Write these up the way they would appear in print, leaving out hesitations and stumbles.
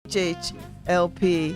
WHHLP.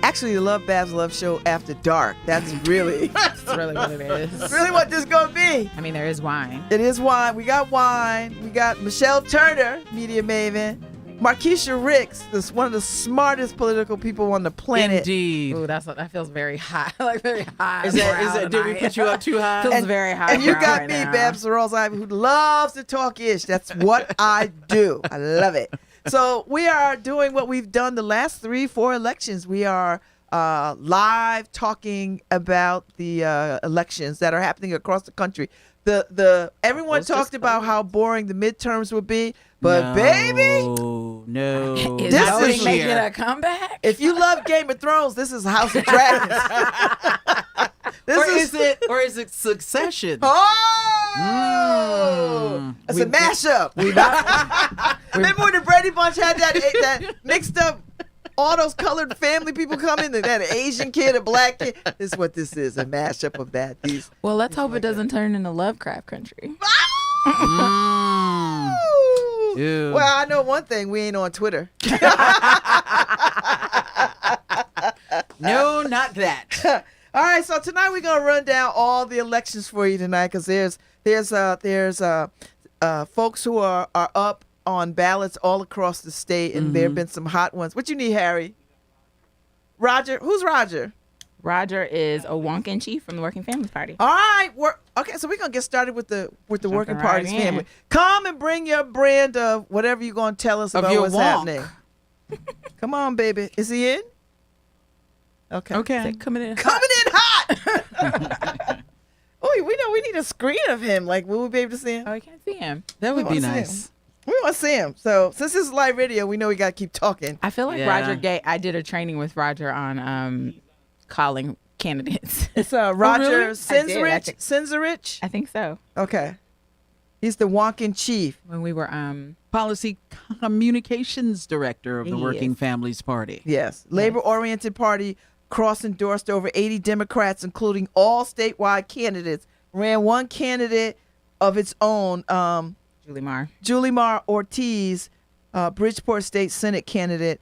Actually, the Love Babs Love Show After Dark. That's really, That's really what it is. really what this is going to be. I mean, there is wine. It is wine. We got wine. We got Michelle Turner, media maven. Markeisha Ricks, this one of the smartest political people on the planet. Indeed. Ooh, that feels very high. Like very high. Is that did we put you up too high? Feels very high. And you got right me, now. Babs Ivy, who loves to talk ish. That's what I do. I love it. So we are doing what we've done the last 3-4 elections. We are live talking about the elections that are happening across the country. Everyone talked about how boring the midterms would be, but baby, no. Is This voting is making year. a comeback? if you love Game of Thrones, this is House of Dragons. Or is it Succession? Oh, it's a mashup. Remember when the Brady Bunch had that mixed up? All those colored family people come in, that Asian kid, a black kid. This is what this is, a mashup of that. Well, let's hope it doesn't turn into Lovecraft Country. Ew. Well, I know one thing. We ain't on Twitter. No, not that. All right, so tonight we're going to run down all the elections for you tonight because there's folks who are up on ballots all across the state, and there have been some hot ones. What you need, Harry? Roger? Who's Roger? Roger is a Wonkin chief from the Working Families Party. All right, okay. So we're gonna get started with the Working right Party's in. family. Come and bring your brand of whatever you're gonna tell us Of about your what's wonk. happening. Come on, baby. Is he in? Okay. Okay. Coming in. Coming in hot. Oh, we know we need a screen of him. Like, will we be able to see him? Oh, you can't see him. That would We be wanna see nice. We want to see him. So since this is live radio, we know we got to keep talking. I feel like Yeah. Roger Gay. I did a training with Roger on calling candidates. It's Roger really? I did, I Sinzerich. think- Sinzerich. I think so. Okay. He's the Wonkin chief. When we were Policy Communications Director of the He Working is. Families Party. Yes. Labor-oriented party cross-endorsed over 80 Democrats, including all statewide candidates. Ran one candidate of its own, Julie Marr. Julie Marr Ortiz, Bridgeport State Senate candidate.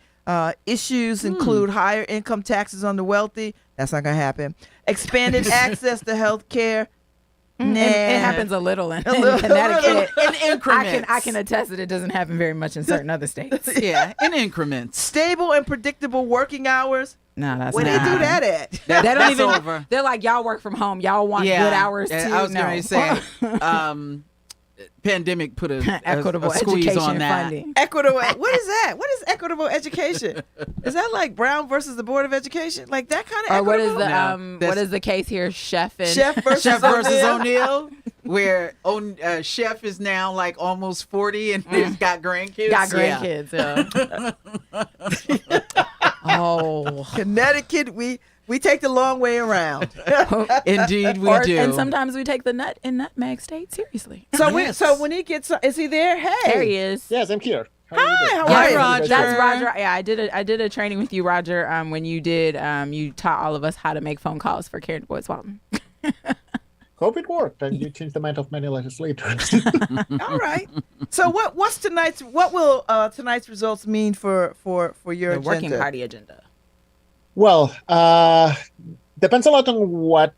Issues include higher income taxes on the wealthy. That's not going to happen. Expanded access to health care. Nah. It happens a little in, little- Connecticut. In increments. I can attest that it doesn't happen very much in certain other states. Yeah, in increments. Stable and predictable working hours. No, that's Where they not. do that at? They don't That's even. over. They're like, y'all work from home. Y'all want Yeah, good hours too. I was no. going to say, pandemic put a Equitable squeeze education on that. funding. Equitable. What is that? What is equitable education? Is that like Brown versus the Board of Education? Like that kind of Or equitable? what is the No, what that's- is the case here? Chef and Chef versus Chef versus O'Neill? O'Neill, where Chef is now like almost 40 and he's got grandkids. got Yeah. grandkids. Yeah. Oh. Connecticut, we take the long way around. Indeed, we do. And sometimes we take the nut and nutmeg state seriously. Yes. So when he gets, is he there? Hey, There he is. Yes, I'm here. Hi, how Yeah, are you? Roger. That's Roger. Yeah, I did a training with you, Roger. When you did, you taught all of us how to make phone calls for Karen Boyce Walton. Hope it worked, and you changed the mind of many legislators. All right. So what will tonight's results mean for your The agenda? Working Party agenda. Well, depends a lot on what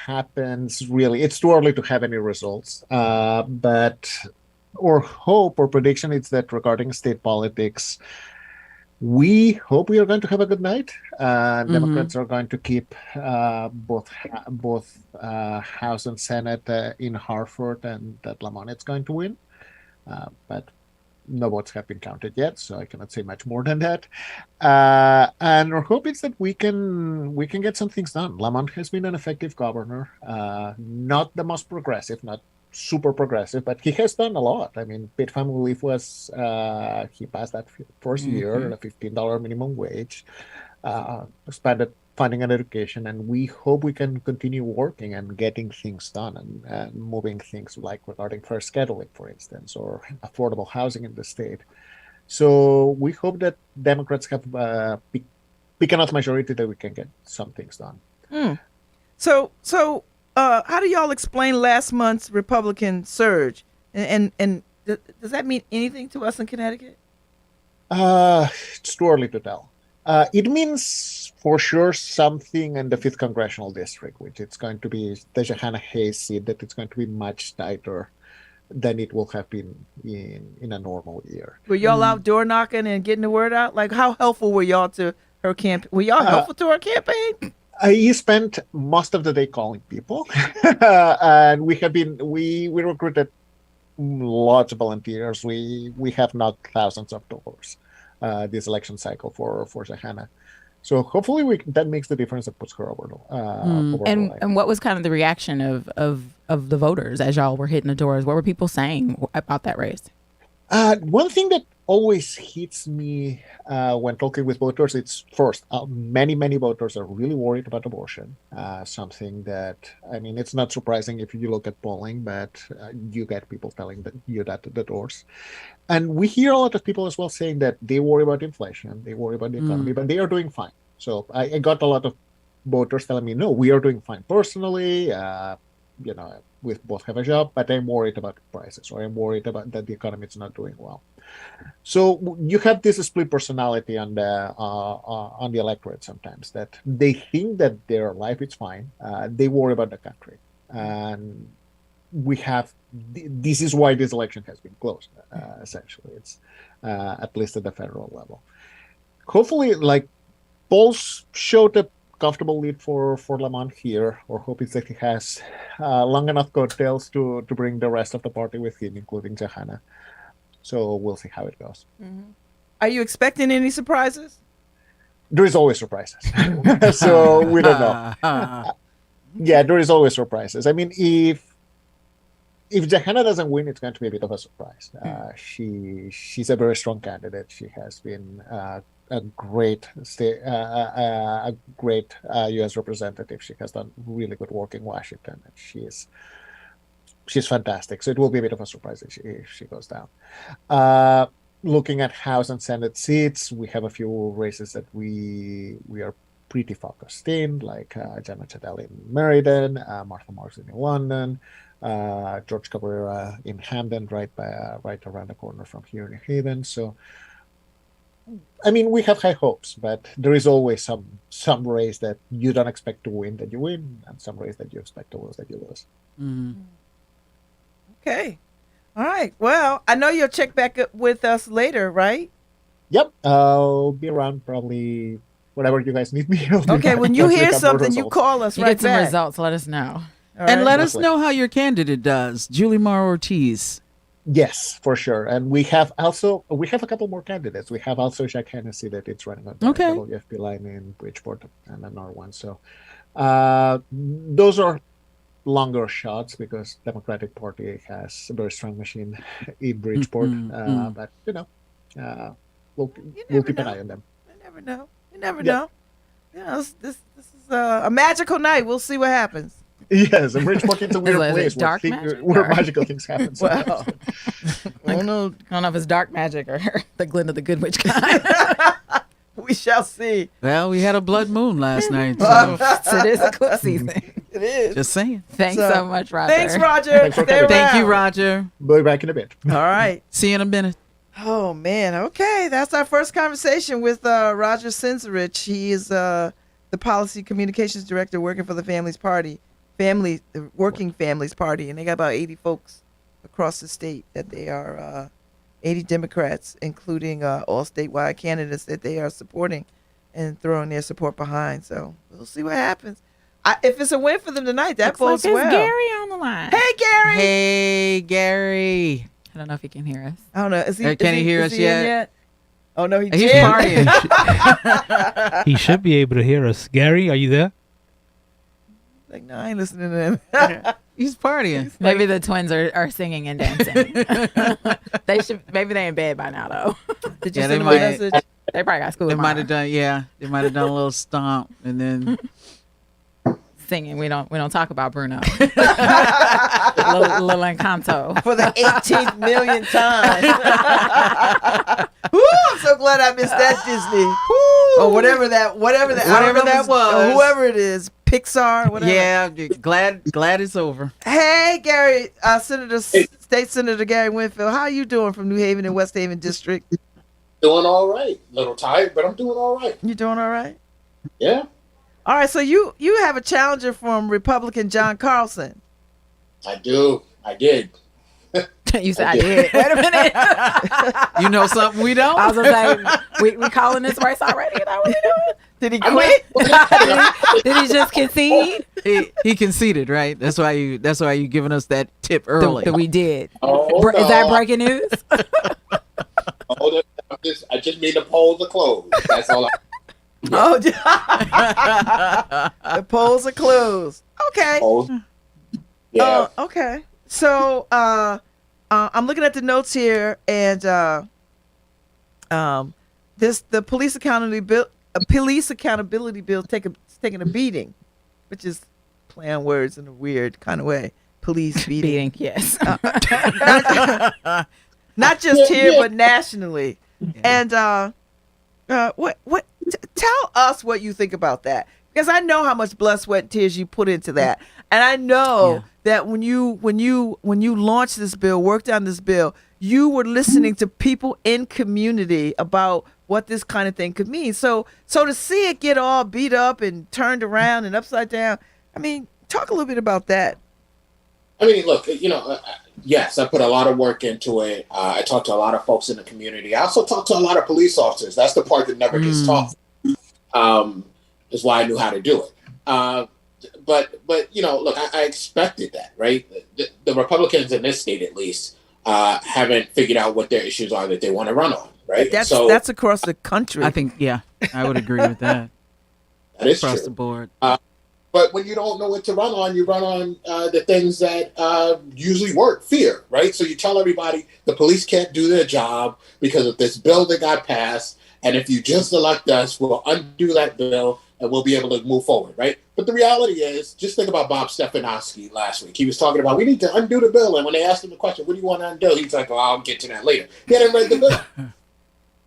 happens, really. It's too early to have any results. But our hope or prediction is that regarding state politics, we hope we are going to have a good night. Democrats are going to keep both House and Senate in Hartford, and that Lamont is going to win. But no votes have been counted yet, so I cannot say much more than that. And our hope is that we can get some things done. Lamont has been an effective governor, not the most progressive, not super progressive, but he has done a lot. I mean, paid family leave was he passed that first year, a $15 minimum wage, expanded funding and education, and we hope we can continue working and getting things done and moving things like regarding fair scheduling, for instance, or affordable housing in the state. So we hope that Democrats have big enough majority that we can get some things done. So how do y'all explain last month's Republican surge? And does that mean anything to us in Connecticut? It's too early to tell. It means for sure something in the 5th Congressional District, which it's going to be the Jehana Hayes seat, that it's going to be much tighter than it will have been in a normal year. Were y'all out door knocking and getting the word out? Like, how helpful were y'all to her campaign? Were y'all helpful to her campaign? I spent most of the day calling people, and we recruited lots of volunteers. We have knocked thousands of doors this election cycle for Jehana. So hopefully that makes the difference that puts her over the line. And what was kind of the reaction of the voters as y'all were hitting the doors? What were people saying about that race? One thing that always hits me when talking with voters, it's first, many voters are really worried about abortion. Something that, I mean, it's not surprising if you look at polling, but you get people telling you that at the doors. And we hear a lot of people as well saying that they worry about inflation, they worry about the economy, but they are doing fine. So I got a lot of voters telling me, no, we are doing fine personally. We both have a job, but I'm worried about prices, or I'm worried about that the economy is not doing well. So you have this split personality on the electorate sometimes, that they think that their life is fine. They worry about the country, and this is why this election has been closed. Essentially, it's at least at the federal level. Hopefully, like, polls showed a comfortable lead for Lamont here. Our hope is that he has long enough coattails to bring the rest of the party with him, including Jehana. So we'll see how it goes. Mm-hmm. Are you expecting any surprises? There is always surprises. So we don't know. Yeah, there is always surprises. I mean, if Jehana doesn't win, it's going to be a bit of a surprise. She's a very strong candidate. She has been a great U.S. representative. She has done really good work in Washington, and she's fantastic. So it will be a bit of a surprise if she goes down. Looking at House and Senate seats, we have a few races that we are pretty focused in, like Gemma Chattel in Meriden, Martha Marks in London, George Cabrera in Hamden, right around the corner from here in New Haven. So, I mean, we have high hopes, but there is always some race that you don't expect to win that you win, and some race that you expect to lose that you lose. Mm-hmm. Okay. All right. Well, I know you'll check back up with us later, right? Yep. I'll be around probably whenever you guys need me. Okay. When you hear something, you call us you right get some back. results. Let us know. All And right? let us know how your candidate does, Julie Mar Ortiz. Yes, for sure. And we have a couple more candidates. We have also Jack Hennessy that it's running on the WFP line in Bridgeport, and another one. So those are longer shots because Democratic Party has a very strong machine in Bridgeport. But we'll keep an eye on them. You never know. You never know. You know, this is a magical night. We'll see what happens. Yes, and Bridgeport is a weird place dark magic, where magical things happen. Well, I don't know if it's dark magic or the Glinda the Good Witch kind. we shall see. Well, we had a blood moon last night. So it is eclipse season. It is. Just saying. Thanks so much, Roger. Thanks, Roger. Thanks for Stay coming. Thank you, around. Roger. We'll be back in a bit. All right. See you in a minute. Oh, man. Okay. That's our first conversation with Roger Censarich. He is the Policy Communications Director working for the Working Families Party. And they got about 80 folks across the state that they are 80 Democrats, including all statewide candidates that they are supporting and throwing their support behind. So we'll see what happens. If it's a win for them tonight, that bodes Looks like well. it's Gary on the line. Hey, Gary. Hey, Gary. I don't know if he can hear us. I don't know. Is he? Can he hear is us he in yet? Oh no, He's jammed. partying. He should be able to hear us. Gary, are you there? Like, no, I ain't listening to him. He's partying. Maybe the twins are singing and dancing. Maybe they in bed by now though. Did you Yeah, send they him a might- message? They probably got school They tomorrow. might have done, they might have done a little stomp and then Singing. We don't talk about Bruno. little Encanto. For the 18th millionth time. Woo, I'm so glad I missed that Disney. Or whatever that I don't know if that it's- was. or whoever it is, Pixar, whatever. yeah, glad it's over. Hey, Gary, State Senator Gary Winfield, how you doing from New Haven and West Haven District? Doing all right. A little tired, but I'm doing all right. You doing all right? Yeah, All right. So you have a challenger from Republican John Carlson. I do. I did. You said I did. Wait a minute. You know something we don't? I was gonna say we calling this race already. Is that what we doing? Did he I'm quit? Did he just concede? he conceded, right? That's why you giving us that tip early. That we did. Oh, Is that no. breaking news? Hold it. I just need the polls to close. That's all. Oh, the polls are closed. Okay. Polls. Yeah. Okay. So I'm looking at the notes here, and the police accountability bill taking a beating, which is play on words in a weird kind of way. Police beating. Beating, yes. Not just here, but nationally. And tell us what you think about that, because I know how much blood, sweat, and tears you put into that, and I know that when you launched this bill, worked on this bill, you were listening to people in community about what this kind of thing could mean. So to see it get all beat up and turned around and upside down, I mean, talk a little bit about that. I mean, look, yes, I put a lot of work into it. I talked to a lot of folks in the community. I also talked to a lot of police officers. That's the part that never gets talked. Is why I knew how to do it. But look, I expected that, right? The Republicans in this state, at least, haven't figured out what their issues are that they want to run on, right? That's across the country. I think, I would agree with that. That is Across true. the board. But when you don't know what to run on, you run on the things that usually work. Fear, right? So you tell everybody the police can't do their job because of this bill that got passed. And if you just elect us, we'll undo that bill and we'll be able to move forward, right? But the reality is, just think about Bob Stefanowski last week. He was talking about, we need to undo the bill. And when they asked him the question, what do you want to undo? He's like, well, I'll get to that later. He hadn't read the bill.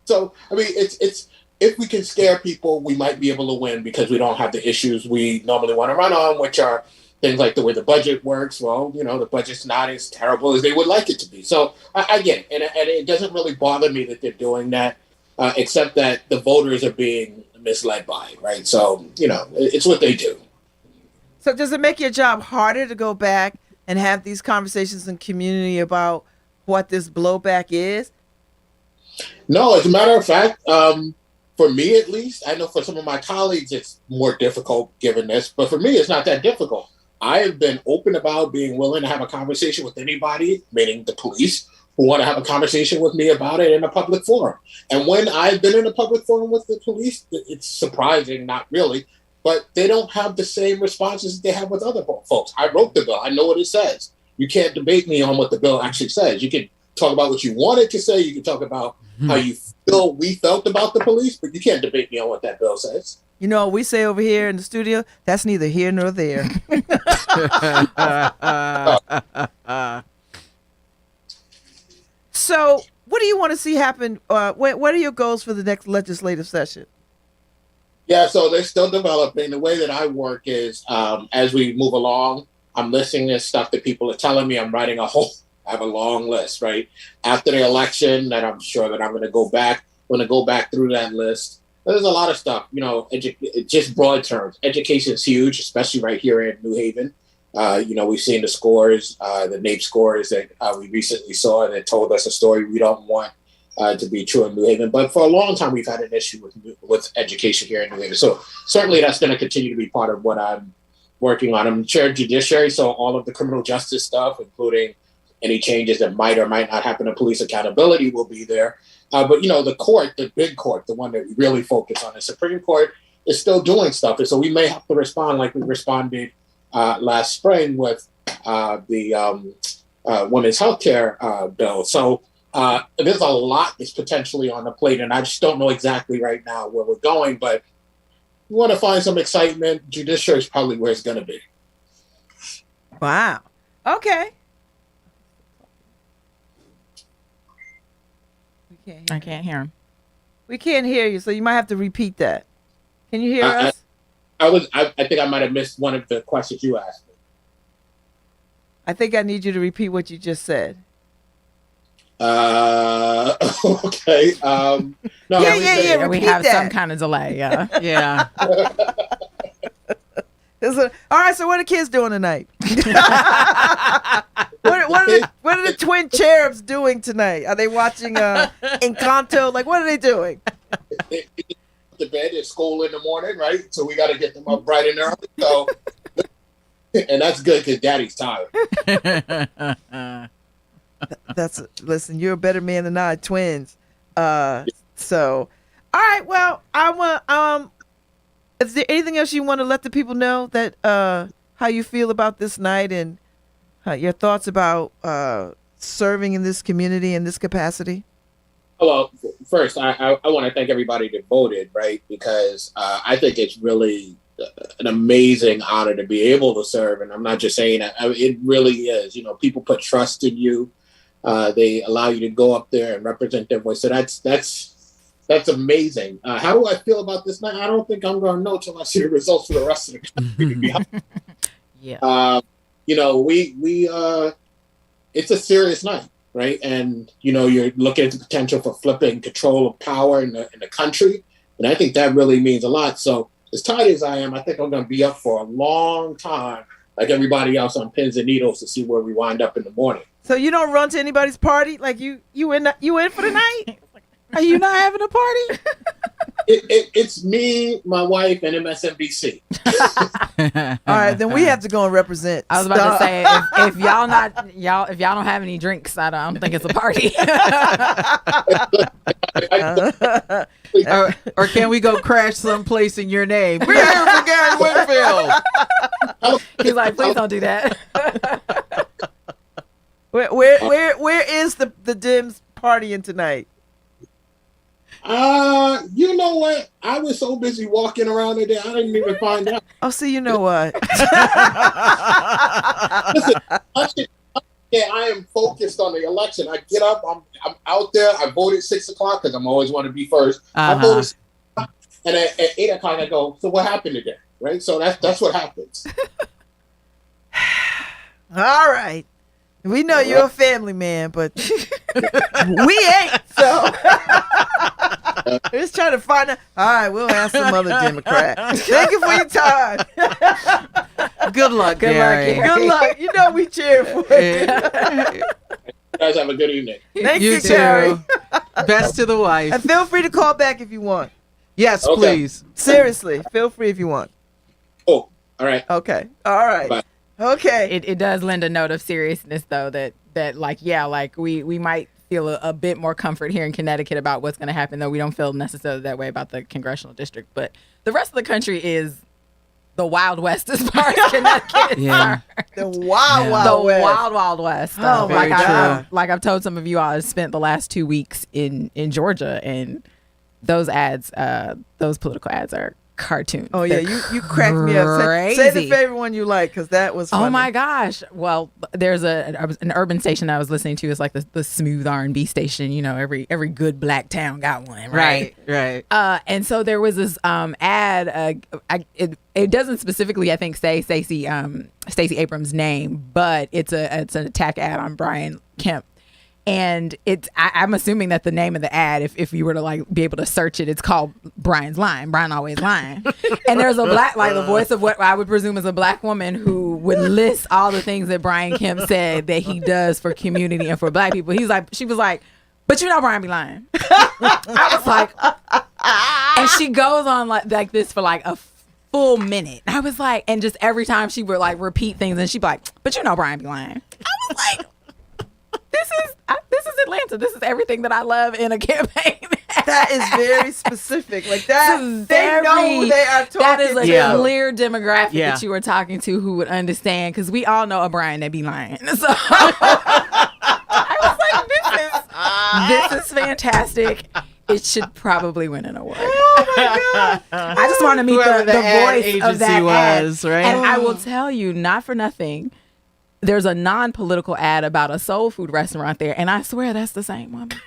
So, I mean, it's if we can scare people, we might be able to win because we don't have the issues we normally want to run on, which are things like the way the budget works. Well, the budget's not as terrible as they would like it to be. So I get it. And it doesn't really bother me that they're doing that, except that the voters are being misled by it, right? So, it's what they do. So does it make your job harder to go back and have these conversations in community about what this blowback is? No, as a matter of fact, for me at least, I know for some of my colleagues it's more difficult given this, but for me it's not that difficult. I have been open about being willing to have a conversation with anybody, meaning the police, who want to have a conversation with me about it in a public forum. And when I've been in a public forum with the police, it's surprising, not really, but they don't have the same responses they have with other folks. I wrote the bill. I know what it says. You can't debate me on what the bill actually says. You can talk about what you wanted to say. You can talk about how you feel we felt about the police, but you can't debate me on what that bill says. We say over here in the studio, that's neither here nor there. So what do you want to see happen? What are your goals for the next legislative session? Yeah, so they're still developing. The way that I work is as we move along, I'm listening to stuff that people are telling me. I'm writing I have a long list, right? After the election, that I'm sure that I'm going to go back. I'm going to go back through that list. There's a lot of stuff, just broad terms. Education is huge, especially right here in New Haven. We've seen the scores, the NAEP scores that we recently saw that told us a story we don't want to be true in New Haven. But for a long time, we've had an issue with education here in New Haven. So certainly that's going to continue to be part of what I'm working on. I'm chair of judiciary, so all of the criminal justice stuff, including any changes that might or might not happen to police accountability, will be there. But the court, the big court, the one that we really focus on, the Supreme Court, is still doing stuff. And so we may have to respond like we responded last spring with the women's healthcare bill. So there's a lot that's potentially on the plate, and I just don't know exactly right now where we're going. But we want to find some excitement. Judiciary is probably where it's going to be. Wow. Okay. I can't hear him. We can't hear you, so you might have to repeat that. Can you hear us? I think I might have missed one of the questions you asked me. I think I need you to repeat what you just said. Okay. No. Yeah, let me yeah, say- yeah. We Repeat have that. some kind of delay. Yeah. Yeah. All right, so what are the kids doing tonight? what are the twin cherubs doing tonight? Are they watching Encanto? Like, what are they doing? They get to bed at school in the morning, right? So we got to get them up bright and early. So, and that's good because Daddy's tired. Listen, you're a better man than I, twins. So, all right, well, I want is there anything else you want to let the people know that how you feel about this night and your thoughts about serving in this community in this capacity? Well, first, I want to thank everybody that voted, right? Because I think it's really an amazing honor to be able to serve. And I'm not just saying that. It really is. You know, people put trust in you. They allow you to go up there and represent their voice. So that's amazing. How do I feel about this night? I don't think I'm going to know till I see the results for the rest of the country. Yeah. You know, we it's a serious night, right? And you know, you're looking at the potential for flipping control of power in the country, and I think that really means a lot. So, as tired as I am, I think I'm going to be up for a long time, like everybody else, on pins and needles to see where we wind up in the morning. So you don't run to anybody's party? Like you in for the night? Are you not having a party? It's me, my wife, and MSNBC. All right, then we have to go and represent. I was about to say if y'all don't have any drinks, I don't think it's a party. Or can we go crash someplace in your name? We're here for Gary Winfield. He's like, please don't do that. Where is the Dems partying tonight? You know what? I was so busy walking around today, I didn't even find out. Oh, see, you know what? Listen, I am focused on the election. I get up, I'm out there. I voted 6 o'clock because I'm always want to be first. I voted 6 o'clock, and at 8 o'clock I go, so what happened today? Right? So that's what happens. All right. We know you're a family man, but we ain't. So we're just trying to find out. All right, we'll ask some other Democrat. Thank you for your time. Good luck, Gary. Good luck. You know we cheer for you. You guys have a good evening. Thank you, too. Gary. Best to the wife. And feel free to call back if you want. Yes, Okay. please. Seriously, feel free if you want. Oh, all right. Okay. All right. Bye. Okay. It does lend a note of seriousness, though, that like, yeah, like we might feel a bit more comfort here in Connecticut about what's going to happen, though we don't feel necessarily that way about the congressional district. But the rest of the country is the Wild West as far as Connecticut is Yeah. The concerned. Wild The Wild West. Wild West. Oh, my God. Like I've told some of you all, I spent the last 2 weeks in Georgia, and those ads, those political ads are cartoons. Oh yeah, They're you cracked me up. Say the crazy. favorite one you like, because that was funny. Oh my gosh! Well, there's an urban station I was listening to. It's like the smooth R&B station. You know, every good black town got one, right? Right. And so there was this ad. It doesn't specifically, I think, say Stacey Abrams' name, but it's an attack ad on Brian Kemp. And I'm assuming that the name of the ad, if you were to like be able to search it, it's called Brian's Lying. Brian always lying. And there's a black, like the voice of what I would presume is a black woman who would list all the things that Brian Kemp said that he does for community and for black people. She was like, but you know Brian be lying. I was like, and she goes on like this for like a full minute. I was like, and just every time she would like repeat things, and she'd be like, but you know Brian be lying. I was like, this is Atlanta. This is everything that I love in a campaign. That is very specific. Like that, they know who they are talking That is a to. clear demographic Yeah. that you were talking to who would understand, because we all know a Brian that be lying. So I was like, this is fantastic. It should probably win an award. I just want to meet Whoever the ad voice of that agency was, ad. right? And I will tell you, not for nothing, there's a non-political ad about a soul food restaurant there, and I swear that's the same woman.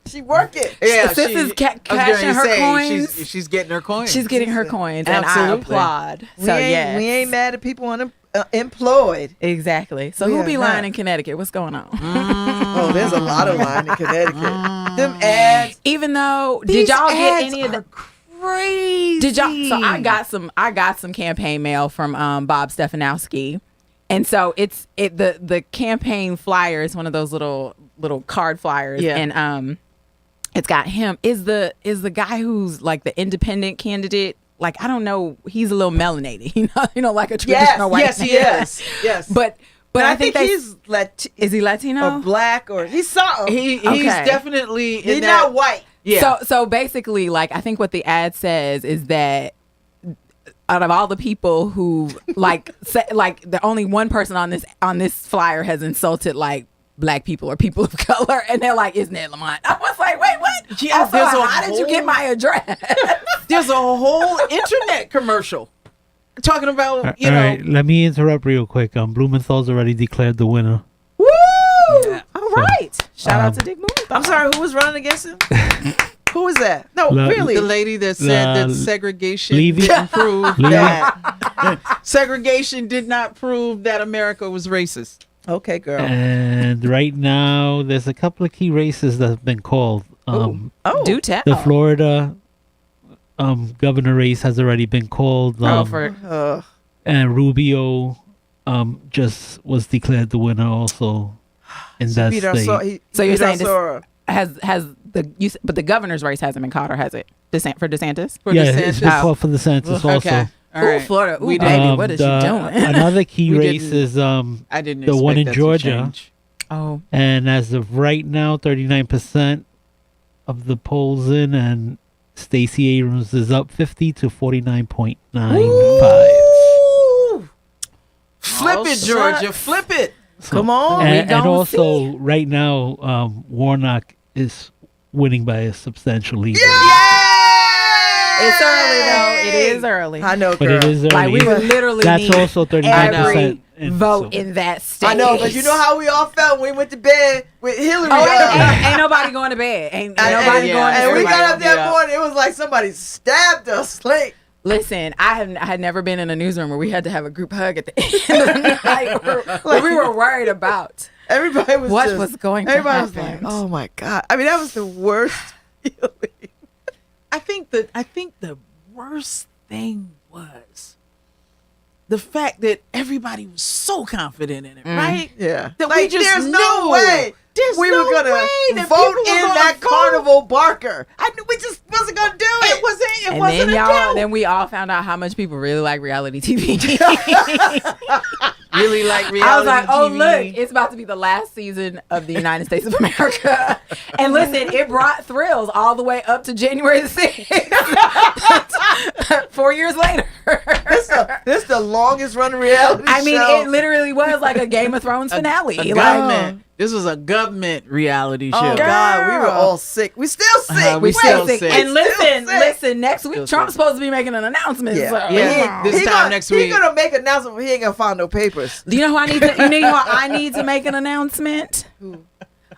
She work it. Yeah, Sis is I was gonna cashing her say, coins. She's getting her coins. She's getting her coins, and I Absolutely. applaud. We So ain't, yeah, we ain't mad at people unemployed. exactly. So We who are be lying not. in Connecticut? What's going on? Oh, there's a lot of line in Connecticut. Them ads. Even though, did These y'all get ads any of are the? crazy? Did y'all? So I got some campaign mail from Bob Stefanowski, and so the campaign flyer is one of those little card flyers, Yeah. and it's got him. Is the guy who's like the independent candidate? Like, I don't know, he's a little melanated, you know, like a traditional white Yes, man. he is. Yes. But But I think he's is he Latino? or black or he's something. He's Okay. definitely He's in that. not white. Yeah. So basically, like, I think what the ad says is that out of all the people who like the only one person on this flyer has insulted like black people or people of color, and they're like, "Isn't it Lamont?" I was like, "Wait, what? Yeah, Also, there's a how did you get whole- my address?" There's a whole internet commercial talking about, All you know. right, let me interrupt real quick. Blumenthal's already declared the winner. Woo! All right, shout out to Dick Blumenthal. I'm sorry, who was running against him? Who was that? No, La- really. The lady that said that La- segregation Levy? didn't prove Levy? that segregation did not prove that America was racist. Okay, girl. And right now, there's a couple of key races that have been called. Oh, Do tell. The Florida governor race has already been called. And Rubio just was declared the winner also in that Peter state. So you're saying this- Sora. but the governor's race hasn't been called, or has it? For DeSantis? For yeah, DeSantis. it's been called for the census also. Okay. All Ooh, right. Florida. Ooh, We baby, didn't- what is she doing? Another key We race didn't- is I didn't the expect one in that to Georgia. change. Oh, and as of right now, 39% of the polls in, and Stacey Abrams is up 50 to 49.95. Ooh. Flip Oh, it, Georgia. shucks. Flip it. Come on. we And gon' also, right now, Warnock is winning by a substantial lead. it's early though. It is early. I know, But girl. it is early. Like, we would literally That's need also 39%. every in, vote so- in that state. I know, but you know how we all felt when we went to bed with Hillary. Oh, up. ain't nobody going to bed. Ain't And- nobody yeah, going to and we bed. got up that Yeah. morning. It was like somebody stabbed us. Like, Listen, I had never been in a newsroom where we had to have a group hug at the end of the night where we were worried about everybody was what just, was going to everybody was happen. like, oh my God. I mean, that was the worst feeling. I think the worst thing was the fact that everybody was so confident in it, right? Yeah. That Like, we just there's no knew. way There's we no were going way to that vote people were in gonna that vote. Carnival Barker. I knew we just wasn't going to do it. It wasn't. It And wasn't then a doubt. then we all found out how much people really like reality TV. Really like reality I was like, oh, TV. look, it's about to be the last season of the United States of America. And listen, it brought thrills all the way up to January the 6th. 4 years later. This is the longest running reality I mean, show. it literally was like a Game of Thrones finale. A Like, government. This was a government reality show. Oh God, we were all sick. We still sick. We still sick. sick. And listen, Still sick. listen, next week, Still Trump's sick. supposed to be making an announcement. Yeah. So, Yeah. This time next He's week. gonna make an announcement, but he ain't gonna find no papers. Do you know who I need to? You know who I need to make an announcement?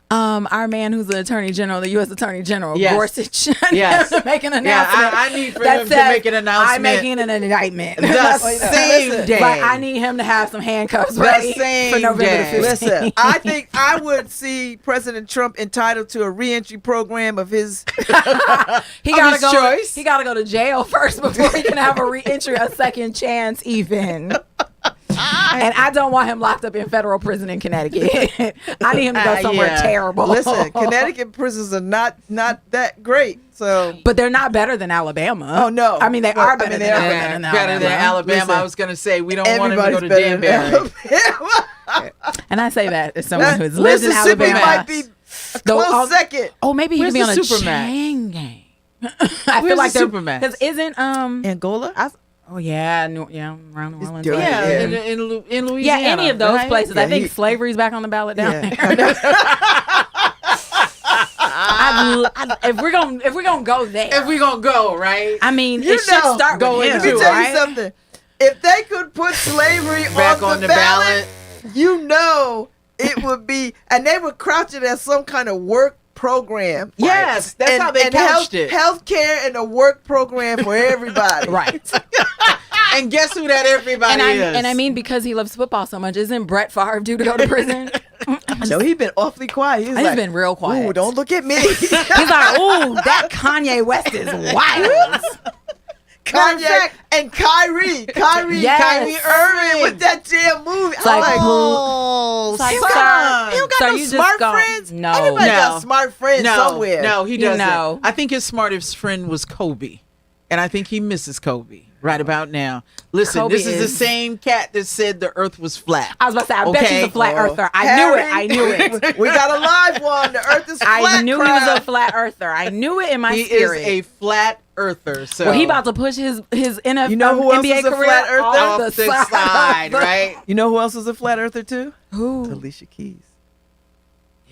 Our man who's the Attorney General, the U.S. Attorney General, Yes. Gorsuch. I need Yes. him to make an Yeah, announcement. I need for that him to says, make an announcement. I'm making an indictment. the same day. Like, I need him to have some handcuffs The ready same for November day. the 15th. Listen, I think I would see President Trump entitled to a reentry program of his. He Of gotta his go. choice. He gotta go to jail first before he can have a reentry, a second chance, even. And I don't want him locked up in federal prison in Connecticut. I need him to go somewhere Yeah. terrible. Listen, Connecticut prisons are not that great. So But they're not better than Alabama. Oh, no. I mean, they Well, are I better mean, than they are Alabama. better than Alabama. Listen, I was gonna say we don't want him to go everybody's to better than Danbury. Alabama. And I say that as someone who has lived in Mississippi Alabama. might be a close second. Oh, maybe he could Where's be on the a Supermax? chain gang. I Where's feel like the they're Supermax? because isn't Angola. oh yeah around New Orleans. dirty. Yeah, Yeah. in Louisiana. Yeah, any of those right? places. Yeah, I think he- slavery's back on the ballot down Yeah. there. If we're gonna go there, If we gonna go, right? I mean, You it should know, start go with into him, Let me tell right? you something. If they could put slavery Back on the ballot, ballot. you know it would be, and they would crouch it as some kind of work program. Yes, that's how they couched it. Healthcare and a work program for everybody. Right. And guess who that everybody is? And I mean, because he loves football so much, isn't Brett Favre due to go to prison? No, he's been awfully quiet. He's like, been real quiet. Ooh, don't look at me. He's like, ooh, that Kanye West is wild. Kanye and Kyrie Yes. Irving with that damn movie. It's I'm like, like, oh, It's like, you sir, got, you don't got so no you just smart gon- friends? No. Everybody No. got smart friends somewhere. No, he doesn't. know. I think his smartest friend was Kobe. And I think he misses Kobe right about now. Listen, Kobe this is the is- same cat that said the earth was flat. I was about to say, I bet Okay. he's a flat Oh, earther. I Harry, knew it. We got a live one. The earth is flat. I knew he was crowd. a flat earther. I knew it in my He spirit. is a flat earther. So well, he about to push his NFL You know who else NBA is a career flat earther? off off the side, right? You know who else is a flat earther too? Who? Alicia Keys.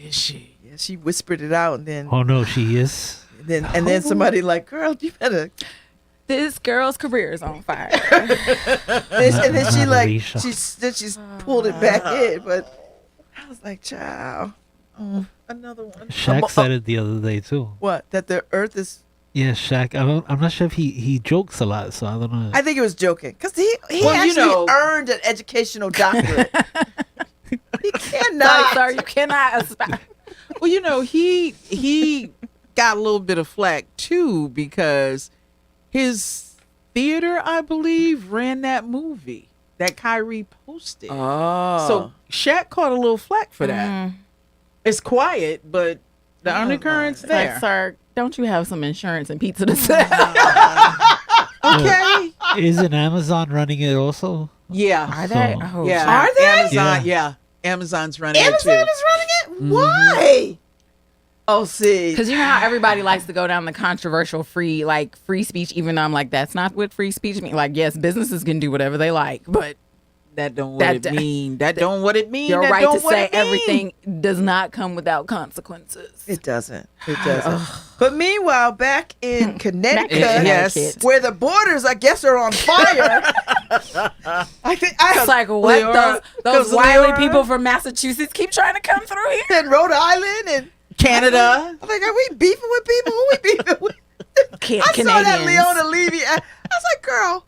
Is she? Yeah, she whispered it out, and then Oh no, she is. then somebody like, girl, you better. This girl's career is on fire. And then she like Alicia. she's pulled it back in, but I was like, child, another one. Shaq said it the other day too. What? That the earth is. Yeah, Shaq. I'm not sure if he jokes a lot, so I don't know. I think it was joking because he Well, you actually know- earned an educational doctorate. He Sorry, cannot. sir, you cannot aspire. Well, you know, he got a little bit of flack too because his theater, I believe, ran that movie that Kyrie posted. Oh, So Shaq caught a little flack for that. It's quiet, but the undercurrent's It's like, there. sir, don't you have some insurance and pizza to sell? Okay. Isn't Amazon running it also? Yeah. Are they? So- Oh, Yeah. Are they? Amazon. Yeah. Yeah. Amazon's running Amazon it too. is running it. Why? Oh, see, Because you know how everybody likes to go down the controversial free speech, even though I'm like, that's not what free speech means. Like, yes, businesses can do whatever they like, but That don't what That it d- mean. That don't what it mean. your That right don't to what say it mean. everything does not come without consequences. it doesn't. It doesn't. But meanwhile, back in Connecticut, Yes. where the borders, I guess, are on fire. I think It's like what Leora, those 'cause wily Leora- people from Massachusetts keep trying to come through here. in Rhode Island and Canada. I'm like, are we beefing with people? Who we beefing with? I saw that Leona Levy. I was like, girl,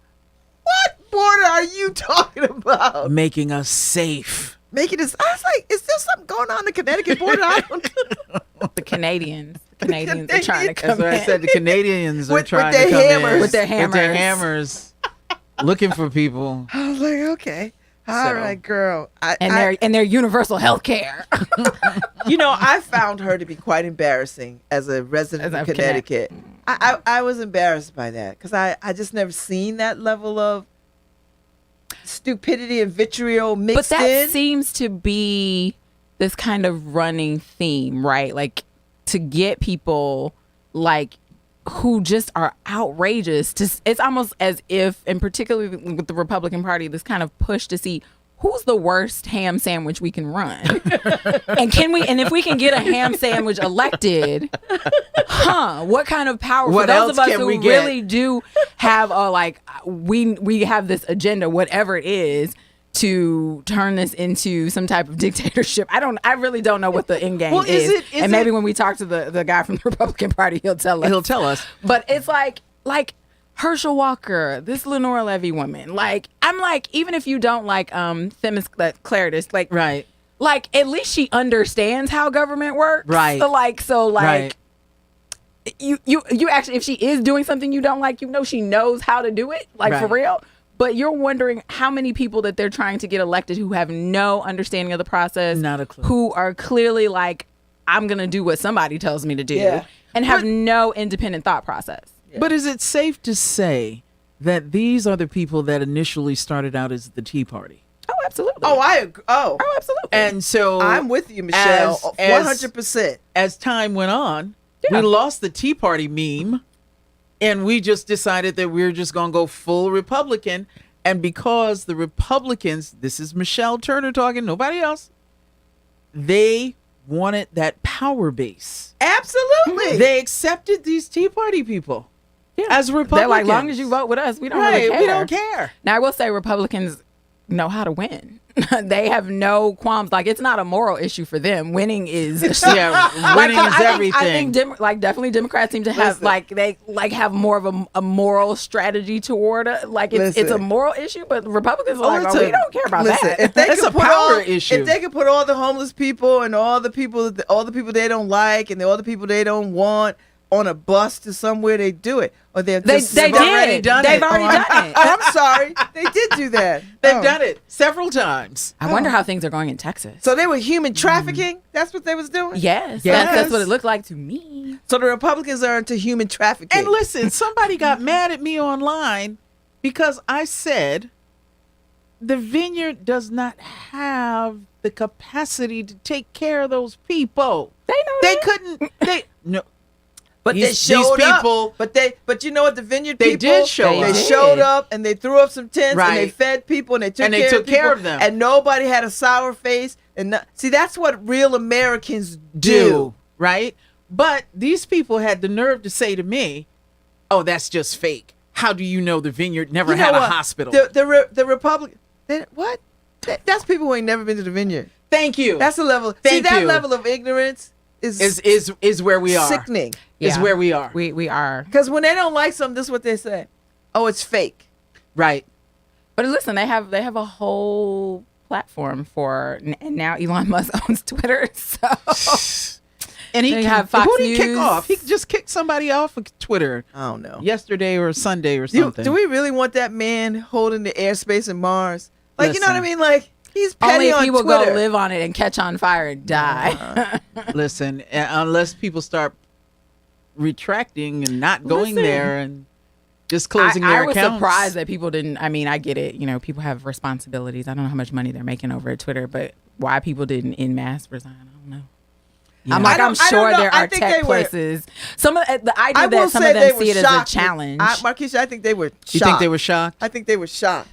what border are you talking about? Making us safe. Making this. I was like, is there something going on in the Connecticut border? I don't know. The Canadians are trying to That's come what I in. said. The Canadians are With trying their to come hammers. in. With their With their hammers. hammers. Looking for people. I was like, okay. All right, So- girl. And their universal health care. You know, I found her to be quite embarrassing as a resident As of a Connecticut. I was embarrassed by that because I just never seen that level of stupidity and vitriol But mixed that in. seems to be this kind of running theme, right? Like to get people like who just are outrageous. It's almost as if, and particularly with the Republican Party, this kind of push to see who's the worst ham sandwich we can run, and if we can get a ham sandwich elected, what kind of power What for those else of us can who we get? really do have a we have this agenda, whatever it is, to turn this into some type of dictatorship. I really don't know what the end game Well, is. is And maybe it- when we talk to the guy from the Republican Party, he'll tell us. He'll tell us. But it's like Herschel Walker, this Lenora Levy woman. Like, I'm like, even if you don't like Themis Claridis, like, Right. like at least she understands how government works. Right. So Right. you actually, if she is doing something you don't like, she knows how to do it, like for Right. real. But you're wondering how many people that they're trying to get elected who have no understanding of the process, Not a clue. who are clearly like, I'm gonna do what somebody tells me to do, Yeah. and have no independent thought process. But is it safe to say that these are the people that initially started out as the Tea Party? Oh, absolutely. Oh, I agree. Oh, absolutely. And so I'm with you, Michelle. as- 100%. as time went on, Yeah. we lost the Tea Party meme, and we just decided that we were just going to go full Republican. And because the Republicans, this is Michelle Turner talking, nobody else, they wanted that power base. Absolutely. They accepted these Tea Party people as Republicans. They're like, long as you vote with us, we don't really right, care. we don't care. Now, I will say Republicans know how to win. They have no qualms. Like, it's not a moral issue for them. Winning is winning is everything. I think definitely Democrats seem to have they have more of a moral strategy toward it. Like, it's a moral issue, but Republicans are we don't care about that. If they it's could a put power issue. If they could put all the homeless people and all the people they don't like and all the people they don't want on a bus to somewhere, they do it. Or they've already done it. Oh, I'm sorry. They did do that. They've done it several times. I wonder how things are going in Texas. So they were human trafficking? That's what they was doing? Yes. That's what it looked like to me. So the Republicans are into human trafficking. And listen, somebody got mad at me online because I said the Vineyard does not have the capacity to take care of those people. They couldn't. But they showed up. But you know what? The Vineyard people, did show up. They showed up and they threw up some tents Right. and they fed people and they took care of of them. And nobody had a sour face. See, that's what real Americans do, right? But these people had the nerve to say to me, "Oh, that's just fake. How do you know the Vineyard never You know had a what? hospital?" The Republic. What? That's people who ain't never been to the Vineyard. Thank you. That's the level. Thank that you. level of ignorance is where we are. sickening. Is where we are. We are. Because when they don't like something, this is what they say. Oh, it's fake. Right. But listen, they have a whole platform for, and now Elon Musk owns Twitter. So And he They have Fox who did he kick News. off? He just kicked somebody off of Twitter I don't know. yesterday or Sunday or something. Do we really want that man holding the airspace in Mars? Like, you know what I Listen. mean? Like, he's petty only if on he will Twitter. go live on it and catch on fire and die. Listen, unless people start retracting and not going Listen. there and just closing I their was accounts. surprised that people didn't. I mean, I get it. You know, people have responsibilities. I don't know how much money they're making over at Twitter, but why people didn't en masse resign, I don't know. I'm like, I'm I don't sure know. there I are think tech they were- places. Some of the idea I will that some say of they them were see it as a shocked. challenge. Marquisha, I think they were shocked. You think they were shocked? I think they were shocked.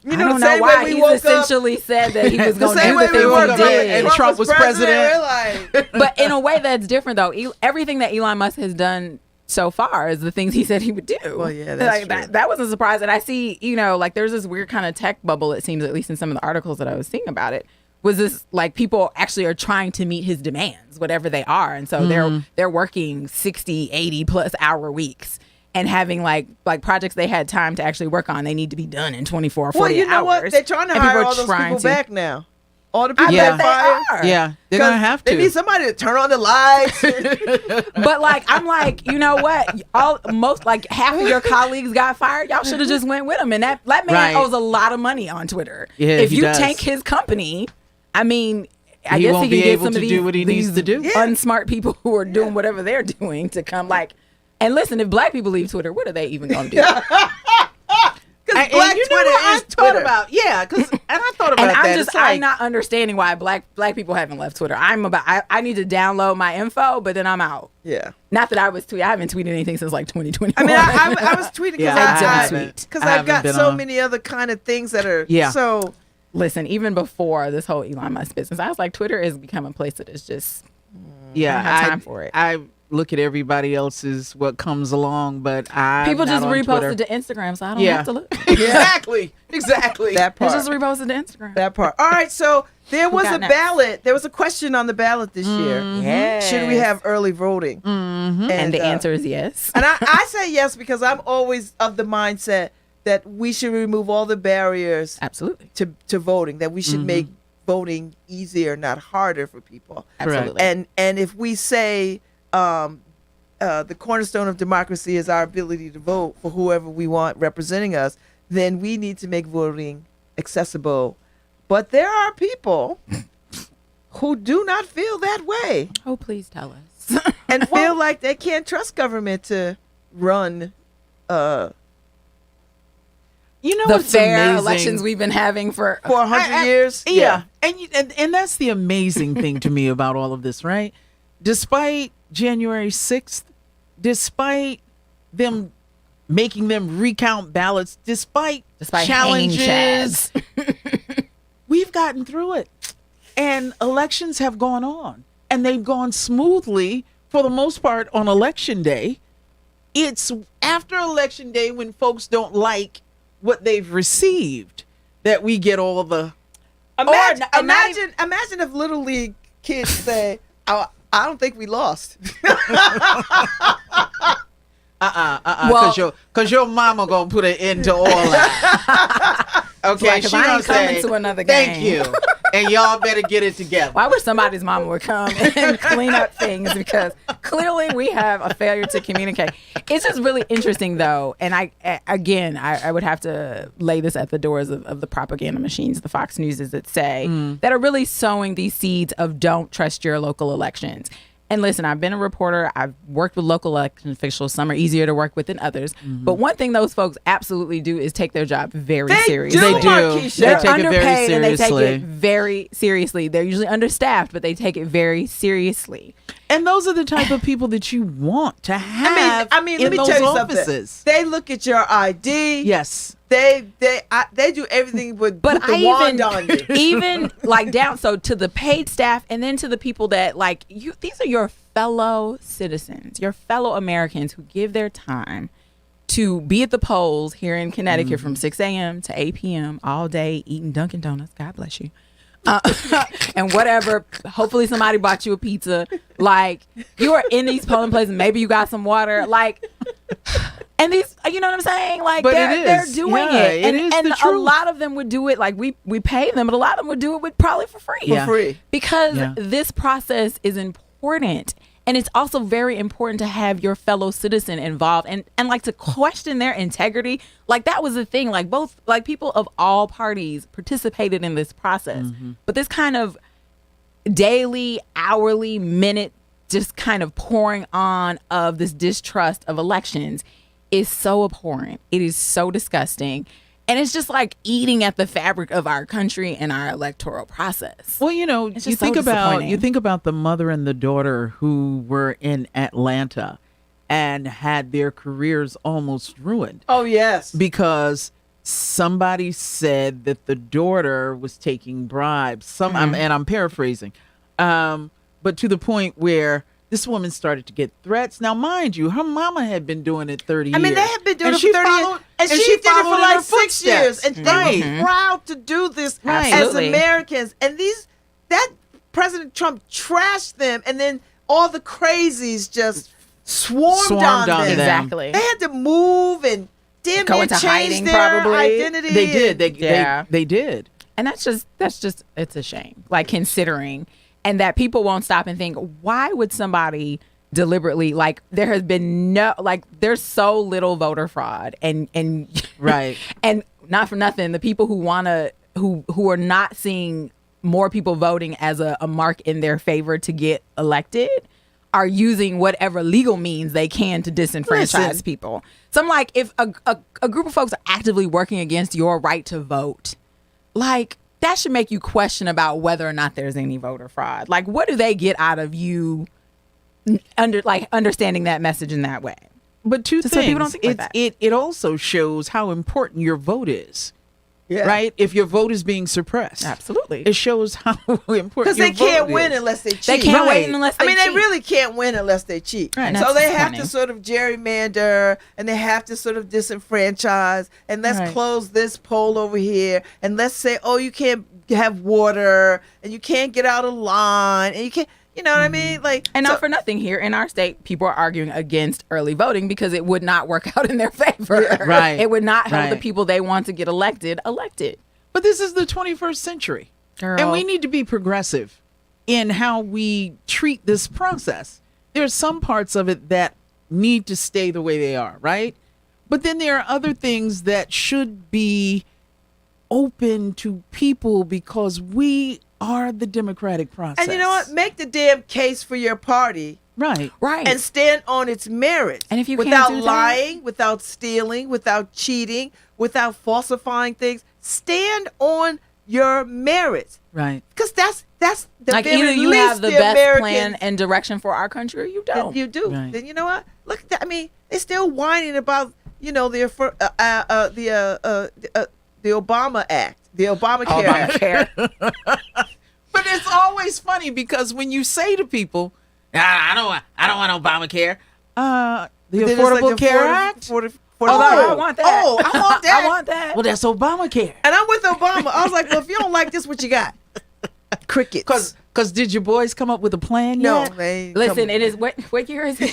You I know, don't the know same why. way we He's woke up. essentially said that he was The going to same do way the we things woke he up did. and Trump was president. We're like, But in a way that's different, though. Everything that Elon Musk has done so far is the things he said he would do. Well, yeah, that's true. That wasn't a surprise. And I see, like there's this weird kind of tech bubble, it seems, at least in some of the articles that I was seeing about it, was this like people actually are trying to meet his demands, whatever they are. And so they're working 60, 80 plus hour weeks and having like projects they had time to actually work on. They need to be done in 24 or 40 well, you know hours. what? They're trying to And hire people are all those trying people to- back now. All the people Yeah. they fired. They are. Yeah, they're gonna have to. They need somebody to turn on the lights. But like, I'm like, you know what? Half of your colleagues got fired. Y'all should have just went with him. And that man Right. owes a lot of money on Twitter. Yeah, if he you does. tank his company, I mean, I He guess won't he be can get able some to of do these, what he needs to do. these unsmart people who are doing whatever they're doing to come like. And listen, if black people leave Twitter, what are they even going to do? Because And black you know Twitter what I is thought Twitter. about? Yeah, because I thought about And that. I'm It's like, I'm not understanding why black people haven't left Twitter. I need to download my info, but then I'm out. Yeah. Not that I haven't tweeted anything since like 2021. I mean, I was tweeting Yeah, because I I've haven't got been so on. many other kind of things that are Yeah. so. Listen, even before this whole Elon Musk business, I was like, Twitter is becoming a place that is just yeah, I don't have time for it. I look at everybody else's what comes along, but people just reposted Twitter. to Instagram, so I don't Yeah. have to look. Exactly. That They part. just reposted to Instagram. That part. All right, so there was got a next? ballot. There was a question on the ballot this year. Yes. Should we have early voting? And the answer is yes. And I say yes because I'm always of the mindset that we should remove all the barriers Absolutely. to voting. That we should make voting easier, not harder for people. Absolutely. And if we say the cornerstone of democracy is our ability to vote for whoever we want representing us, then we need to make voting accessible. But there are people who do not feel that way Oh, please tell us. and feel like they can't trust government to run You know the what's fair amazing? elections we've been having for 100 years. Yeah. And that's the amazing thing to me about all of this, right? Despite January 6th, despite them making them recount ballots, despite hanging challenges, chads. we've gotten through it. And elections have gone on, and they've gone smoothly for the most part on election day. It's after election day when folks don't like what they've received that we get all the Imagine if Little League kids say, "I don't think we lost." Cause your mama gonna put an end to all that. Okay, Like, she 'cause I gonna ain't coming say, to another game. thank you, and y'all better get it together. Well, I wish somebody's mama would come and clean up things because clearly we have a failure to communicate. It's just really interesting though, and I would have to lay this at the doors of the propaganda machines, the Fox Newses that say that are really sowing these seeds of don't trust your local elections. And listen, I've been a reporter. I've worked with local election officials. Some are easier to work with than others. But one thing those folks absolutely do is take their job very seriously. They do. Markeisha. They They're take it very underpaid and they take seriously. it very seriously. They're usually understaffed, but they take it very seriously. And those are the type of people that you want to have. I mean, in let me those tell you offices. something. They look at your ID. Yes. They do everything but But put the wand on you. even like down so to the paid staff and then to the people that like you, these are your fellow citizens, your fellow Americans who give their time to be at the polls here in Connecticut from 6 a.m. to 8 p.m. all day eating Dunkin' Donuts. God bless you. And whatever. Hopefully somebody bought you a pizza. Like, you are in these polling places. Maybe you got some water. Like, and these, you know what I'm saying? Like, But they're it is. doing Yeah, it. it is And the a truth. lot of them would do it. Like, we pay them, but a lot of them would do it with probably for free. Yeah. Free. Because Yeah. this process is important. And it's also very important to have your fellow citizen involved and like to question their integrity. Like, that was the thing. Like, both, like, people of all parties participated in this process. But this kind of daily, hourly, minute, just kind of pouring on of this distrust of elections is so abhorrent. It is so disgusting. And it's just like eating at the fabric of our country and our electoral process. Well, you know, It's you just so think about disappointing. the mother and the daughter who were in Atlanta and had their careers almost ruined Oh yes. because somebody said that the daughter was taking bribes. And I'm paraphrasing, but to the point where this woman started to get threats. Now, mind you, her mama had been doing it 30 years. I mean, they have been doing And it she for 30 years. followed- And she did it followed for in like her 6 years. footsteps. And they Right. were proud to do this as Absolutely. Americans. And that President Trump trashed them. And then all the crazies just swarmed on them. Exactly. They had to move and damn Go near into change hiding, their probably. identity. They did. Yeah. They did. And that's just it's a shame. Like, considering, and that people won't stop and think, why would somebody deliberately, like, there has been no, like, there's so little voter fraud and Right. and not for nothing, the people who who are not seeing more people voting as a mark in their favor to get elected are using whatever legal means they can to disenfranchise Listen. people. So I'm like, if a group of folks are actively working against your right to vote, like, that should make you question about whether or not there's any voter fraud. Like, what do they get out of you understanding that message in that way? But two Just things. so people don't think like that. It also shows how important your vote is. Yeah. Right? If your vote is being suppressed. Absolutely. It shows how important Because your they can't vote win is. unless they cheat. They can't Right. win unless they I mean, cheat. they really can't win unless they cheat. Right. So That's they have funny. to sort of gerrymander and they have to sort of disenfranchise and let's Right. close this poll over here and let's say, oh, you can't have water and you can't get out of line and you can't, you know what I mean? Like, And so- not for nothing, here in our state, people are arguing against early voting because it would not work out in their favor. Right. It would not help the Right. people they want to get elected. But this is the 21st century. Girl. And we need to be progressive in how we treat this process. There's some parts of it that need to stay the way they are, right? But then there are other things that should be open to people because we are the democratic process. and you know what? Make the damn case for your party Right. Right. and stand on its merits. And if you can't without do that- lying, without stealing, without cheating, without falsifying things, stand on your merits. Right. Because that's the like, very either you least have the the best American plan and direction for our country or you that don't. you do. Right. Then you know what? Look, at that. I mean, they're still whining about the Obama Act, the Obamacare Act. Obamacare. But it's always funny because when you say to people, I don't want Obamacare, the Then it's Affordable like the Care Act, Affordable I want that. Oh, I want that. I want that. Well, that's Obamacare. And I'm with Obama. I was like, well, if you don't like this, what you got? Crickets. Because did your boys come up with a plan no, yet? they Listen, it is what year is it?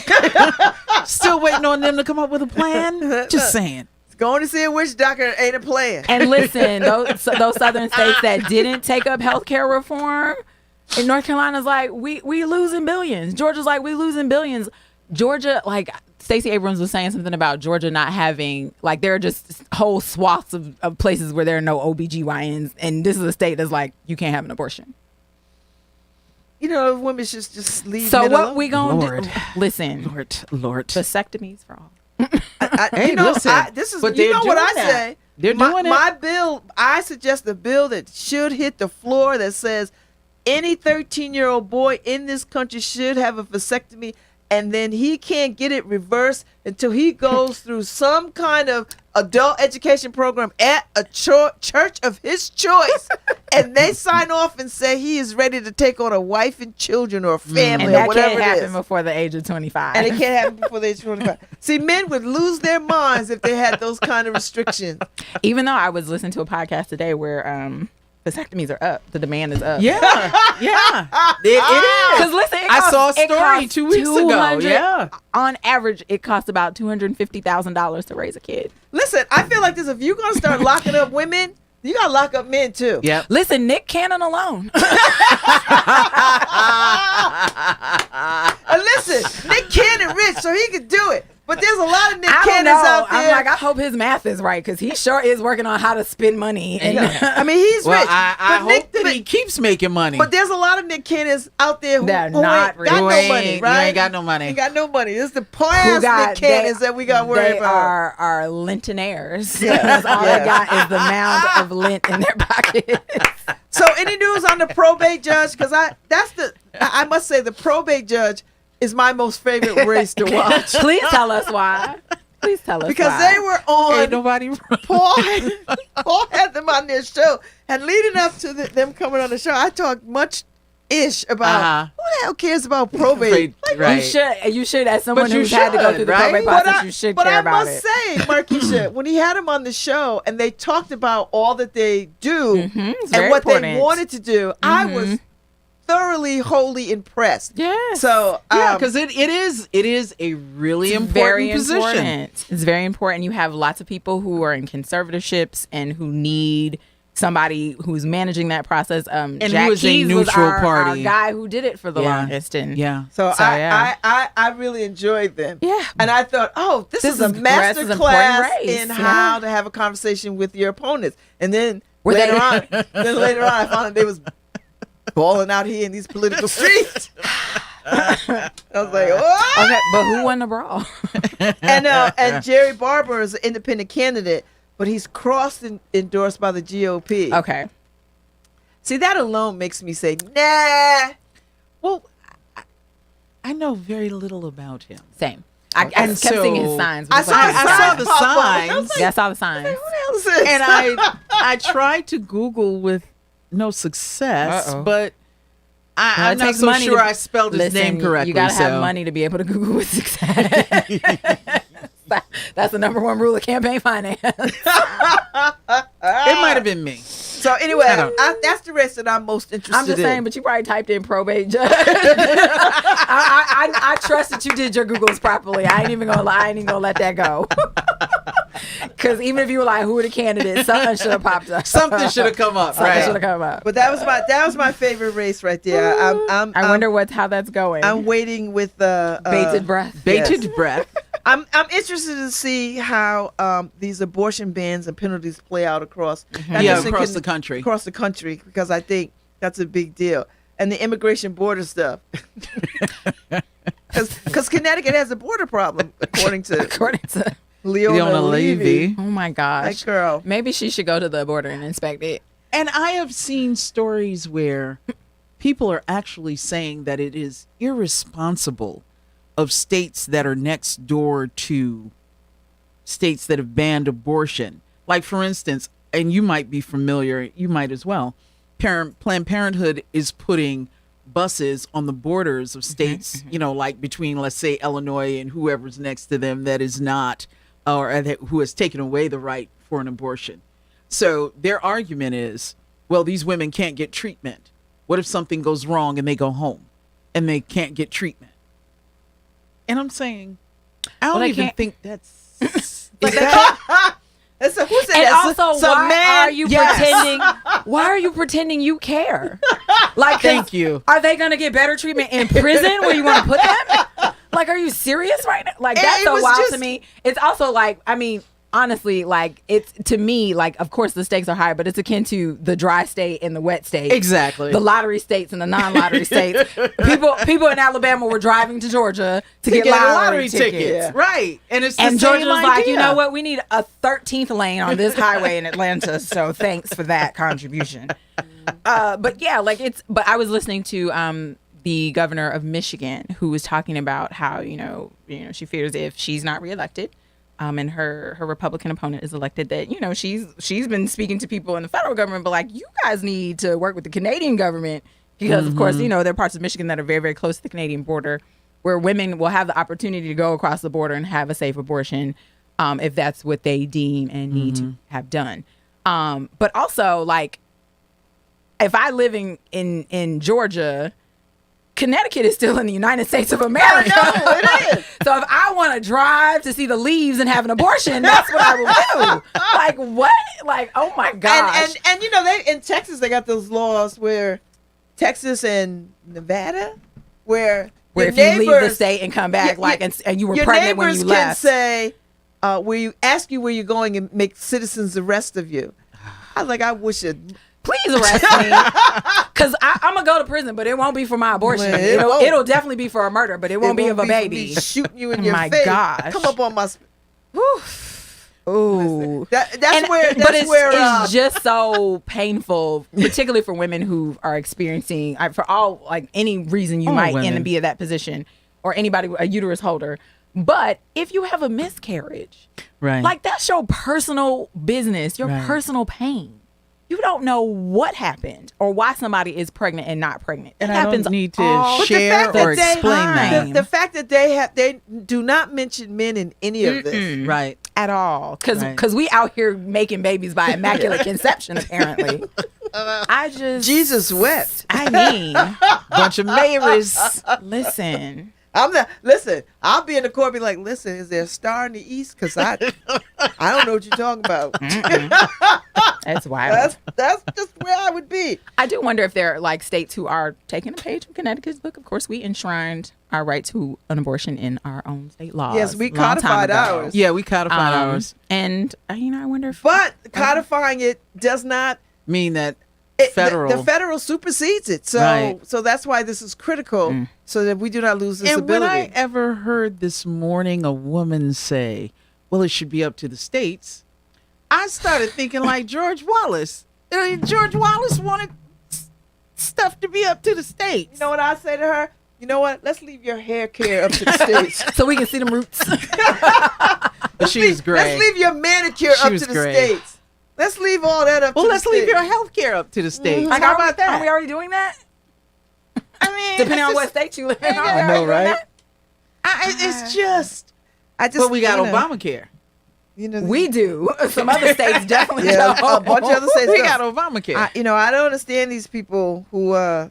Still waiting on them to come up with a plan? Just saying. going to see a witch doctor ain't a plan. And listen, those southern states that didn't take up healthcare reform, in North Carolina's like, we losing billions. Georgia's like, we losing billions. Georgia, like Stacey Abrams was saying something about Georgia not having, like, there are just whole swaths of places where there are no OBGYNs, and this is a state that's like, you can't have an abortion. You know, women should just leave. So men what alone. we gonna Lord. do? Listen, Lord. vasectomies for all. Hey, you know, listen, this is but you they're know what I doing that. say. They're doing it. My bill, I suggest a bill that should hit the floor that says any 13-year-old boy in this country should have a vasectomy, and then he can't get it reversed until he goes through some kind of adult education program at a church of his choice, and they sign off and say he is ready to take on a wife and children or a family And or that whatever can't it happen is. before the age of 25. And it can't happen before they're 25. See, men would lose their minds if they had those kind of restrictions. Even though I was listening to a podcast today where vasectomies are up, the demand is up. Yeah. Yeah. It is. Because listen, I saw a story 2 weeks ago. Yeah. On average, it costs about $250,000 to raise a kid. Listen, I feel like this. If you're gonna start locking up women, you gotta lock up men too. Yep. Listen, Nick Cannon alone. And listen, Nick Cannon rich, so he could do it. But there's a lot of Nick I don't Cannons know. out there. I'm like, I hope his math is right because he sure is working on how to spend money. And I mean, he's Well, rich. I but hope that he keeps making money. But there's a lot of Nick Cannons out there who, They're who not ain't rich. got Who no ain't- money, who right? ain't got no money. Ain't got no money. It's the who past got Nick Cannons that we got worried they about. are lintenaires. Yeah. That's all Yeah. they got is the mound of lint in their pockets. So, any news on the probate judge? Because I must say the probate judge is my most favorite race to watch. Please tell us why. Please tell us Because why. they were on. Ain't nobody. Paul had them on their show, and leading up to them coming on the show, I talked much ish about who the hell cares about probate. Right. You should, as someone But you who's had to go should, through the right? probate But process, you should but care I about must it. say, Markeisha, when he had him on the show and they talked about all that they do It's and very what important. they wanted to do, I was thoroughly, wholly impressed. Yeah. So, Yeah, because it is a really important very position. important. It's very important. You have lots of people who are in conservatorships and who need somebody who's managing that process. And Jack who is a Keys was neutral our party. guy who did it for the Yeah. longest. And Yeah. So, yeah. I really enjoyed them. Yeah. And I thought, oh, this is a this is master important class race. in Yeah. how to have a conversation with your opponents. And then Were later they- on, I found out they was balling out here in these political streets. I was like, oh! Okay, but who won the brawl? And Jerry Barber is an independent candidate, but he's endorsed by the GOP. Okay. See, that alone makes me say, nah. Well, I know very little about him. Same. I And kept seeing his so- signs. I I saw the signs pop up. signs. I was like, Yeah, I saw the signs. who the hell is this? And I tried to Google with no success, Uh-oh. but Well, I'm it not takes so money sure to- I spelled his Listen, name correctly. you gotta have so. money to be able to Google with success. That's the number one rule of campaign finance. It might have been me. So anyway, I don't- that's the race that I'm most interested in. I'm just saying, but you probably typed in probate judge. I trust that you did your Googles properly. I ain't even gonna lie. I ain't even gonna let that go. Because even if you were like, who are the candidates, something should have popped up. Something should have come up, Something right? should have come up. But that was my favorite race right there. I wonder how that's going. I'm waiting with Bated breath. Bated breath. I'm interested to see how these abortion bans and penalties play out across not Yeah, just in across the country. across the country, because I think that's a big deal. And the immigration border stuff, because Connecticut has a border problem according to According to, Leona Levy. oh my That gosh, girl. maybe she should go to the border and inspect it. And I have seen stories where people are actually saying that it is irresponsible of states that are next door to states that have banned abortion. Like, for instance, and you might be familiar, you might as well, Planned Parenthood is putting buses on the borders of states, you know, like between, let's say, Illinois and whoever's next to them that is not who has taken away the right for an abortion. So their argument is, well, these women can't get treatment. What if something goes wrong and they go home and they can't get treatment? And I'm saying, I don't even think that's... who said And that? also, why are you pretending you care? Like, thank you. Are they going to get better treatment in prison where you want to put them? Like, are you serious right now? Like, that's so wild to me. It's also like, I mean, honestly, like, it's, to me, like, of course the stakes are higher, but it's akin to the dry state and the wet state. Exactly. The lottery states and the non-lottery states. People in Alabama were driving to Georgia to get lottery tickets. Yeah. Right. And it's the And same Georgia was like, idea. you know what? We need a 13th lane on this highway in Atlanta. So thanks for that contribution. But yeah, like but I was listening to the governor of Michigan, who was talking about how, you know, she fears if she's not reelected, and her Republican opponent is elected, that, you know, she's been speaking to people in the federal government, but like, you guys need to work with the Canadian government because, of course, you know, there are parts of Michigan that are very, very close to the Canadian border where women will have the opportunity to go across the border and have a safe abortion if that's what they deem and need to have done. But also, like, if I live in Georgia, Connecticut is still in the United States of America. It is. So if I want to drive to see the leaves and have an abortion, that's what I will do. Like, what? Like, oh my gosh. And you know, in Texas they got those laws where Texas and Nevada where if your you leave the state and come back, and you were your pregnant when you neighbors left. can say, where you ask you where you're going and make citizens arrest of you. I was like, I wish it. Please arrest me, because I'm gonna go to prison, but it won't be for my abortion. Well, It'll definitely be for a murder, but it won't be of a baby. Shooting you in Oh your my face. gosh. Come up on my. Ooh. That's And- where. but it's it's just so painful, particularly for women who are experiencing, for all, like, any reason you All might women. be in that position, or anybody, a uterus holder. But if you have a miscarriage, Right. like, that's your personal business, your Right. personal pain. You don't know what happened or why somebody is pregnant and not pregnant. It And I happens don't need to all share the or explain that. time. the fact that they do not mention men in any of this. Right. At all, because Right. we out here making babies by immaculate conception, apparently. I just Jesus wept. I mean, Bunch of Marys. listen. Listen, I'll be in the court, be like, listen, is there a star in the east? Because I don't know what you're talking about. That's wild. That's just where I would be. I do wonder if there are, like, states who are taking a page from Connecticut's book. Of course, we enshrined our right to an abortion in our own state laws. Yes, we a long time codified ago. ours. Yeah, we codified Um, ours. And I wonder if But codifying it does not. Mean that The federal. federal supersedes it. So Right. so that's why this is critical, so that we do not lose this And when I ability. ever heard this morning a woman say, well, it should be up to the states, I started thinking like George Wallace. George Wallace wanted stuff to be up to the states. You know what I say to her? You know what? Let's leave your hair care up to the states. so we can see them roots. But she was great. Let's leave your manicure She up was to the great. states. Let's leave all that up Well, to let's the leave states. your health care up to the states. Like, How are about that? Are we already doing that? I mean, Depending it's on what just- state you live in. Yeah, are we I already know, doing right? that? It's just. But we got Obamacare. We do. Some other states definitely Yeah, don't. a bunch of other states. We don't. got Obamacare. I don't understand these people who I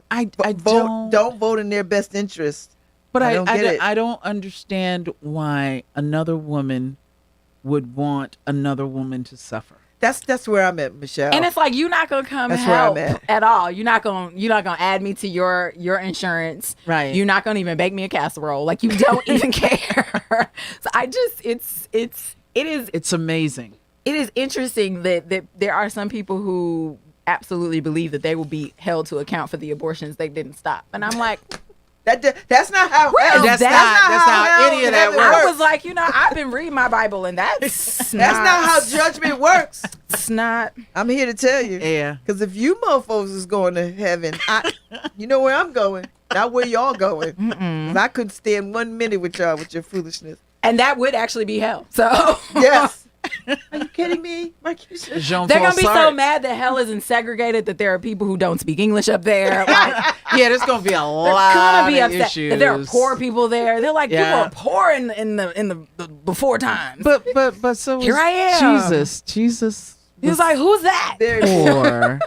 don't vote in their best interest. But I don't get it. I don't understand why another woman would want another woman to suffer. That's where I'm at, Michelle. And it's like, you're not gonna come That's where help I'm at. at all. You're not gonna add me to your insurance. Right. You're not gonna even bake me a casserole. Like, you don't even care. So I just It's amazing. it is interesting that there are some people who absolutely believe that they will be held to account for the abortions they didn't stop. And I'm like, that's not how. Where is That's that? not how hell any of that heaven works. I was like, I've been reading my Bible, and that's That's not how judgment works. It's not. I'm here to tell you. Yeah. Because if you mofos is going to heaven, you know where I'm going. Not where y'all going. 'Cause I couldn't stand 1 minute with y'all with your foolishness. And that would actually be hell. So Yes. Are you kidding me, Marquisha? Jean-Paul They're gonna be so Sartre. mad that hell isn't segregated that there are people who don't speak English up there. Like, Yeah, there's gonna be a they're lot gonna be of upset issues. that there are poor people there. They're like, Yeah. people are poor in the before times. But so Here was I am. Jesus He was like, who's that? Very poor.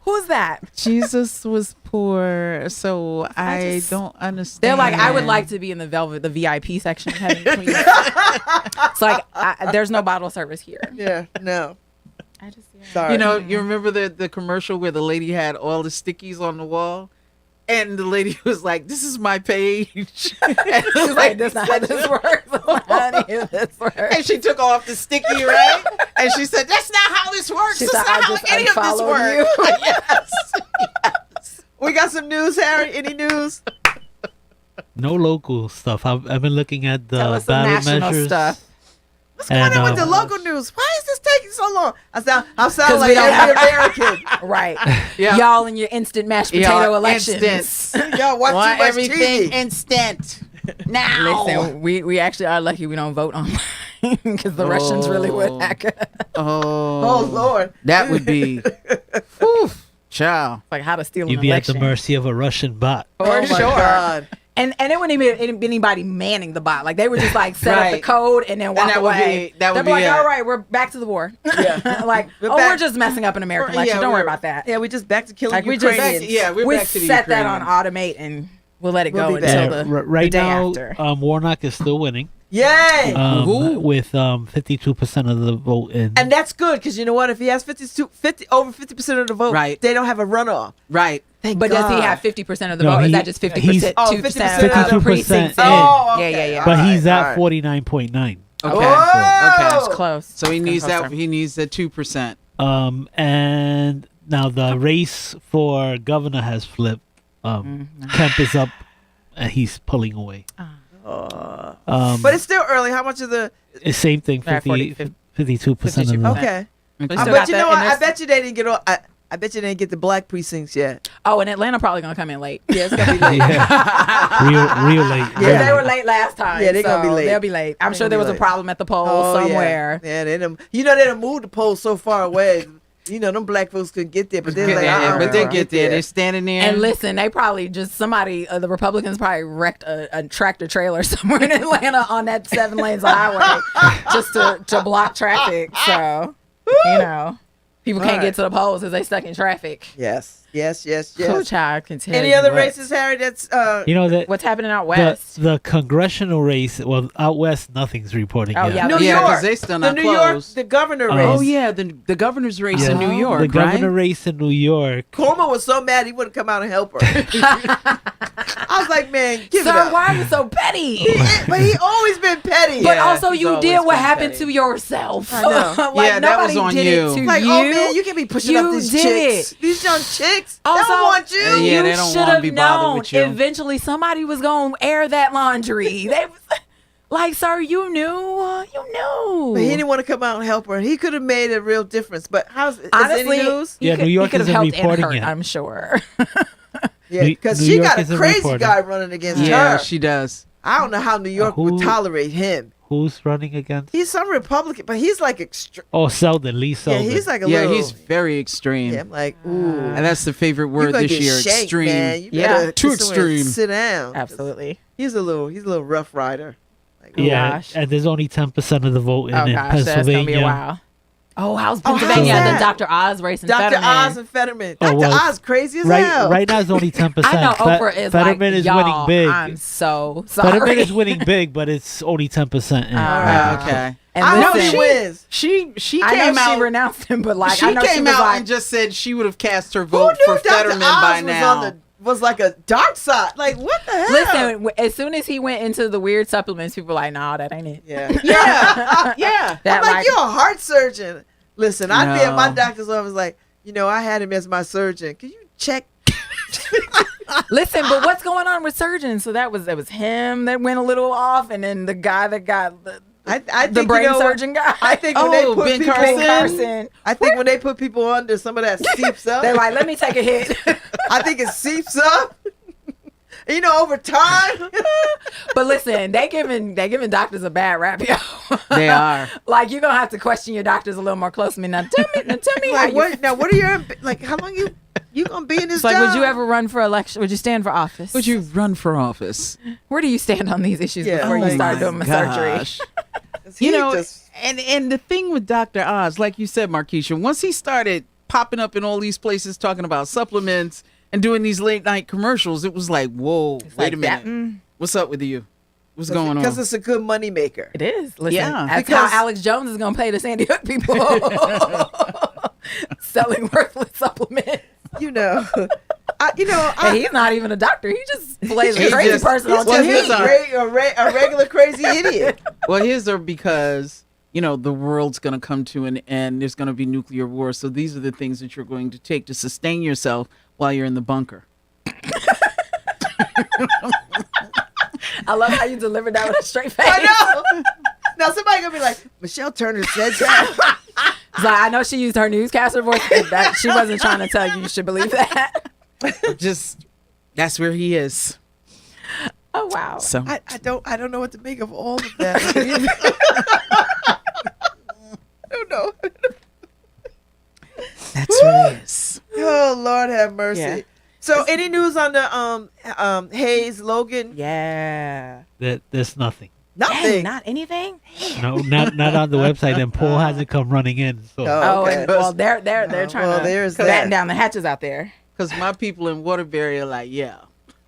Who's that? Jesus was poor, so I don't understand. They're like, I would like to be in the VIP section. Having it's like, there's no bottle service here. Yeah, no. I just, yeah. Sorry. You know, you remember the commercial where the lady had all the stickies on the wall? And the lady was like, "This is my page." And She's like, that's not how this works. Honey, this works. And she took off the sticky, right? And she said, "That's not how this works. She That's said, not "I how just any of this unfollowed works." Yes. Yes. We got some news, Harry. Any news? No local stuff. I've been looking at the Tell us some ballot national measures. stuff. What's going And, on with the um, local news? Why is this taking so long? I sound 'Cause like we don't every have- American. Right. Yeah. Y'all and your instant mashed potato Y'all elections. instant. Y'all watch Want too much everything TV. instant now. Listen, we actually are lucky we don't vote online because the Russians really would hack us. Oh, Oh Lord, that would be, whew, child. Like how to steal You'd an be at the election. mercy of a Russian bot. For oh my sure. God. And it wouldn't even be anybody manning the bot. Like they would just like set up the Right. code and then walk that would away. be- that would They'd be be like, it. all right, we're back to the war. Yeah. Like, We're we're back- just messing up an American Yeah, election. Don't worry we're- about that. Yeah, we just back to killing Like, we just- Ukrainians. We're we back to the set that on Ukrainians. automate and we'll let it We'll go be until back. the Right day now, after. Warnock is still winning Yay! Who? with 52% of the vote in. And that's good because you know what? If he has over 50% of the vote, Right. they don't have a runoff. Right. Thank But does he God. have 50% of the No, vote? Or is he- that just 50%? he's- 2% 50% of the 52% precincts? in. Oh, okay. Yeah, yeah. but All he's right, at all right. 49.9. Okay. Whoa! Okay. That's close. So he needs Closer. that. He needs the 2%. And now the race for governor has flipped. Kemp is up, and he's pulling away. But it's still early. How much of the? Same thing, Yeah, 52% of the Okay. We I still bet got you that, know and what? I there's- bet you they didn't get all. I bet you they didn't get the black precincts yet. Oh, and Atlanta probably gonna come in late. Yeah, it's gonna be late. real late. Yeah, real They were late. late last time. Yeah, they gonna be so late. They'll be late. I'm They sure gonna there be was a late. problem at the poll Oh, somewhere. Yeah, they done, you know they done moved the poll so far away. You know them black folks couldn't get there, but they're like, But they we'll get there. They're standing there. And listen, they probably just the Republicans probably wrecked a tractor trailer somewhere in Atlanta on that 7 lanes of highway just to block traffic. So, people can't All get right. to the polls because they stuck in traffic. Yes. Cool child can tell Any you other what. races, Harry? That's You know that What's happening out west? the congressional race. Well, out west, nothing's reporting Oh, yet. yeah. New Yeah, 'cause York. they still the not New closed. York, the governor race. Oh yeah, the governor's race in New York, the governor right? race in New York. Cuomo was so mad he wouldn't come out and help her. I was like, man, give it Sir, up. why are you so petty? But he always been petty. But Yeah, also, he's you always did what been happened petty. to yourself. I know. Like, Yeah, that was nobody on did you. it to Like, you. oh man, you can't be pushing up You these did chicks. it. These young chicks. They Also, don't want you. Yeah, they don't should wanna have be bothered known with you. eventually somebody was going to air that laundry. They was like, sir, you knew. But he didn't want to come out and help her. He could have made a real difference. But how's Honestly, is any news? Yeah, New York he could have isn't helped and reporting hurt, yet. I'm sure. Yeah, because New she York got a isn't crazy reporting. guy running against Yeah, her. she does. I don't know how New York would Who- tolerate him. Who's running against? He's some Republican, but he's like extra. Oh, Selden, Lee Yeah, Selden. he's like a Yeah, little. he's very extreme. Yeah, I'm like, ooh. And that's the favorite You word gonna this get year. shanked, Extreme. Man. You Yeah. better Too get somewhere and extreme. Sit down. Absolutely. He's a little rough rider. Like, yeah, gosh. and there's only 10% of the vote Oh, in gosh, that's going to be a Pennsylvania. while. Oh, how's Oh, how's Pennsylvania? that? The Dr. Oz race and Dr. Fetterman. Oz and Fetterman. Oh, Dr. well, Oz crazy as hell. Right now, it's only 10%. I know Oprah is Fetterman like, is y'all, winning big. I'm so sorry. Fetterman is winning big, but it's only 10%. In. right. Okay. And I know listen, she wins. She I came know out. she renounced him, but like she I know she came was out like, and just said she would have cast her Who vote knew for Dr. Fetterman Oz by was now. was like a dark side? Like what the hell? listen. As soon as he went into the weird supplements, people were like, "Nah, that ain't it." Yeah. Yeah, yeah. That I'm like, you're a heart surgeon. Listen, I'd be at my No. doctor's office like, I had him as my surgeon. Can you check? listen, but what's going on with surgeons? So it was him that went a little off, and then the guy that got the I think brain you know what? surgeon guy. I think when they Oh, put Ben people, Carson. I think when they put people under, some of that seeps up. They're like, "Let me take a hit." I think it seeps up. over time. But listen, they giving doctors a bad rap, yo. They are. Like, you're gonna have to question your doctors a little more closely. Now tell me how Like, you what? Now, what are your how long you gonna be in this It's like, job? would you ever run for election? Would you stand for office? Would you run for office? Where do you stand on these issues Yeah, before you oh start my doing my surgery? Gosh. He You know, just- and the thing with Dr. Oz, like you said, Markeisha, once he started popping up in all these places talking about supplements and doing these late night commercials, it was like, whoa, wait like a minute. What's up with you? What's going on? Because it's a good money maker. It is. Listen, Yeah. that's Because- how Alex Jones is gonna pay the Sandy Hook people. Selling worthless supplements. You know, And he's not even a doctor. He just plays a He's crazy just- person on well, TV. he's a regular crazy idiot. Well, his are because, the world's going to come to an end. There's going to be nuclear war. So these are the things that you're going to take to sustain yourself while you're in the bunker. I love how you delivered that with a straight face. I know. Now somebody gonna be like, Michelle Turner said that. It's like, I know she used her newscaster voice, but that she wasn't trying to tell you should believe that. Just, that's where he is. Oh wow. So I don't know what to make of all of that. I don't know. that's where he is. Oh Lord have mercy. Yeah. So any news on the Hayes Logan? Yeah. There's nothing. Nothing. Dang, not anything. No, not on the website. And Paul hasn't come running in. So Oh, Oh, okay. and, well, they're trying well, to there's batten that. down the hatches out there. Because my people in Waterbury are like, yeah.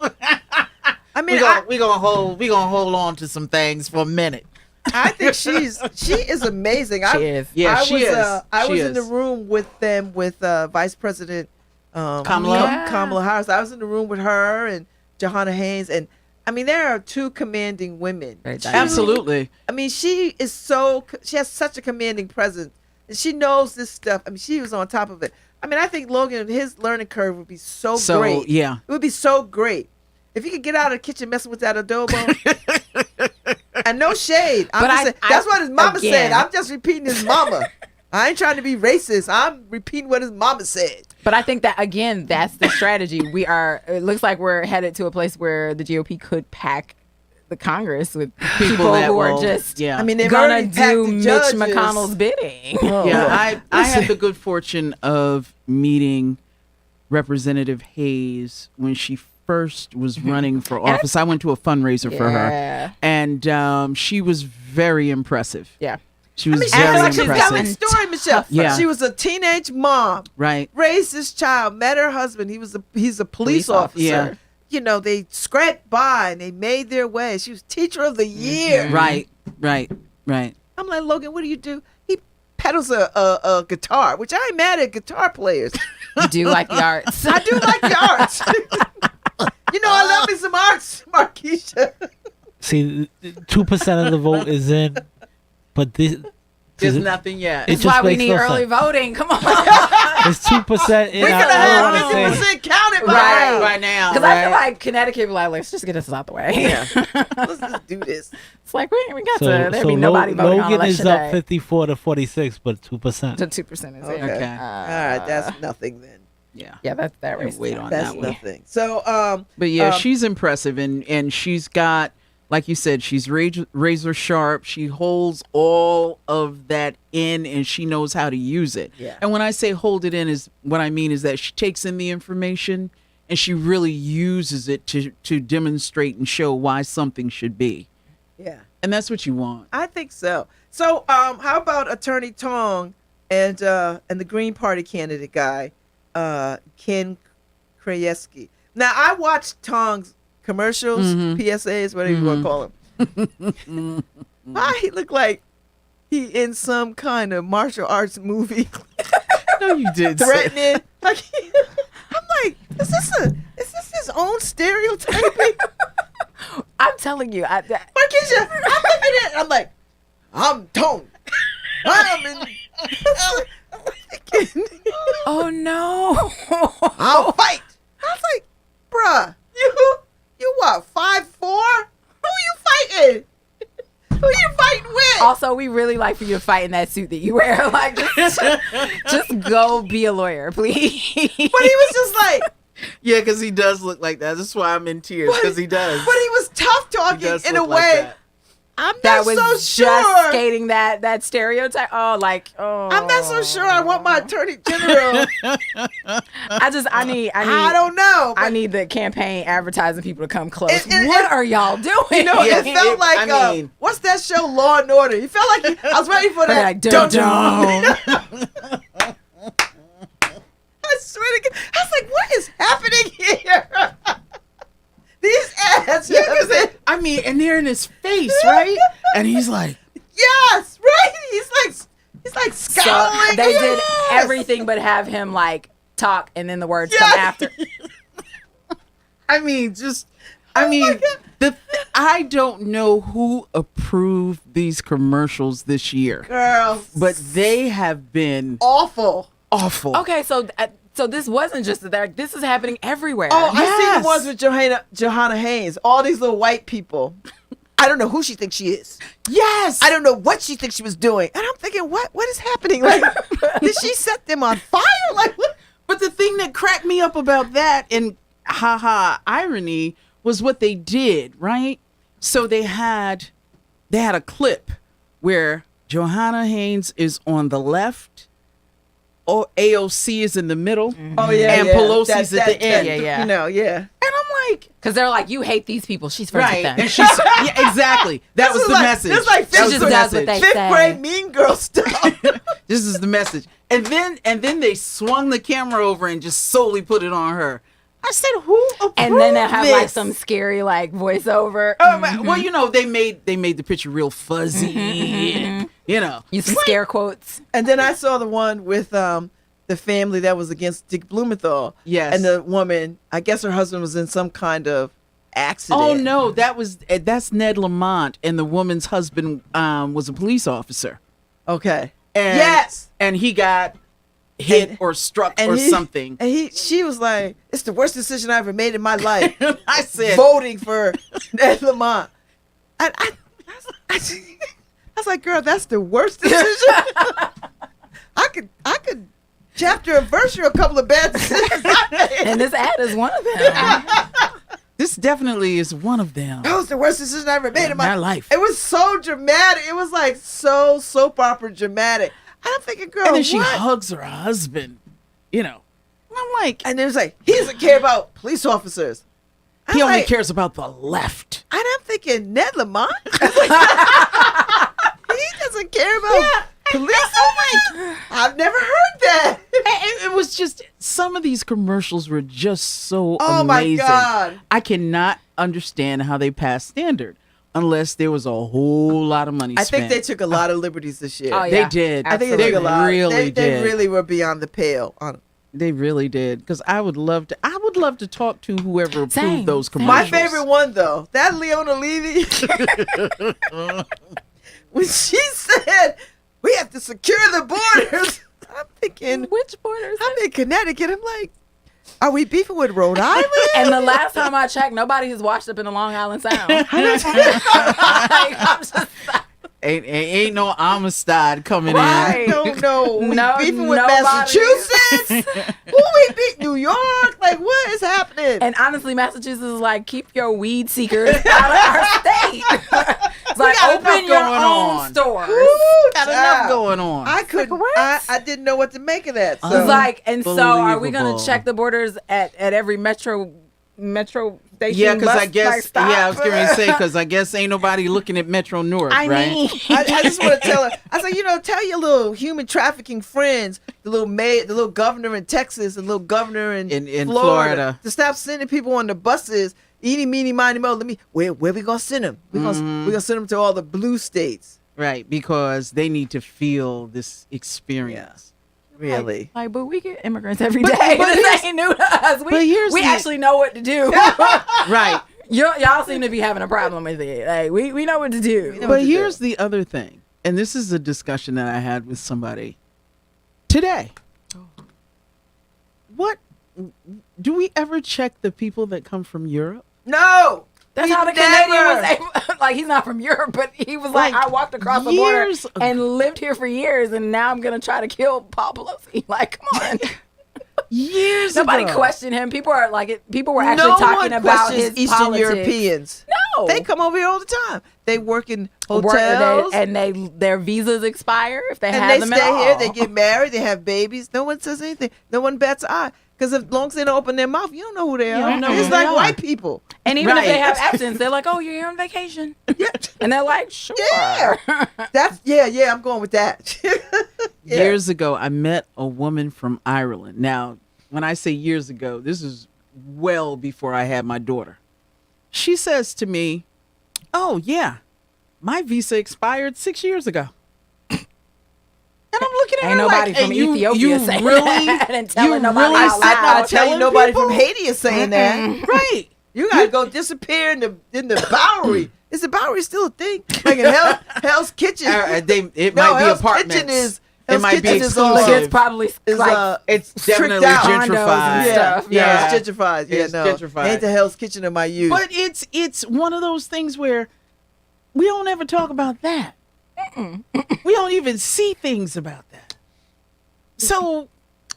I mean, we gonna hold on to some things for a minute. I think she is amazing. She is. Yeah, I she was, is. I She was in the is. room with them with Vice President Kamala? Yeah. Kamala Harris. I was in the room with her and Johanna Haynes, and I mean there are two commanding women. Very Two- Absolutely. I mean she has such a commanding presence, and she knows this stuff. I mean she was on top of it. I mean I think Logan, his learning curve would be so great. Yeah. It would be so great if he could get out of the kitchen messing with that adobo. And no shade. I'm But just I- saying, that's what his mama again- said. I'm just repeating his mama. I ain't trying to be racist. I'm repeating what his mama said. But I think that, again, that's the strategy. It looks like we're headed to a place where the GOP could pack the Congress with people that who are will- just yeah. I mean, they've gonna already packed do the Mitch judges. McConnell's bidding. Oh. Yeah, I had the good fortune of meeting Representative Hayes when she first was running for office. I went to a fundraiser for her, Yeah. and she was very impressive. Yeah. She was I feel very like she's telling impressive. the story, Michelle. Yeah. She was a teenage mom, Right. raised this child, met her husband. He's a police officer. Yeah. You know, they scraped by and they made their way. She was teacher of the year. Right. I'm like, Logan, what do you do? He pedals a guitar, which I ain't mad at guitar players. You do like the arts. I do like the arts. I love me some arts, Markeisha. see, 2% of the vote is in, but this There's it- nothing yet. it That's just why we makes need no early sense. voting. Come on. It's 2% in. We could I have don't had wanna say- 50% counted by Right. now. right now. Because I feel like Connecticut be like, let's just get this out the way. Yeah. Let's just do this. It's like, we got So, to, there'd be nobody voting on Logan is election up day. 54-46, but 2%. The 2% is Okay. it. Okay. All right, that's nothing then. Yeah. Yeah, that's that race. Wait on That's that one. nothing. So, But yeah, Um, she's impressive, and she's got, like you said, she's razor sharp. She holds all of that in, and she knows how to use it. Yeah. And when I say hold it in, is what I mean is that she takes in the information and she really uses it to demonstrate and show why something should be. yeah, And that's what you want. I think so. So, how about Attorney Tong and the Green Party candidate guy, Ken Krajewski? Now, I watched Tong's commercials, PSAs, whatever you want to call them. Why he look like he in some kind of martial arts movie, No, you did. threatening. Like, I'm like, is this his own stereotyping? I'm telling you. Markeisha, I'm looking at it. I'm like, I'm Tong. I'm in. Oh, no. I'll fight. I was like, bruh, you what, 5'4"? Who you fighting? Who you fighting with? Also, we really like for you to fight in that suit that you wear. Like, just go be a lawyer, please. But he was just like, Yeah, because he does look like that. That's why I'm in tears, because he does. But he was tough He talking does in a look like way. that. I'm That not was so just sure. skating that stereotype. Oh, I'm not so sure I want my attorney general. I need I don't know. I but need the campaign advertising people to come close. It- What are y'all doing? You know, Yeah, it felt like I mean- what's that show, Law and Order? You felt like I was ready for that. Like, dun-dun. I swear to God, I was like, what is happening here? These ads. Yeah, because I mean, and they're in his face, right? And he's like, yes, right. He's like So scowling. they did Yes. everything but have him like talk, and then the words Yes. come after. I mean, I don't know who approved these commercials this year, Girl, but they have been awful. awful. Okay, so this wasn't just that. This is happening everywhere. Oh, I see Yes. the ones with Johanna Haynes. All these little white people. I don't know who she thinks she is. Yes. I don't know what she thinks she was doing. And I'm thinking, what is happening? Like, did she set them on fire? Like, what? But the thing that cracked me up about that and irony was what they did, right? So they had a clip where Johanna Haynes is on the left, or AOC is in the middle, Oh, yeah. and yeah. Pelosi's at the end. yeah. You know, yeah. And I'm like, Because they're like, you hate these people. She's friends right. with them. And she's, yeah, exactly. That This was is the like- message. this is like That she was just the does what message. they Fifth say. grade Mean Girl stuff. This is the message. And then they swung the camera over and just solely put it on her. I said, who approved And then they have like this? some scary like voiceover. Oh, man. Well, you know, they made the picture real fuzzy. And, you know, Use some scare quotes. And then I saw the one with the family that was against Dick Blumenthal. Yes. And the woman, I guess her husband was in some kind of accident. oh no, that's Ned Lamont, and the woman's husband was a police officer. Okay. And, Yes. and he got hit And- or struck And or he- something. And she was like, "It's the worst decision I ever made in my life." I said, voting for Ned Lamont. I was like, girl, that's the worst decision. I could chapter and verse you a couple of bad decisions. And this ad is one of them. this definitely is one of them. That was the worst decision I ever made in My life. It was so dramatic. It was like so soap opera dramatic. And I'm thinking, girl, And then she what? hugs her husband, you know. And I'm like, And it was like, he doesn't care about police officers. I'm he only like- cares about the left. And I'm thinking, Ned Lamont? He doesn't care about police? I'm like, I've never heard that. It was just, some of these commercials were just so Oh, my amazing. God. I cannot understand how they passed standard unless there was a whole lot of money I spent. think they took a lot of liberties this year. Oh, They yeah. did. I think they they took a lot. really They did. really were beyond the pale. They really did. Because I would love to talk to whoever approved Same, those same. My commercials. favorite one, though, that Leona Levy, when she said, we have to secure the borders, I'm thinking, Which borders? I'm in Connecticut. I'm like, are we beefing with Rhode Island? And the last time I checked, nobody has washed up in the Long Island Sound. Like, I'm just, Ain't no Amistad coming Right. I don't know. We No, beefing with nobody- Massachusetts? Who we beat? New York? Like, what is happening? and honestly, Massachusetts is like, keep your weed seekers out of our state. It's like, got open enough your going own on. stores. Ooh, Got enough child. going on. I couldn't. what? I didn't know what to make of that. So. It's like, and so are we Unbelievable. gonna check the borders at every metro station? Yeah, because I bus, guess like, stop? I was going to say because I guess ain't nobody looking at Metro North, I right? mean, I just want to tell her. I was like, tell your little human trafficking friends, the little governor in Texas, the little governor in Florida. to stop sending people on the buses. Eeny, meeny, miny, mo. Where we gonna send them? We gonna send them to all the blue states. Right, because they need to feel this experience. Really? like, but we get immigrants every But- day. but This here's- ain't new to us. but here's We the- actually know what to do. Right. Y'all seem to be having a problem with it. Like, we know what to do. know what But to here's do. the other thing, and this is a discussion that I had with somebody today. What do we ever check the people that come from Europe? No. That's We how the never. Canadian was able, like, he's not from Europe, but he was like, Like, I walked across the border years ago. and lived here for years, and now I'm going to try to kill Paul Pelosi. Like, come on. Years Nobody ago. questioned him. People were actually No talking one about his questions Eastern politics. Europeans. No, They come over here all the time. They work in Work- hotels. and their visas expire if they and have they them stay at all. here. They get married. They have babies. No one says anything. No one bats an eye. Because as long as they don't open their mouth, you don't know who they are. don't know It's who they like are. white people. And even if they Right. have absence, they're like, "Oh, you're here on vacation," and they're like, "Sure." Yeah. Yeah. I'm going with that. Yeah. Years ago, I met a woman from Ireland. Now, when I say years ago, this is well before I had my daughter. She says to me, "Oh, yeah, my visa expired 6 years ago." And I'm looking at Ain't her nobody like, from and you Ethiopia saying really, that and telling you nobody really out sitting loud. out I tell you, telling nobody people? from Haiti is saying that. Right. You gotta go disappear in the Bowery. Is the Bowery still a thing? Like in Hell's Kitchen? It No, might be Hell's apartments. Kitchen is. It Hell's might be Kitchen is exclusive. all- It's probably is, like It's tricked definitely out. Condos and gentrified. stuff. Yeah, it's gentrified. Yeah, It's no, gentrified. ain't the Hell's Kitchen of my youth. But it's one of those things where we don't ever talk about that. We don't even see things about that. So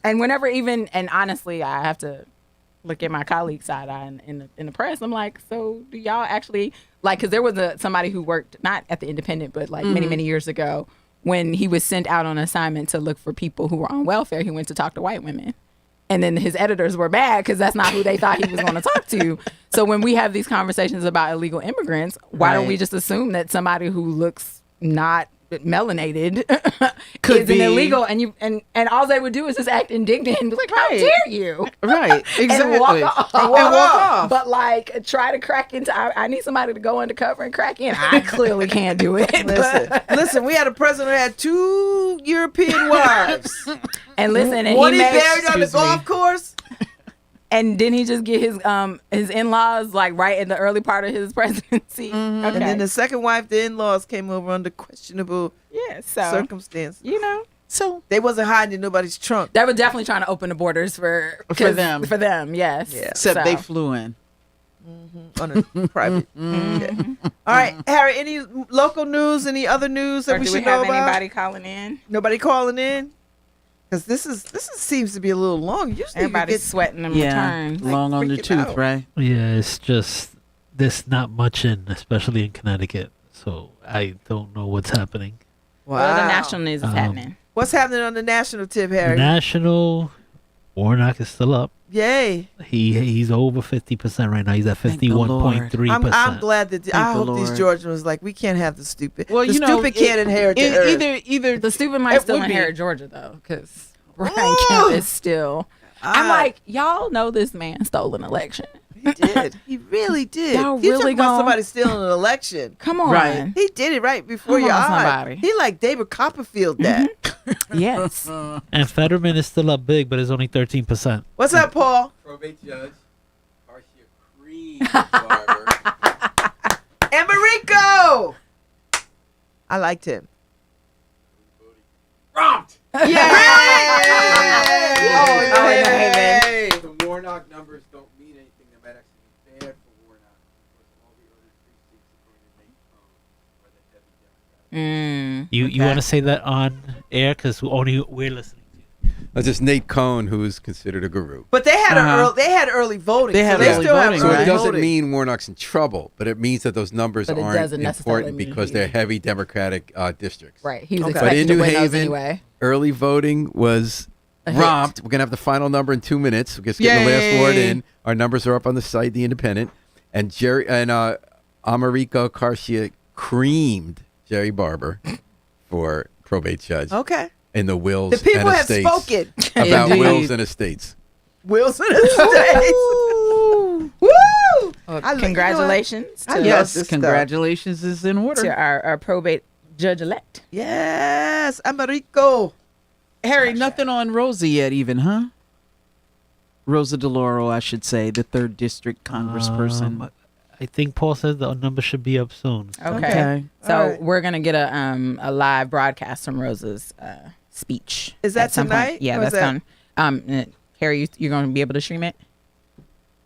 and whenever and honestly, I have to look at my colleague side eye in the press. I'm like, so do y'all actually like? Because there was somebody who worked not at the Independent, but like many years ago when he was sent out on assignment to look for people who were on welfare. He went to talk to white women. And then his editors were mad because that's not who they thought he was going to talk to. So when we have these conversations about illegal immigrants, why don't we Right. just assume that somebody who looks not melanated Could is an be. illegal, and all they would do is just act indignant and be like, "How Right. dare you?" right, exactly. And walk off. And walk off. But like, try to crack into. I need somebody to go undercover and crack in. I clearly can't do it. Listen, we had a president who had 2 European wives. And listen, and One he he made, buried on the Excuse me. golf course. and didn't he just get his in-laws like right in the early part of his presidency? Okay. And then the second wife, the in-laws came over under questionable yeah, so circumstances. you know. So They wasn't hiding in nobody's trunk. They were definitely trying to open the borders for them. For them, yes. Yeah. except So- they flew in. On a private. Yeah. All right, Harry. Any local news? Any other news that Or we do should we know have about? anybody calling in? Nobody calling in? Because this seems to be a little long. Usually Everybody's you get, sweating them Yeah, returns. long on the freaking tooth, out. right? Yeah, it's just there's not much in, especially in Connecticut. So I don't know what's happening. wow. Well, the national news is happening. What's happening on the national tip, Harry? National Warnock is still up. Yay! He's over 50% right now. He's at Thank the Lord. 51.3%. I'm glad that I the hope these Lord. Georgians was like, we can't have the stupid. Well, the you know, stupid can't inherit the earth. either The stupid might It still would be. inherit Georgia though, because Brian Ooh. Kemp is still. I'm Ah. like, y'all know this man stole an election. He did. He really did. Y'all You really talking about gonna- somebody stealing an election? Come on, Right. He did it right before Come your on, eyes. somebody. He like David Copperfield that. yes. And Fetterman is still up big, but it's only 13%. What's up, Paul? Probate judge, Marcia Cream Barber. Americo. I liked him. Romped! Yeah. Oh, in Haven. The Warnock numbers don't mean anything. They might actually be bad for Warnock because all the other precincts, according to Nate Cohn, are the heavy Democrats. You want to say that on air because only we're listening. That's just Nate Cohn, who is considered a guru. But they had Uh-huh. they had early voting. They so had they early still have voting, So early right? it doesn't voting. mean Warnock's in trouble, but it means that those numbers But it aren't doesn't necessarily important mean because he- they're heavy Democratic districts. Right. He was Okay. But expected in to New win those Haven, anyway. early voting was A hit. romped. We're going to have the final number in 2 minutes. We're just getting the last word Yay. in. Our numbers are up on the site, The Independent. And Americo Garcia creamed Jerry Barber for probate judge Okay. in the wills The people and have estates. spoken. About Indeed. wills and estates. Wilson Estates. Woo! Well, I like- congratulations I to, love Yes, this stuff. congratulations is in order. to our probate judge elect. Yes, Americo. Harry, nothing on Rosa yet, even, huh? Rosa DeLauro, I should say, the 3rd District Congressperson. I think Paul says the number should be up soon. Okay. So All right. we're gonna get a live broadcast from Rosa's speech. Is that at some point. tonight, Yeah, or is that's done. Harry, you're gonna be able to stream it?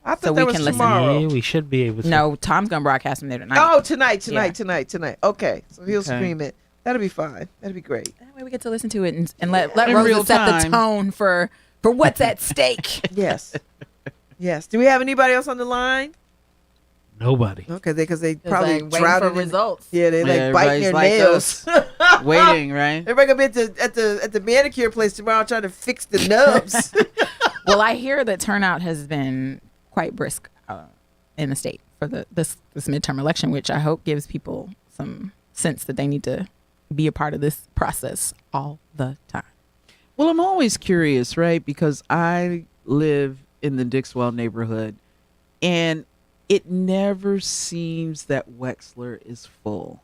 I thought So that we was can listen. tomorrow. Yeah, we should be able to. No, Tom's gonna broadcast from there tonight. Oh, tonight. Yeah. Okay, so he'll Okay. stream it. That'll be fine. That'll be great. That way we get to listen to it and let In Rosa real set the time. tone for for what's at stake. Yes. Yes. Do we have anybody else on the line? Nobody. Okay, because they probably Waiting for drowning in- results. Yeah, they like biting their everybody's like nails. Waiting, right? Everybody gonna be at the manicure place tomorrow trying to fix the nubs. Well, I hear that turnout has been quite brisk in the state for this midterm election, which I hope gives people some sense that they need to be a part of this process all the time. Well, I'm always curious, right? Because I live in the Dixwell neighborhood, and it never seems that Wexler is full.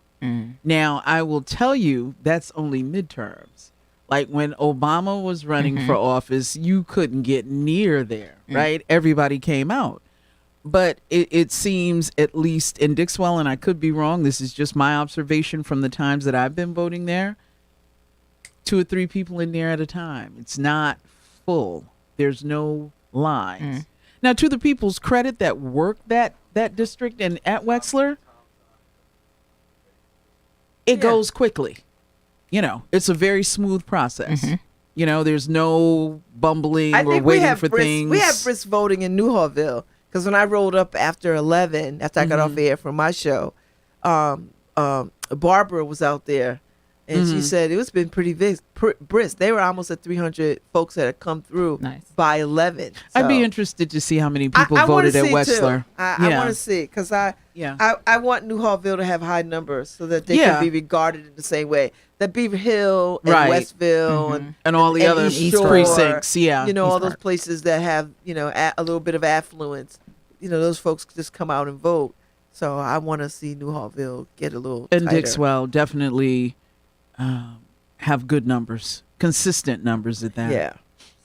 Now, I will tell you that's only midterms. Like when Obama was running for office, you couldn't get near there, right? Everybody came out. But it seems, at least in Dixwell, and I could be wrong, this is just my observation from the times that I've been voting there, 2 or 3 people in there at a time. It's not full. There's no lines. Now, to the people's credit that work that district and at Wexler, it goes quickly. You know, it's a very smooth process. You know, there's no bumbling I or think waiting for things. We have brisk voting in Newhallville because when I rolled up after 11, after I got off air from my show, Barbara was out there. And she said it was been pretty brisk. They were almost at 300 folks that had come through by 11. I'd be So interested to see how many people I wanna voted at see, Wexler. too. I want to see because I want Newhallville to have high numbers so that they can be regarded in the same way that Beaver Hill and Right. Westville And all the and other East Shore, precincts, yeah. you know, all East those Park. places that have, you know, a little bit of affluence. You know, those folks just come out and vote. So I want to see Newhallville get a little And tighter. Dixwell definitely have good numbers, consistent numbers at that. Yeah.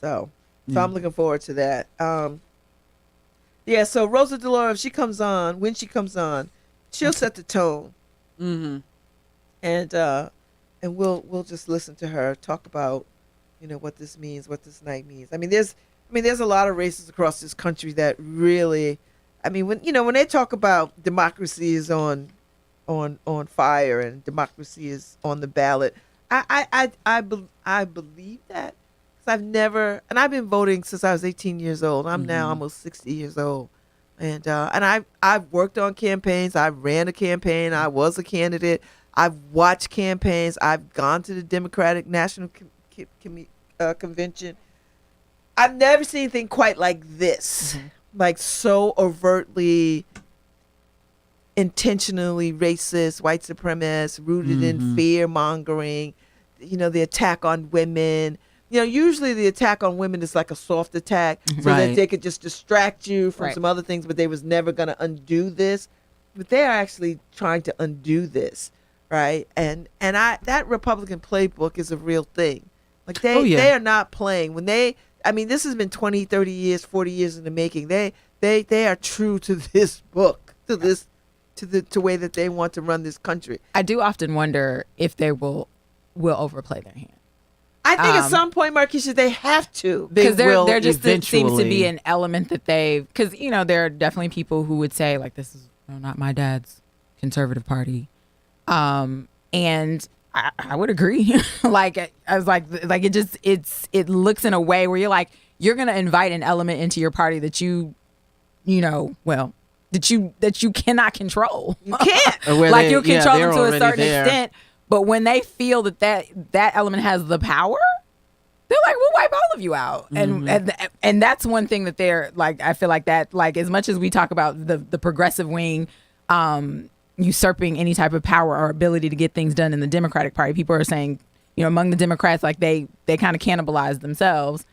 So I'm looking forward to that. Yeah. So Rosa DeLauro, if she comes on, when she comes on, she'll set the tone, and we'll just listen to her talk about, you know, what this means, what this night means. I mean, there's a lot of races across this country that really, I mean, when they talk about democracy is on fire and democracy is on the ballot, I believe that. 'Cause I've been voting since I was 18 years old. I'm now almost 60 years old. And I've worked on campaigns. I ran a campaign. I was a candidate. I've watched campaigns. I've gone to the Democratic National Convention. I've never seen anything quite like this. Like so overtly, intentionally racist, white supremacist, rooted in fear mongering, you know, the attack on women. You know, usually the attack on women is like a soft attack so that Right. they could just distract you from Right. some other things, but they was never going to undo this. But they are actually trying to undo this, right? And that Republican playbook is a real thing. Like they are not playing. This has been 20, 30 years, 40 years in the making. They are true to this book, to the way that they want to run this country. I do often wonder if they will overplay their hand. I think at some point, Markeisha, they have to. Because will there just seems to eventually. be an element that because, you know, there are definitely people who would say, like, this is not my dad's conservative party. And I would agree. Like, I was like it looks in a way where you're like, you're going to invite an element into your party that you cannot control. You can't. Like, you control they're them to a already certain there. extent. But when they feel that element has the power, they're like, we'll wipe all of you out. And that's one thing that they're like, I feel like that, like, as much as we talk about the progressive wing usurping any type of power or ability to get things done in the Democratic Party, people are saying, you know, among the Democrats, like they kind of cannibalize themselves.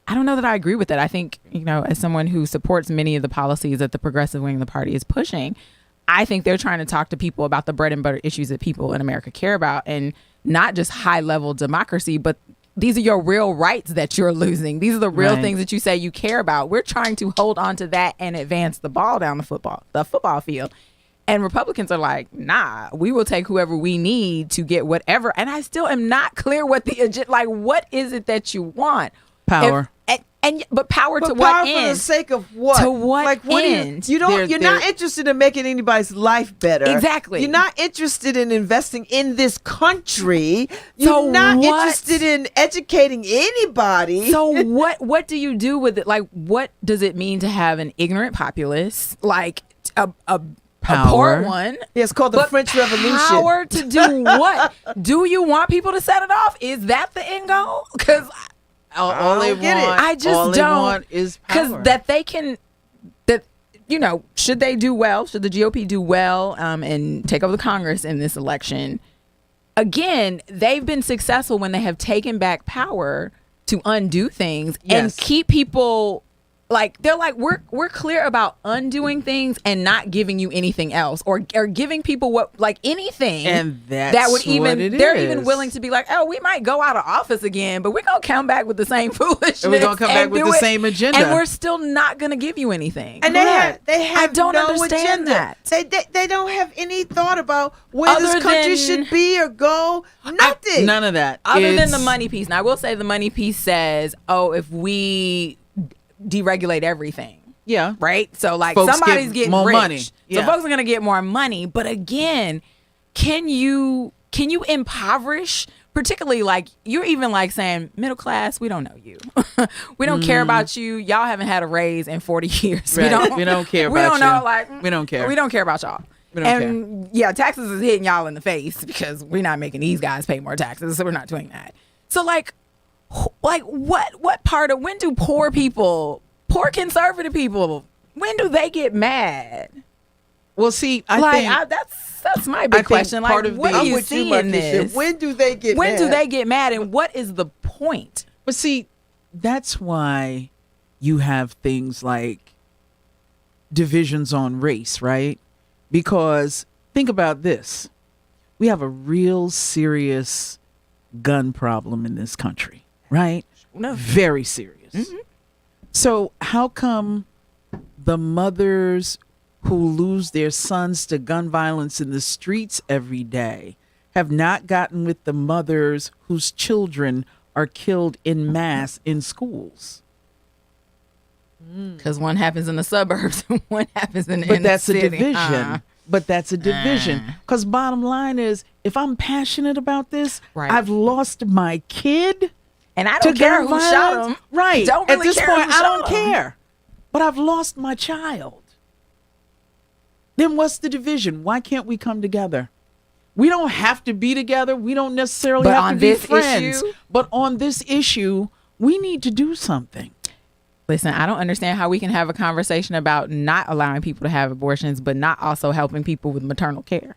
I don't know that I agree with that. I think, you know, as someone who supports many of the policies that the progressive wing of the party is pushing, I think they're trying to talk to people about the bread and butter issues that people in America care about, and not just high level democracy, but these are your real rights that you're losing. These are the real things that you say you care about. We're trying to hold on to that and advance the ball down the football field. And Republicans are like, nah, we will take whoever we need to get whatever. And I still am not clear what what is it that you want? Power. But power to But what power for the end? sake of what? To what like, what end? You don't. You're not interested in making anybody's life better. Exactly. You're not interested in investing in this country. You're So not what? interested in educating anybody. So what do you do with it? Like, what does it mean to have an ignorant populace, like a poor one? Yeah, it's called the But French Revolution. Power to do what? Do you want people to set it off? Is that the end goal? Because All they don't get it. want, I just all they don't, want is power. because that they can, that should they do well, should the GOP do well and take over the Congress in this election, again, they've been successful when they have taken back power to undo things and Yes. keep people like, they're like, we're clear about undoing things and not giving you anything else, or giving people what, like, anything, And that that's would even what it they're even is. willing to be like, oh, we might go out of office again, but we're gonna come back with the same foolishness, And we're gonna come back with do the it, same agenda. and we're still not gonna give you anything. And Correct. they have I don't no understand agenda. that. They don't have any thought about where Other this country than- should be or go. Nothing. None of that. Other than It's- the money piece. Now, I will say the money piece says, oh, if we deregulate everything. Yeah. Right? So, like, Folks somebody's get getting more rich. money. So Yeah. folks are going to get more money. But again, can you impoverish, particularly, like, you're even like saying, middle class, we don't know you. We don't care about you. Y'all haven't had a raise in 40 years. Right. We don't care we about don't know, you. like, We don't care. We don't care about y'all. We don't And yeah, taxes is hitting y'all in the face because we're not making these guys pay more taxes. So we're not doing that. So like what part of, when do poor conservative people, when do they get mad? Well, see, I Like, think that's my I big think question. part Like, of what the- do you I'm with see you, in Markeisha. this? When do they get When mad? do they get mad, and what is the point? But see, that's why you have things like divisions on race, right? Because think about this. We have a real serious gun problem in this country, right? Very serious. So how come the mothers who lose their sons to gun violence in the streets every day have not gotten with the mothers whose children are killed in mass in schools? Because one happens in the suburbs, and one happens in the But inner that's a city. division. But that's a division. Because bottom line is, if I'm passionate about this, Right. I've lost my kid And I to don't care gun who shot violence. him. Right. Don't At really this care point, who I shot don't him. care. But I've lost my child. Then what's the division? Why can't we come together? We don't have to be together. We don't necessarily But have on to be this friends. issue? But on this issue, we need to do something. Listen, I don't understand how we can have a conversation about not allowing people to have abortions, but not also helping people with maternal care.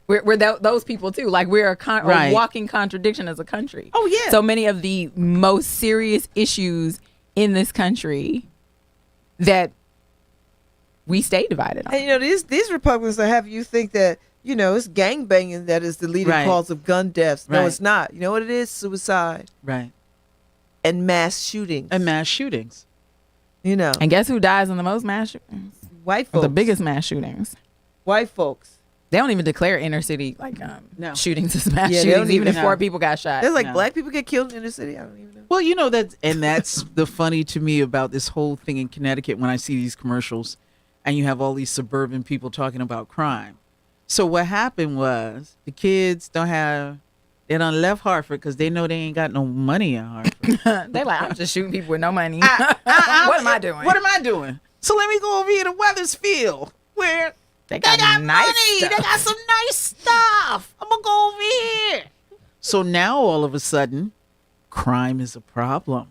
we're those people too. Like, we're a Right. walking contradiction as a country. Oh, yeah. So many of the most serious issues in this country that we stay divided on. And these Republicans that have you think that it's gangbanging that is the leading Right. cause of gun deaths. No, Right. it's not. You know what it is? Suicide Right. and mass shootings. And mass shootings. And guess who dies in the most mass shootings? White Or folks. the biggest mass shootings. white folks. They don't even declare inner city No. shootings as mass Yeah, they shootings, don't even even if 4 know. people got shot. There's like No. black people get killed in the city. I don't even know. Well, that's the funny to me about this whole thing in Connecticut when I see these commercials and you have all these suburban people talking about crime. So what happened was the kids they done left Hartford because they know they ain't got no money in Hartford. They like, I'm just shooting people with no money. What What am I doing? What am I doing? So let me go over here to Weathersfield where They got nice money. stuff. They got some nice stuff. I'm going to go over here. So now all of a sudden, crime is a problem.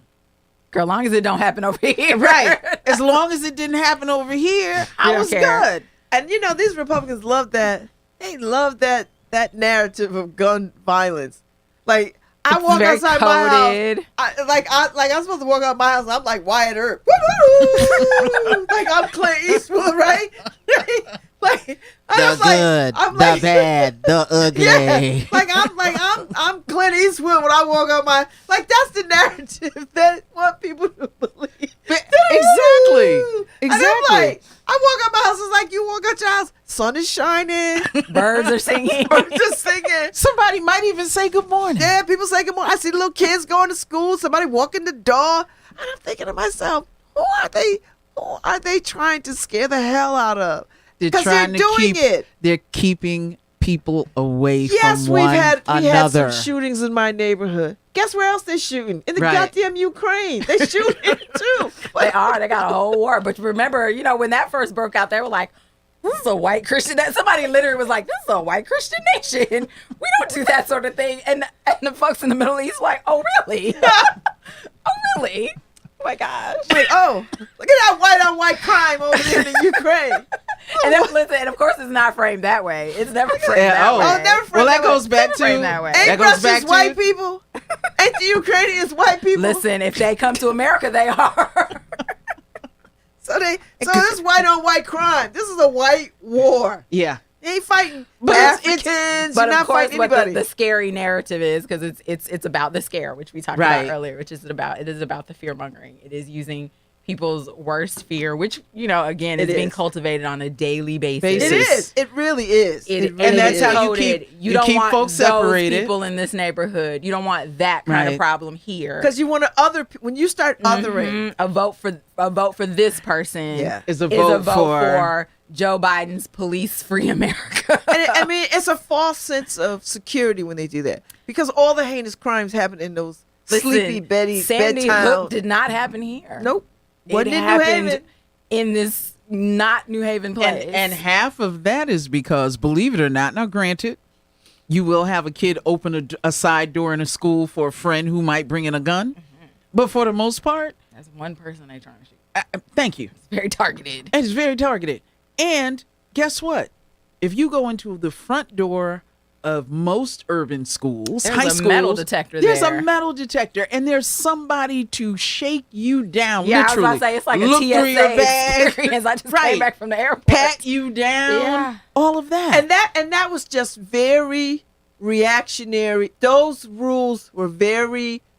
Girl, long as it don't happen over here. Right. As long as it didn't happen over here, I don't was care. good. And these Republicans love that. They love that narrative of gun violence. Like, I It's walk very outside my coded. house. I'm supposed to walk out my house. And I'm like Wyatt Earp. Woo-hoo! Like I'm Clint Eastwood, right? Like I'm bad, the ugly. yeah, I'm Clint Eastwood when I walk out my, like, that's the narrative that want people to believe. Exactly. And I'm like, I walk out my house, it's like you walk out your house, sun is shining, Birds are singing. birds are singing. Somebody might even say good morning. Yeah, people say good morning. I see little kids going to school, somebody walking the door. And I'm thinking to myself, who are they trying to scare the hell out of? They're Because trying to doing keep. it. They're keeping people away Yes, from we one had another. some shootings in my neighborhood. Guess where else they're shooting? In the Right. goddamn Ukraine. They shooting too. They are. They got a whole war. But remember, when that first broke out, they were like, this is a white Christian. Somebody literally was like, this is a white Christian nation. We don't do that sort of thing. And the folks in the Middle East were like, oh, really? Oh, really? Oh, my gosh. Wait, look at that white on white crime over there in the Ukraine. And then, listen, and of course, it's not framed that way. It's never framed that oh. way. Oh, never Well, that framed goes back Never framed to that way. that Ain't goes back Russians to white people? Ain't the Ukrainians white people? Listen, if they come to America, they are. So this white on white crime. This is a white war. Yeah. They ain't fighting But Africans. But You're not of course, fighting what anybody. the scary narrative is, because it's about the scare, which we talked Right. about earlier, which is about the fear mongering. It is using people's worst fear, which again It is being is. cultivated on a daily basis. It is. It really is. It, really and that's is how you coded. keep- You you don't keep want folks those separated. people in this neighborhood. You don't want that kind of Right. problem here. Because you want to when you start othering. A vote for this person Yeah. Is a vote for Joe Biden's police-free America. I mean, it's a false sense of security when they do that. Because all the heinous crimes happen in those sleepy Betty Sandy bedtime. Hook did not happen here. Nope. It Wasn't in New happened Haven. in this not New Haven place. And half of that is because, believe it or not, now granted, you will have a kid open a side door in a school for a friend who might bring in a gun. But for the most part, that's one person they trying to shoot. thank you. It's very targeted. It's very targeted. And guess what? If you go into the front door of most urban schools, There's high a schools, metal detector there's there. a metal detector, and there's somebody to shake you down. Yeah, literally. I was about to say it's like Look a through your TSA bag, experience. I just Right. came back from the airport. pat you down, Yeah. all of that. And that was just very reactionary. Those rules were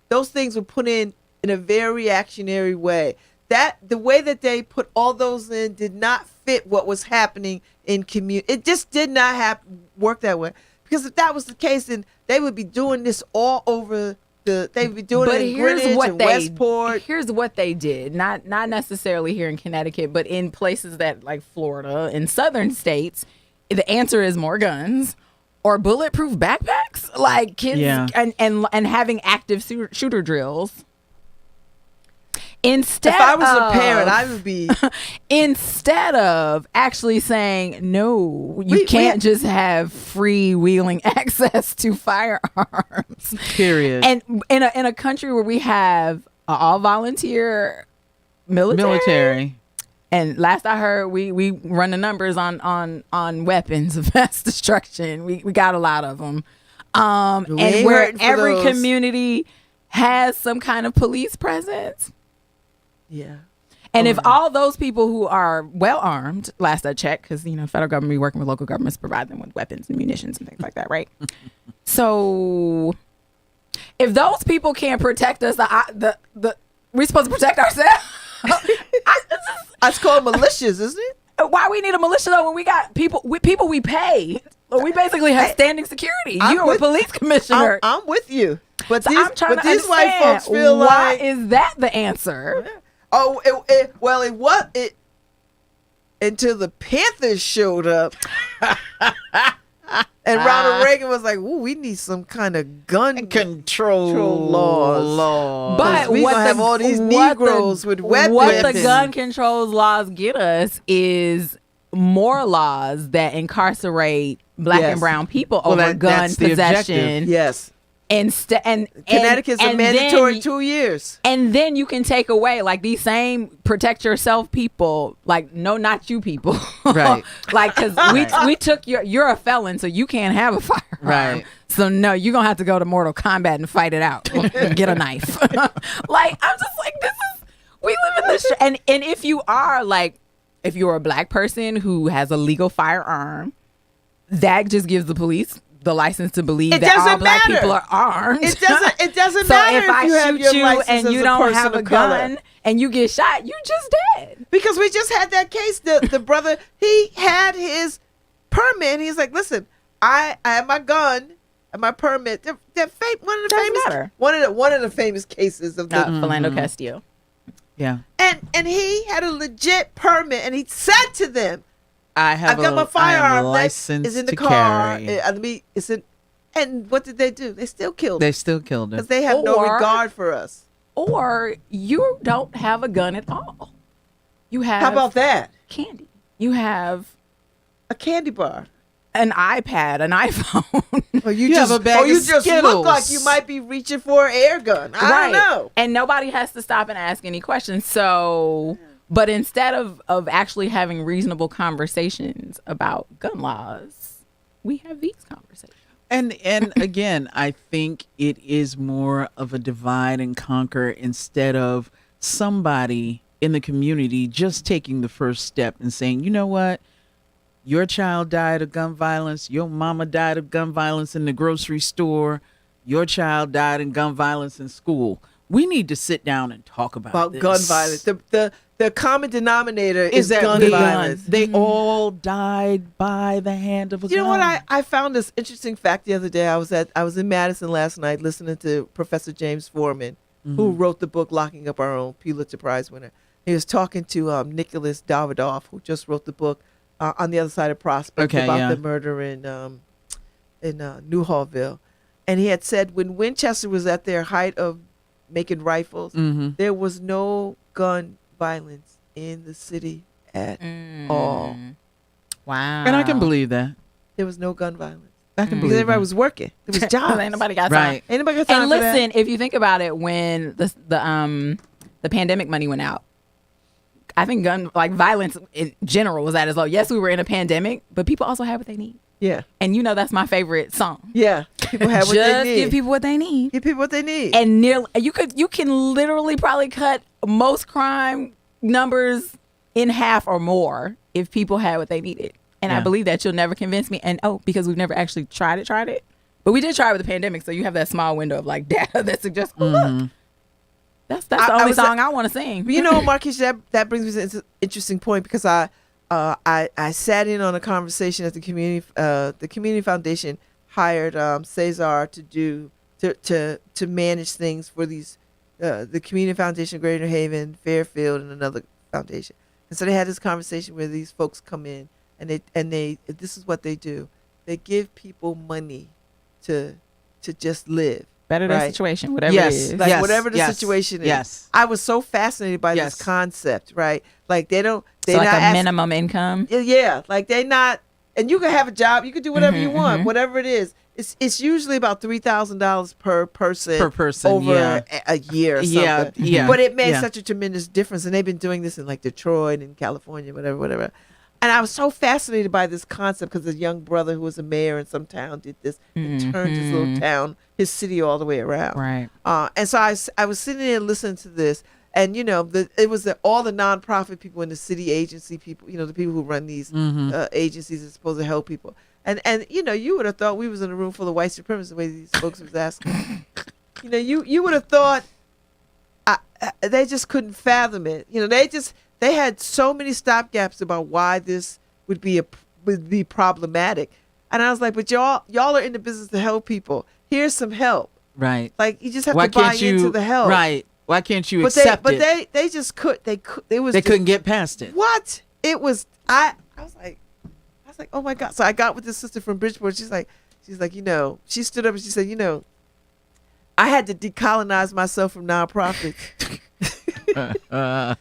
those things were put in a very reactionary way. The way that they put all those in did not fit what was happening in community. It just did not work that way. Because if that was the case, then they would be doing this all over they would be doing it in Greenwich and Westport. Here's what they did. Not necessarily here in Connecticut, but in places that like Florida and southern states, the answer is more guns or bulletproof backpacks. Like kids and having active shooter drills. Instead, If I was a parent, I would be instead of actually saying no, you can't just have freewheeling access to firearms. Period. And in a country where we have all volunteer military. And last I heard, we run the numbers on weapons of mass destruction. We got a lot of them. And where every community has some kind of police presence. Yeah. And if all those people who are well armed, last I checked, because federal government be working with local governments to provide them with weapons and munitions and things like that, right? So if those people can't protect us, we're supposed to protect ourselves. It's called militias, isn't it? Why we need a militia though when we got people we pay? We basically have standing security. You're a police commissioner. I'm with you. But So these, I'm trying but to these white understand, folks feel why like is that the answer? Oh, it until the Panthers showed up, and Ronald Reagan was like, "Ooh, we need some kind of gun control laws." But we what gonna have all these what Negroes with weapons. What the gun controls laws get us is more laws that incarcerate black and brown people over gun that's the possession. objective. Yes. And Connecticut's a mandatory 2 years. And then you can take away like these same protect yourself people, like no, not you people, Right? Like because we took you're a felon, so you can't have a firearm. Right. So no, you're gonna have to go to Mortal Kombat and fight it out. Get a knife. Like I'm just like we live in this. And if you are if you're a black person who has a legal firearm, that just gives the police the license to believe It that all doesn't black matter. people are armed. It doesn't So matter if I you have shoot your you license and as you a don't person have a of color. gun and you get shot, you just dead. Because we just had that case. The brother, he had his permit. And he's like, listen, I have my gun and my permit. One of the Doesn't famous matter. one of the famous cases of the Philando Castillo. Yeah. and he had a legit permit, and he said to them, I've I've got my firearm. license It's in the to car. carry. It's in. And what did they do? They still killed They him still killed because him. they have no Or- regard for us. Or you don't have a gun at all. You have How about that? candy. You have A candy bar. an iPad, an iPhone. Or You have a bag or you of just Skittles. look like you might be reaching for an air gun. I don't know. And nobody has to stop and ask any questions. So, but instead of actually having reasonable conversations about gun laws, we have these conversations. And again, I think it is more of a divide and conquer instead of somebody in the community just taking the first step and saying, you know what? Your child died of gun violence. Your mama died of gun violence in the grocery store. Your child died in gun violence in school. We need to sit down and talk about this. gun violence. The common denominator Is that gun they, violence. they all died by the hand of a gun. You know what? I found this interesting fact the other day. I was in Madison last night listening to Professor James Foreman, who wrote the book Locking Up Our Own, Pulitzer Prize winner. He was talking to Nicholas Davidoff, who just wrote the book On the Other Side of Prospect about the murder in Newhallville. And he had said when Winchester was at their height of making rifles, there was no gun violence in the city at all. Wow. And I can believe that. There was no gun violence. I can Because believe everybody that. was working. There was jobs. Ain't nobody got time. Right. Ain't nobody got time And for that. listen, if you think about it, when the pandemic money went out, I think violence in general was at its low. Yes, we were in a pandemic, but people also had what they need. Yeah. And you know that's my favorite song. Yeah. People have what Just they need. give people what they need. Give people what they need. And you can literally probably cut most crime numbers in half or more if people had what they needed. And I Yeah. believe that you'll never convince me. And because we've never actually tried it. But we did try it with the pandemic, so you have that small window of like data that suggests, look, that's the I only was- song I want to sing. But you know, Marquise, that brings me to an interesting point because I sat in on a conversation at the community foundation hired Cesar to manage things for these the community foundation of Greater Haven, Fairfield, and another foundation. And so they had this conversation where these folks come in and they this is what they do. They give people money to just live. Better that right? situation, whatever Yes. it is. Like Yes, whatever the yes, situation is. yes. I was so fascinated by Yes. this concept, right? Like they So not like a ask- minimum income. Yeah, like they not, and you can have a job, you can do whatever you want, whatever it is. It's usually about $3,000 per person over yeah. a year or something. Yeah, yeah, But it made yeah. such a tremendous difference, and they've been doing this in like Detroit and California, whatever. And I was so fascinated by this concept because a young brother who was a mayor in some town did this and turned his little town, his city all the way around. Right. And so I was sitting there listening to this, and you know, it was all the nonprofit people and the city agency people, you know, the people who run these agencies are supposed to help people. And you know, you would have thought we was in a room full of white supremacists the way these folks was asking. You know, you would have thought they just couldn't fathom it. You know, they had so many stopgaps about why this would be problematic. And I was like, but y'all are in the business to help people. Here's some help. Right. Like you just have Why to buy can't you into the help. Right. Why can't you But accept it? they just they couldn't get past it. What? It was I was like oh my God. So I got with this sister from Bridgeport. She's like, you know, she stood up and she said, you know, I had to decolonize myself from nonprofits.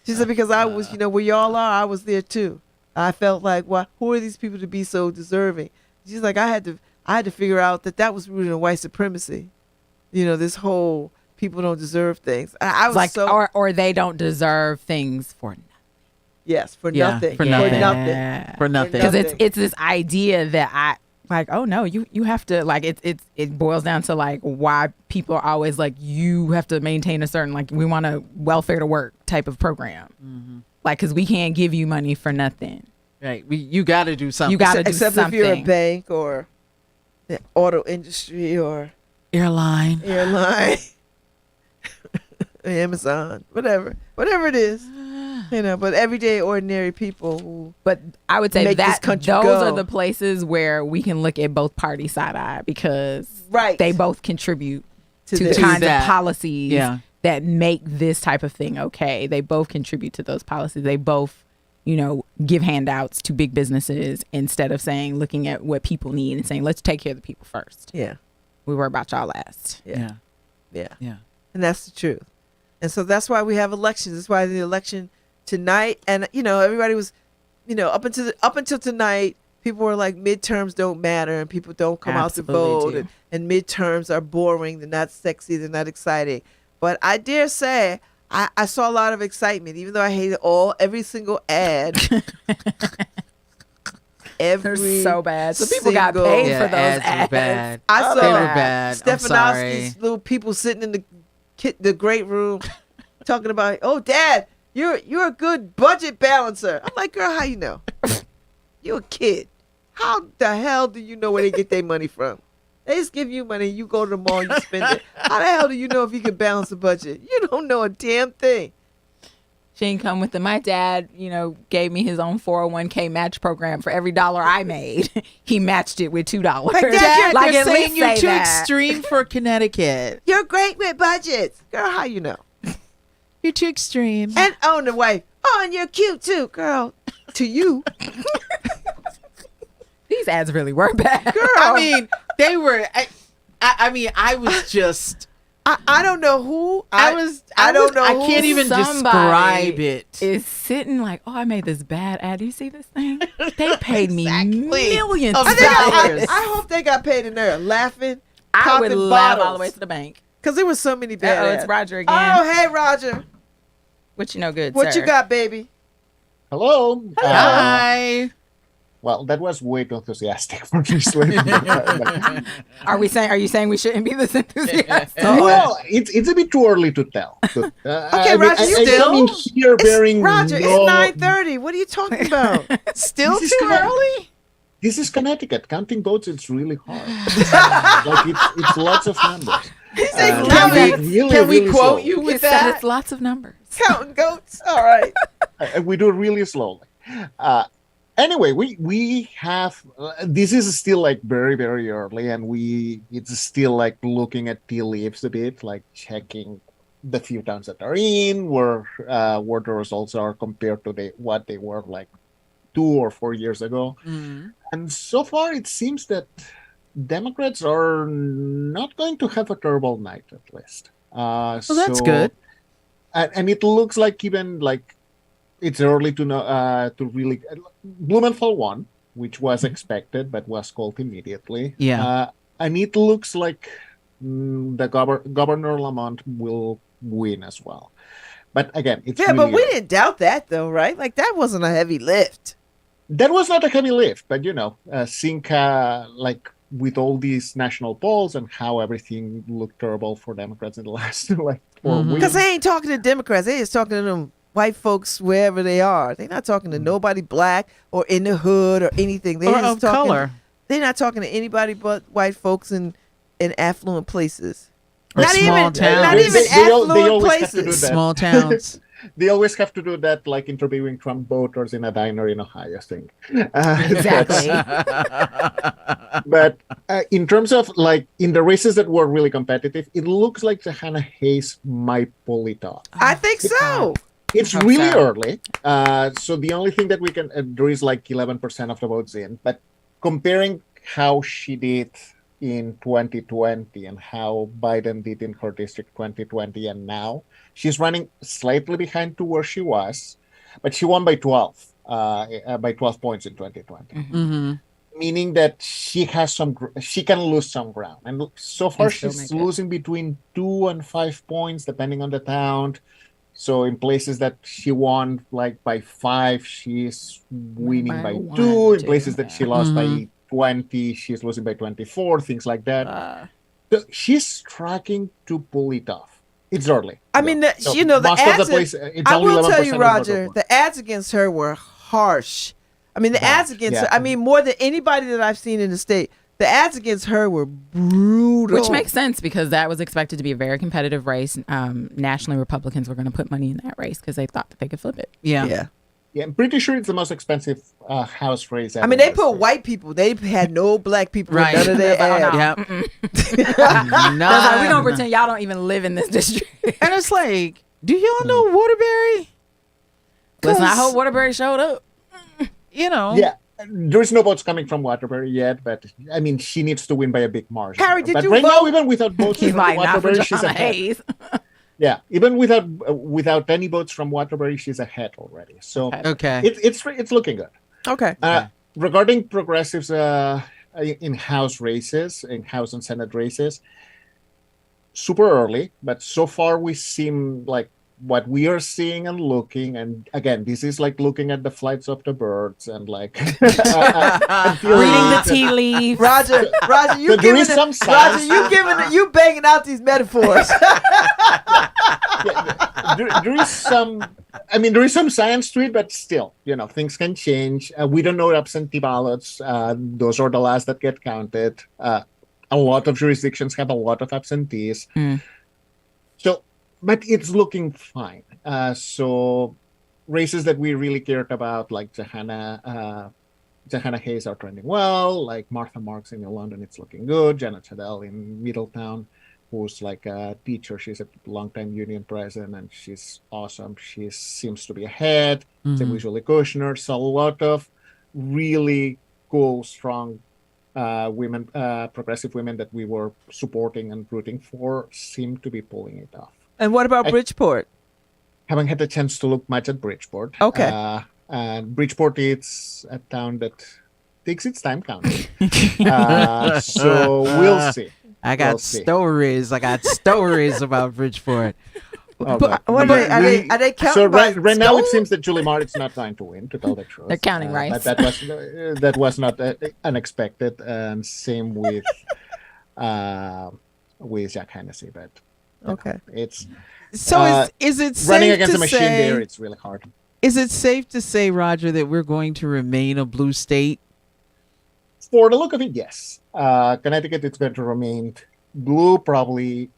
She said, because I was, you know, where y'all are, I was there too. I felt like, who are these people to be so deserving? She's like, I had to figure out that was rooted in white supremacy. You know, this whole people don't deserve things. I was Like so or they don't deserve things for nothing. yes, for Yeah, nothing. for nothing. Yeah. For nothing. Because nothing. it's this idea that I like, oh no, you have to like it boils down to like why people are always like you have to maintain a certain like we want a welfare to work type of program. Like because we can't give you money for nothing. Right. You got to do something. You got to do except something. if you're a bank or the auto industry or Airline. airline, Amazon, whatever it is, but everyday ordinary people who But I would say Make this that country those go. are the places where we can look at both parties side eye because Right. they both contribute to the this. kinds that. of policies Yeah. that make this type of thing okay. They both contribute to those policies. They both, give handouts to big businesses instead of looking at what people need and saying, let's take care of the people first. Yeah, We worry about y'all last. yeah, Yeah. yeah. And that's the truth. And so that's why we have elections. That's why the election tonight, and everybody was, up until tonight, people were like midterms don't matter and people don't come out to vote, Absolutely and midterms are boring. They're not sexy. They're not exciting. But I dare say I saw a lot of excitement, even though I hated every single ad. They're so bad. So people got single- paid Yeah, for those ads were ads. bad. I Oh, saw They were bad. I'm sorry. Stefanowski's little people sitting in the great room talking about, oh, Dad, you're a good budget balancer. I'm like, girl, how you know? You're a kid. How the hell do you know where they get their money from? They just give you money, you go to the mall, you spend it. How the hell do you know if you can balance a budget? You don't know a damn thing. She didn't come with it. My dad, gave me his own 401k match program for every dollar I made. He matched it with $2. Like, Dad, Dad, Like, they're at saying least you're say too that. extreme for Connecticut. You're great with budgets. Girl, how you know? You're too extreme. And on the wife, and you're cute too. Girl, to you. These ads really were bad. Girl. I mean, they were. I mean, I was just. I don't know who. I don't know I who. can't even Somebody describe it. is sitting like, oh, I made this bad ad. Do you see this thing? They paid me Exactly. millions Of of dollars. I hope they got paid in there laughing. I would popping laugh all bottles. the way to the bank. Because there was so many bad Oh, ads. it's Roger again. Oh, hey, Roger. What you know good, What sir? you got, baby? Hello. Hi. Well, that was way too enthusiastic for this one. Are you saying we shouldn't be this enthusiastic? Well, it's a bit too early to tell. Okay, Roger, I mean, here bearing Roger, no, it's 9:30. What are you talking about? Still This is too Connecticut. early? This is Connecticut. Counting votes, it's really hard. Like it's lots of numbers. said Can we quote you It with said that? it's lots of numbers. Counting goats. All right. We do it really slowly. Anyway, we have this is still like very very early, and it's still like looking at tea leaves a bit, like checking the few towns that are in where the results are compared to what they were like 2 or 4 years ago. Mhm. And so far, it seems that Democrats are not going to have a terrible night, at least. Well, that's good. And it looks like even like it's early to know to really. Blumenthal won, which was expected, but was called immediately. Yeah. And it looks like the Governor Lamont will win as well. But again, it's Yeah, but really we early. didn't doubt that, though, right? Like, that wasn't a heavy lift. That was not a heavy lift, but Cinca, like with all these national polls and how everything looked terrible for Democrats in the last like 4 weeks. Because they ain't talking to Democrats. They just talking to them white folks wherever they are. They're not talking to nobody black or in the hood or anything. They're Or just of talking, color. They're not talking to anybody but white folks in affluent places. Or not small even, towns. not even They affluent always have to do places. that. Small towns. They always have to do that, like interviewing Trump voters in a diner in Ohio thing. Exactly. But in terms of like in the races that were really competitive, it looks like Hannah Hayes might pull it off. I think so. It's Hope really so. early. So the only thing that we can, there is like 11% of the votes in, but comparing how she did in 2020 and how Biden did in her district 2020 and now, she's running slightly behind to where she was, but she won by 12 points in 2020. hmm Meaning that she has she can lose some ground. And so far And still she's make it. losing between 2 and 5 points, depending on the town. So in places that she won like by 5, she's winning By by one, 2. In two, places that she lost by Mhm. 20, she's losing by 24, things like that. So she's tracking to pull it off. It's early. I mean, the So ads. most of the place, it's I only will 11% tell you, of the Roger, vote. the ads against her were harsh. I mean, the Bad, ads against yeah. her. I mean, more than anybody that I've seen in the state. The ads against her were brutal. Which makes sense because that was expected to be a very competitive race. Nationally, Republicans were going to put money in that race because they thought that they could flip it. Yeah. Yeah, I'm pretty sure it's the most expensive House race ever. I mean, they put white people. They had no black people Right. in none of their ads. Yep. That's like, we don't pretend y'all don't even live in this district. And it's like, do y'all know Waterbury? Listen, I 'Cause, hope Waterbury showed up. you know. Yeah, there's no votes coming from Waterbury yet, but I mean, she needs to win by a big margin. Harry, did but you right vote? now, even without votes He's from like, not for Waterbury, she's John ahead. Hayes. Yeah, even without any votes from Waterbury, she's ahead already. So Okay. it's looking good. Okay. Regarding progressives in House races, in House and Senate races, super early, but so far we seem like what we are seeing and looking, and again, this is like looking at the flights of the birds and like Reading the tea leaves. Roger, you But there giving is some Roger, signs. you banging out these metaphors. there is some. I mean, there is some science to it, but still, things can change. We don't know absentee ballots. Those are the last that get counted. A lot of jurisdictions have a lot of absentees. So, but it's looking fine. So, races that we really cared about, like Johanna Hayes, are trending well. Like Martha Marks in New London, it's looking good. Janet Chadell in Middletown, who's like a teacher. She's a longtime union president, and she's awesome. She seems to be ahead. Same with Julie Kushner. So a lot of really cool, strong women, progressive women that we were supporting and rooting for seem to be pulling it off. And what about Bridgeport? Haven't had the chance to look much at Bridgeport. Okay. And Bridgeport, it's a town that takes its time counting. So we'll see. I got We'll see. stories. I got stories about Bridgeport. Oh, But but- what but are we- they counting? So by right now it stone? seems that Julie Martin's not going to win, to tell the truth. They're counting rights. But that was not unexpected. And same with Jack Hennessy. But Okay. it's So is it safe running against to a machine say, there. It's really hard. is it safe to say, Roger, that we're going to remain a blue state? For the look of it, yes. Connecticut is going to remain blue, probably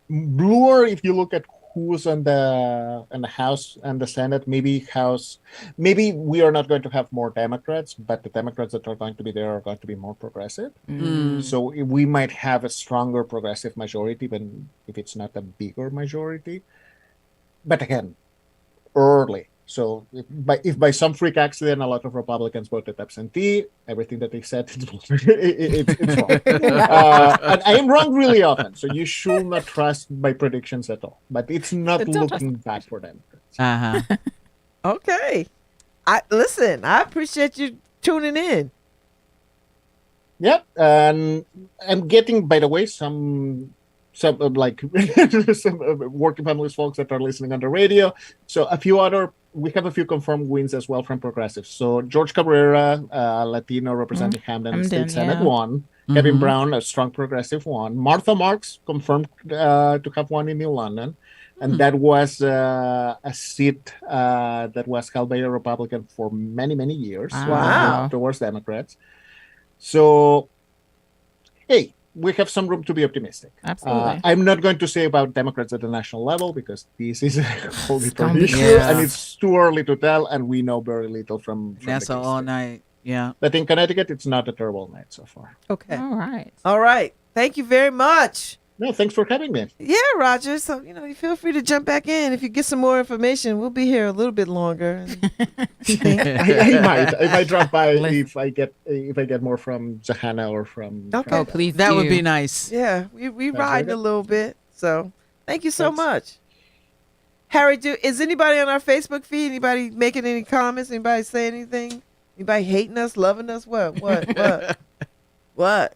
bluer if you look at who's on the House and the Senate. Maybe we are not going to have more Democrats, but the Democrats that are going to be there are going to be more progressive. So we might have a stronger progressive majority, even if it's not a bigger majority. But again, early. So if by some freak accident a lot of Republicans voted absentee, everything that they said it's wrong. And I am wrong really often, so you should not trust my predictions at all. But it's not looking bad for them. Uh-huh. Okay. I appreciate you tuning in. Yep, and I'm getting, by the way, some like some working families folks that are listening on the radio. So we have a few confirmed wins as well from progressives. So George Cabrera, Latino representing Hamden State Senate, won. Kevin Brown, a strong progressive, won. Martha Marks confirmed to have won in New London. And that was a seat that was held by a Republican for many, many years. Wow. Towards Democrats. So, hey, we have some room to be optimistic. Absolutely. I'm not going to say about Democrats at the national level because this is a whole different gonna be issue, Yeah. and it's too early to tell, and we know very little from That's the all history. night. Yeah. But in Connecticut, it's not a terrible night so far. Okay. All right. All right. Thank you very much. No, thanks for having me. Yeah, Roger. So, you feel free to jump back in. If you get some more information, we'll be here a little bit longer. I might drop by if I get more from Johanna or from. Okay. Oh, please That do. would be nice. Yeah, we Sounds riding good. a little bit. So thank you so Thanks. much. Harry, is anybody on our Facebook feed? Anybody making any comments? Anybody say anything? Anybody hating us, loving us? What? What?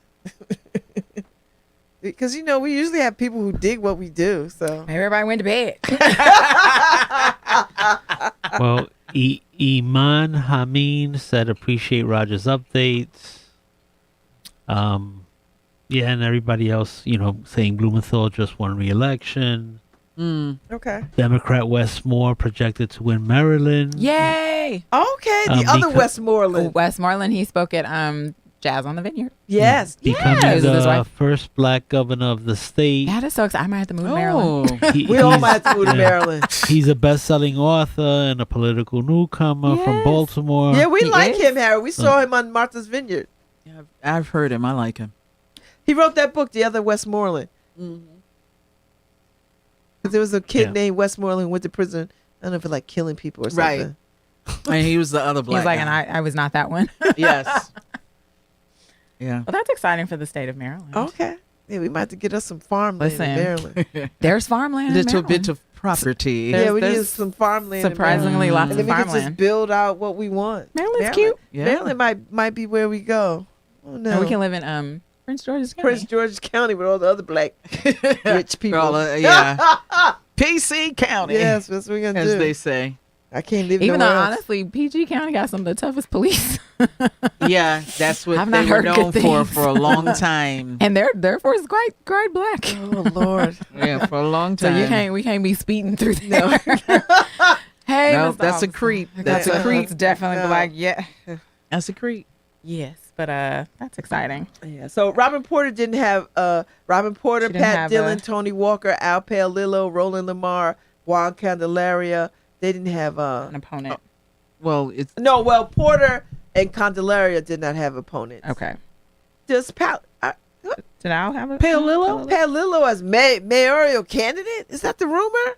Because we usually have people who dig what we do. So Everybody went to bed. Well, Iman Hameen said appreciate Roger's updates. Yeah, and everybody else, saying Blumenthal just won re-election. okay. Democrat Westmore projected to win Maryland. Yay! Okay, the other because- Westmoreland. Westmoreland, he spoke at Jazz on the Vineyard. Yes. Becoming Yes. His the wife. first black governor of the state. Yeah, that's so exciting. I might have to move to Maryland. Oh, He- We all he's- might have to move to Maryland. He's a best-selling author and a political newcomer from Yes. Baltimore. Yeah, we He like is. him, Harry. We saw him on Martha's Vineyard. yeah, I've heard him. I like him. He wrote that book, The Other Westmoreland. Because there was a kid Yeah. named Westmoreland who went to prison. I don't know if it like killing people or Right. something. And he was the other black He's like, guy. and I was not that one. Yes. Yeah. Well, that's exciting for the state of Maryland. Okay. Yeah, we might have to get us some farmland Listen. in Maryland. There's farmland. A in little Maryland. bit of property. There's- Yeah, we need there's some farmland. in surprisingly Maryland. lots And of then we could just farmland. build out what we want. Maryland's cute. Yeah. Maryland might be where we go. Oh no. And we can live in Prince George's County. Prince George's County with all the other black rich people. Girl, yeah. PC County. Yes, that's what we're gonna As do. they say. I can't live Even though nowhere else. honestly, PG County got some of the toughest police, Yeah, that's what I've they not were heard known good for things. a long time. and their force is quite black. Oh Lord. Yeah, for a long So time. we can't be speeding through there. Hey, No, Mr. that's a Officer. creep. That's a Yeah. creep. It's definitely No. black. Yeah. That's a creep. Yes, but that's exciting. Yeah. So Robin Porter didn't have Robin Porter, She didn't Pat have Dillon, a- Tony Walker, Al Palillo, Roland Lamar, Juan Candelaria. They didn't have An opponent. Well, it's no. Well, Porter and Candelaria did not have opponents. Okay. Just Pat Did Al have a Palillo? Palillo as mayoral candidate. Is that the rumor?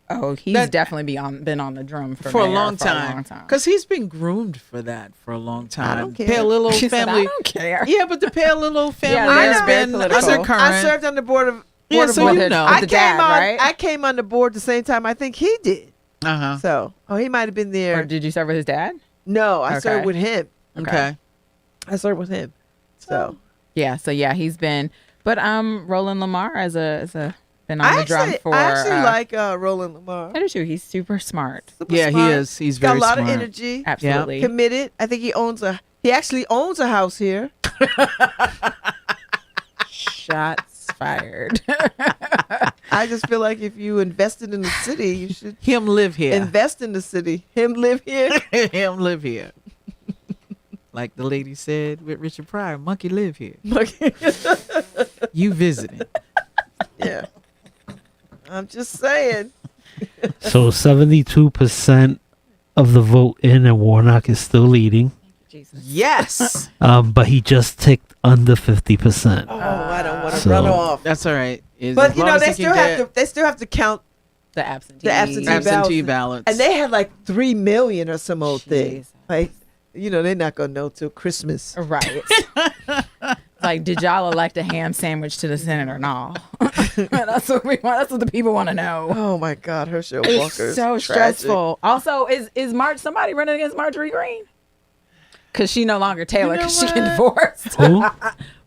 Oh, he's That- definitely been on the drum for a mayor long for a long time. time. Because he's been groomed for that for a long time. don't care. Palillo She said, family. I don't care. Yeah, but the Palillo family they're has very been political. undercurrent. I served on the board of. Yeah, board of so Board- you know. I the came dad, on. right? I came on the board the same time I think he did. Uh-huh. So, he might have been there. Or did you serve with his dad? No, I Okay. served with him. Okay. I served with him. So Yeah. So yeah, he's been. But Roland Lamar as a been on I the drum actually, for. I actually like Roland Lamar. I do too. He's super smart. Super Yeah, smart. he is. He's Got very a lot smart. of energy. Absolutely. Committed. I think he actually owns a house here. Shots fired. I just feel like if you invested in the city, you should Him live here. invest in the city. Him live here. Him live here. Like the lady said with Richard Pryor, monkey live here. You visiting. Yeah. I'm just saying. So 72% of the vote in, and Warnock is still leading. Jesus. Yes. But he just ticked under 50%. Oh, I don't want to So- run off. That's all right. But you know, they still have to count, The absentee. The absentee absentee ballots. and they had like 3 million or some old thing. Jesus. Like, they're not gonna know till Christmas. Right. Like, did y'all elect a ham sandwich to the Senate or not? That's what we want. That's what the people want to know. Oh my God, Herschel It's Walker. is so tragic. stressful. Also, is somebody running against Marjorie Green? Because she no longer Taylor You know because she what? get divorced. Who?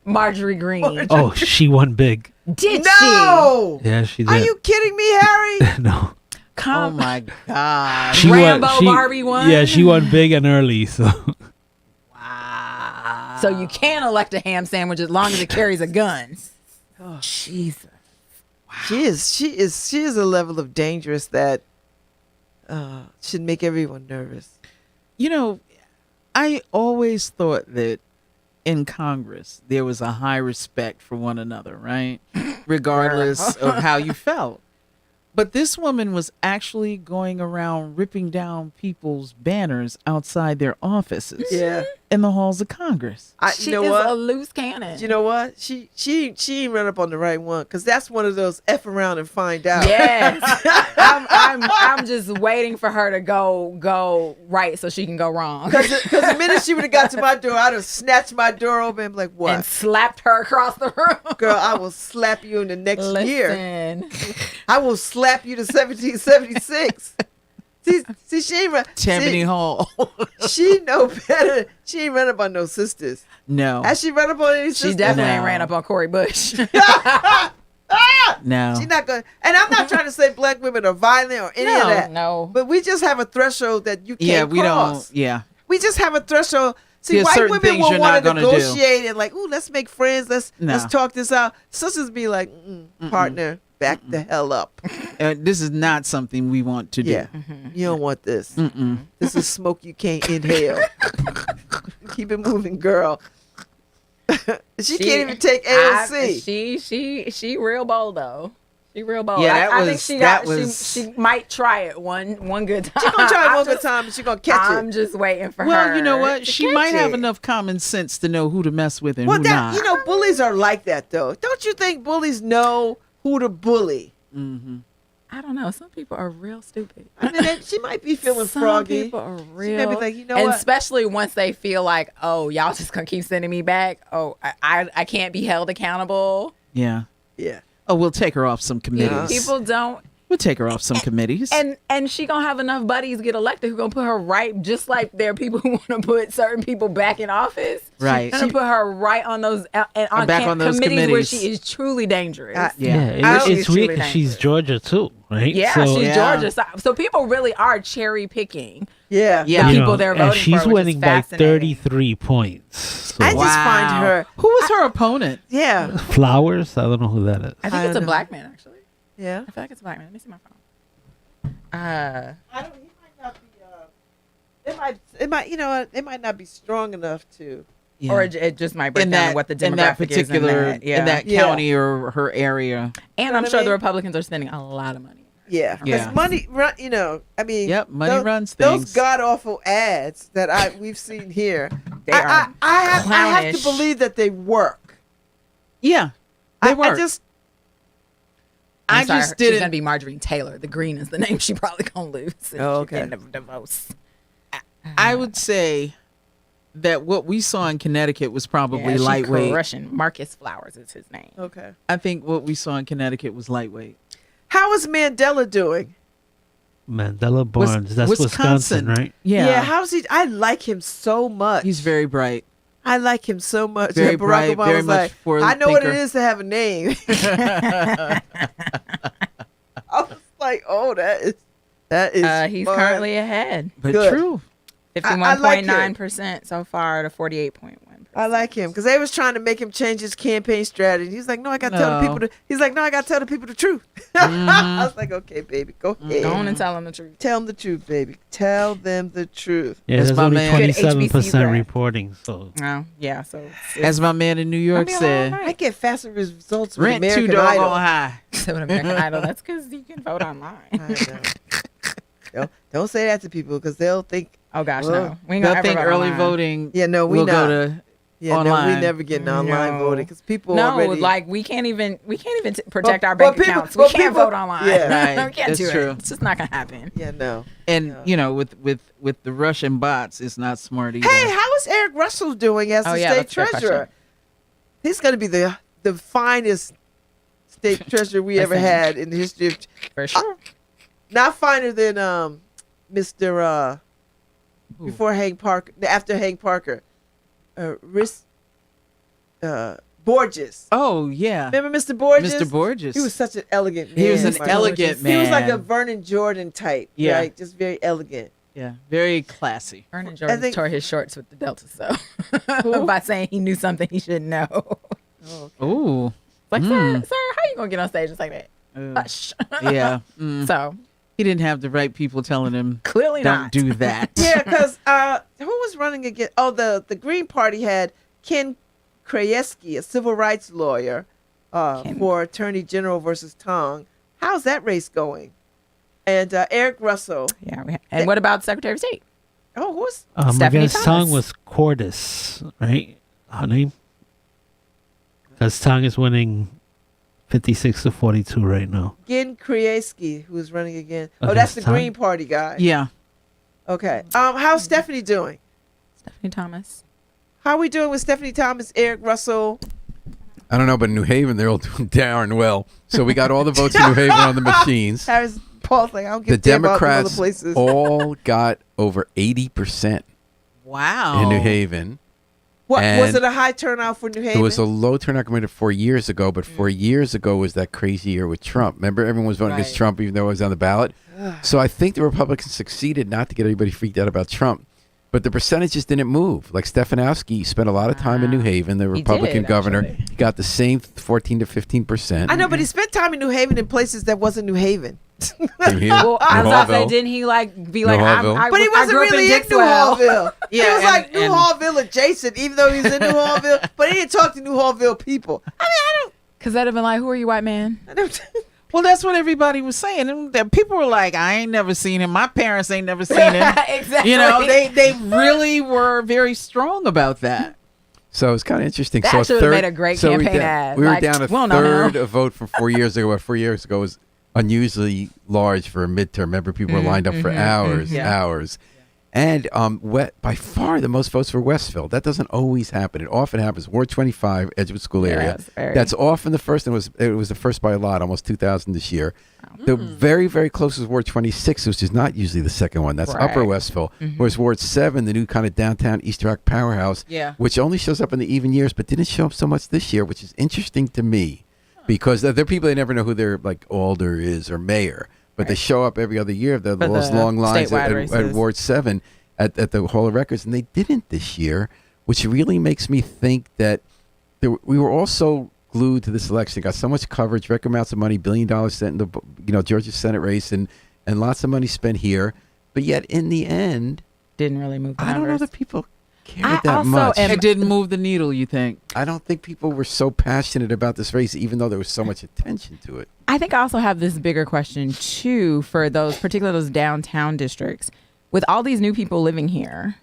Marjorie Green. Oh, she won big. Did No. Yeah, she did. Are you kidding me, Harry? No. she? Oh Come. my God. She Rambo won, Barbie won? Yeah, she won big and early. So Wow. So you can elect a ham sandwich as long as it carries a gun. Oh, Jesus. She is a level of dangerous that should make everyone nervous. You know, I always thought that in Congress there was a high respect for one another, right? Regardless of how you felt. But this woman was actually going around ripping down people's banners outside their offices Yeah. in the halls of Congress. She you know is what? a loose cannon. You know what? She ain't run up on the right one because that's one of those F around and find out. Yes. I'm just waiting for her to go right so she can go wrong. Because the minute she would have got to my door, I'd have snatched my door open and be like, what? And slapped her across the room. Girl, I will slap you in the next year. Listen. I will slap you to 1776. See, she ain't run. Tammany Hall. She know better. She ain't run up on no sisters. No. Has she run up on any She sisters? definitely No. ain't ran up on Cory Bush. No. She's not going. And I'm not trying to say black women are violent or any of that. No. But we just have a threshold that you can't Yeah, we cross. don't. Yeah. We just have a threshold. See, There's white certain women things will you're want not to gonna do. negotiate and like, ooh, let's make friends. Let's No. talk this out. Sisters be like, partner, back the hell up. This is not something we want to do. Yeah, you don't want this. This is smoke you can't inhale. Keep it moving, girl. She can't even take AOC. She real bold though. She real bold. Yeah, I think she might try it one good time. She gonna try it one good time, but she gonna catch it. I'm just waiting for her. Well, you know what? to She catch might have it. enough common sense to know who to mess with and Well, who that not. bullies are like that though. Don't you think bullies know who to bully? Mm-hmm. I don't know. Some people are real stupid. I mean, she might be feeling Some froggy. people are She real. may be like, you know and what? especially once they feel like, oh, y'all just gonna keep sending me back. Oh, I can't be held accountable. Yeah. Yeah. Oh, we'll take her off some committees. People don't. We'll take her off some committees. And she gonna have enough buddies get elected who gonna put her right, just like there are people who want to put certain people back in office. Right. Gonna put her right on those and on, back on those committees where committees. she is truly dangerous. It's truly weird 'cause she's dangerous. Georgia too, right? Yeah, So, she's Yeah. Georgia. So people really are cherry picking. Yeah. Yeah. The you people know, they're and voting she's for, which winning is by fascinating. 33 points. So, I just find her. Who was her opponent? Yeah. Flowers, I don't know who that is. I think I it's a don't know. black man actually. Yeah. I feel like it's a black man. Let me see my phone. I don't. He might not be. It might. You know what? It might not be strong enough to. Yeah. Or it just might break in down that what the demographic in that particular is in that, in that county or her area. And know I'm what I sure mean? the Republicans are spending a lot of money. Yeah. Yeah. Because money run. You know. I mean. Yep, money runs Those things. god awful ads that we've seen here. They are I have to clownish. believe that they work. Yeah, they were. I just. I'm sorry, just she's didn't. gonna be Marjorie Taylor. The green is the name she probably gonna lose. if Oh, she okay. get the votes. I would say that what we saw in Connecticut was probably Yeah, she's lightweight. crushing. Marcus Flowers is his name. Okay. I think what we saw in Connecticut was lightweight. How is Mandela doing? Mandela Barnes, that's Wisconsin, right? Yeah, How's he? I like him so much. he's very bright. I like him so much. Very And Barack bright, Obama very was much like, forward I know what it thinker. is to have a name. I was like, oh, that is. He's fun. currently ahead. But Good. true. I like him. 51.9% so far to 48.1%. I like him because they was trying to make him change his campaign strategy. He's like, no, I got to tell the people. He's like, no, I got to tell the people the truth. I was like, okay, baby, go ahead. Go on and tell him the truth. Tell them the truth, baby. Tell them the truth. Yeah, That's there's my only man. Good HBCU 27% grad. reporting. So Oh, yeah. So As my man in New York said, I get faster results with rent American too Idol. doggone high. so with American Idol, that's because you can vote online. I know. Don't say that to people because they'll think. Oh gosh, Well, no. We ain't They'll gonna ever think vote early online. voting Yeah, no, we will not. go to Yeah, no, we online. never getting online No. voting because people No, already. like we can't even protect But- our but bank people- accounts. We but can't people- vote online. yeah. Right, we can't that's do true. it. It's just not gonna happen. Yeah, no. And Yeah. you know, with the Russian bots, it's not smart either. Hey, how is Eric Russell doing as Oh, the yeah, state that's a good treasurer? question. He's going to be the finest state treasurer we ever think. had in the history of. For sure. Not finer than Mr. Before Hank Parker, after Hank Parker, Borges. Oh yeah, Remember Mr. Borges? Mr. Borges. He was such an elegant man. He was an Like, elegant He was like a man. Vernon Jordan type. Yeah. Right? Just very elegant. yeah, very classy. Vernon Jordan think- tore his shorts with the Delta, so by saying he knew something he shouldn't know. Ooh, Like, sir, how you gonna get on stage just like that? Hush. yeah. Mm. So He didn't have the right people telling him, clearly "Don't not. do that." Yeah, because who was running again? Oh, the Green Party had Ken Krajewski, a civil rights lawyer, for Attorney General versus Tong. How's that race going? And Eric Russell. Yeah. And what about Secretary of State? Oh, who's I Stephanie guess Tong Thomas. was Cordis, right? Her name? Because Tong is winning 56-42 right now. Ken Krajewski, who is running again? Oh, Okay, that's the Tong. Green Party guy. Yeah. Okay. How's Stephanie doing? Stephanie Thomas. How are we doing with Stephanie Thomas, Eric Russell? I don't know, but in New Haven, they're all doing darn well. So we got all the votes in New Haven on the machines. Harris Paul's like, I don't The give a damn about the other Democrats places. all got over 80% Wow. in New Haven. What was and it a high turnout for New Haven? It was a low turnout compared to 4 years ago, but 4 years ago was that crazy year with Trump. Remember, everyone was voting against Right. Trump, even though it was on the ballot. So I think the Republicans succeeded not to get everybody freaked out about Trump. But the percentages didn't move. Like Stefanowski spent a lot of time in New Haven, the Republican did, governor. actually. He got the same 14 to 15%. I know, but he spent time in New Haven in places that wasn't New Haven. Came here, Well, I was about to say, Newhallville. didn't he like be like, Newhallville. I But he wasn't grew up really in Dixwell. Newhallville. Yeah, he was like and- Newhallville adjacent, even though he's in Newhallville. But he didn't talk to Newhallville people. Because that'd have been like, who are you, white man? I don't. Well, that's what everybody was saying. And that people were like, I ain't never seen him. My parents ain't never seen him. Exactly. You know, they really were very strong about that. So it's kind of interesting. That so a should've third, made a great so campaign we ad. We were Like, down a we don't know third now. a vote from 4 years ago. What 4 years ago was unusually large for a midterm. Remember, people were lined up for hours, Yeah. hours. And by far the most votes for Westville. That doesn't always happen. It often happens. Ward 25, Edgewood School area. it's very- That's often the first, and it was the first by a lot, almost 2,000 this year. The very, very closest Ward 26, which is not usually the second one. That's Upper Right. Westville. Whereas Ward 7, the new kind of downtown Easter Rock powerhouse, Yeah. which only shows up in the even years, but didn't show up so much this year, which is interesting to me, because there are people that never know who their like alder is or mayor, but they show up every other year. Those the long lines statewide at races. Ward 7 at the Hall of Records, and they didn't this year, which really makes me think that we were also glued to this election. Got so much coverage, record amounts of money, $1 billion sent in the Georgia Senate race, and lots of money spent here. But yet, in the end, Didn't really move the I don't know numbers. that people cared I that also much. am- It didn't move the needle, you think? I don't think people were so passionate about this race, even though there was so much attention to it. I think I also have this bigger question too for those, particularly those downtown districts, with all these new people living here.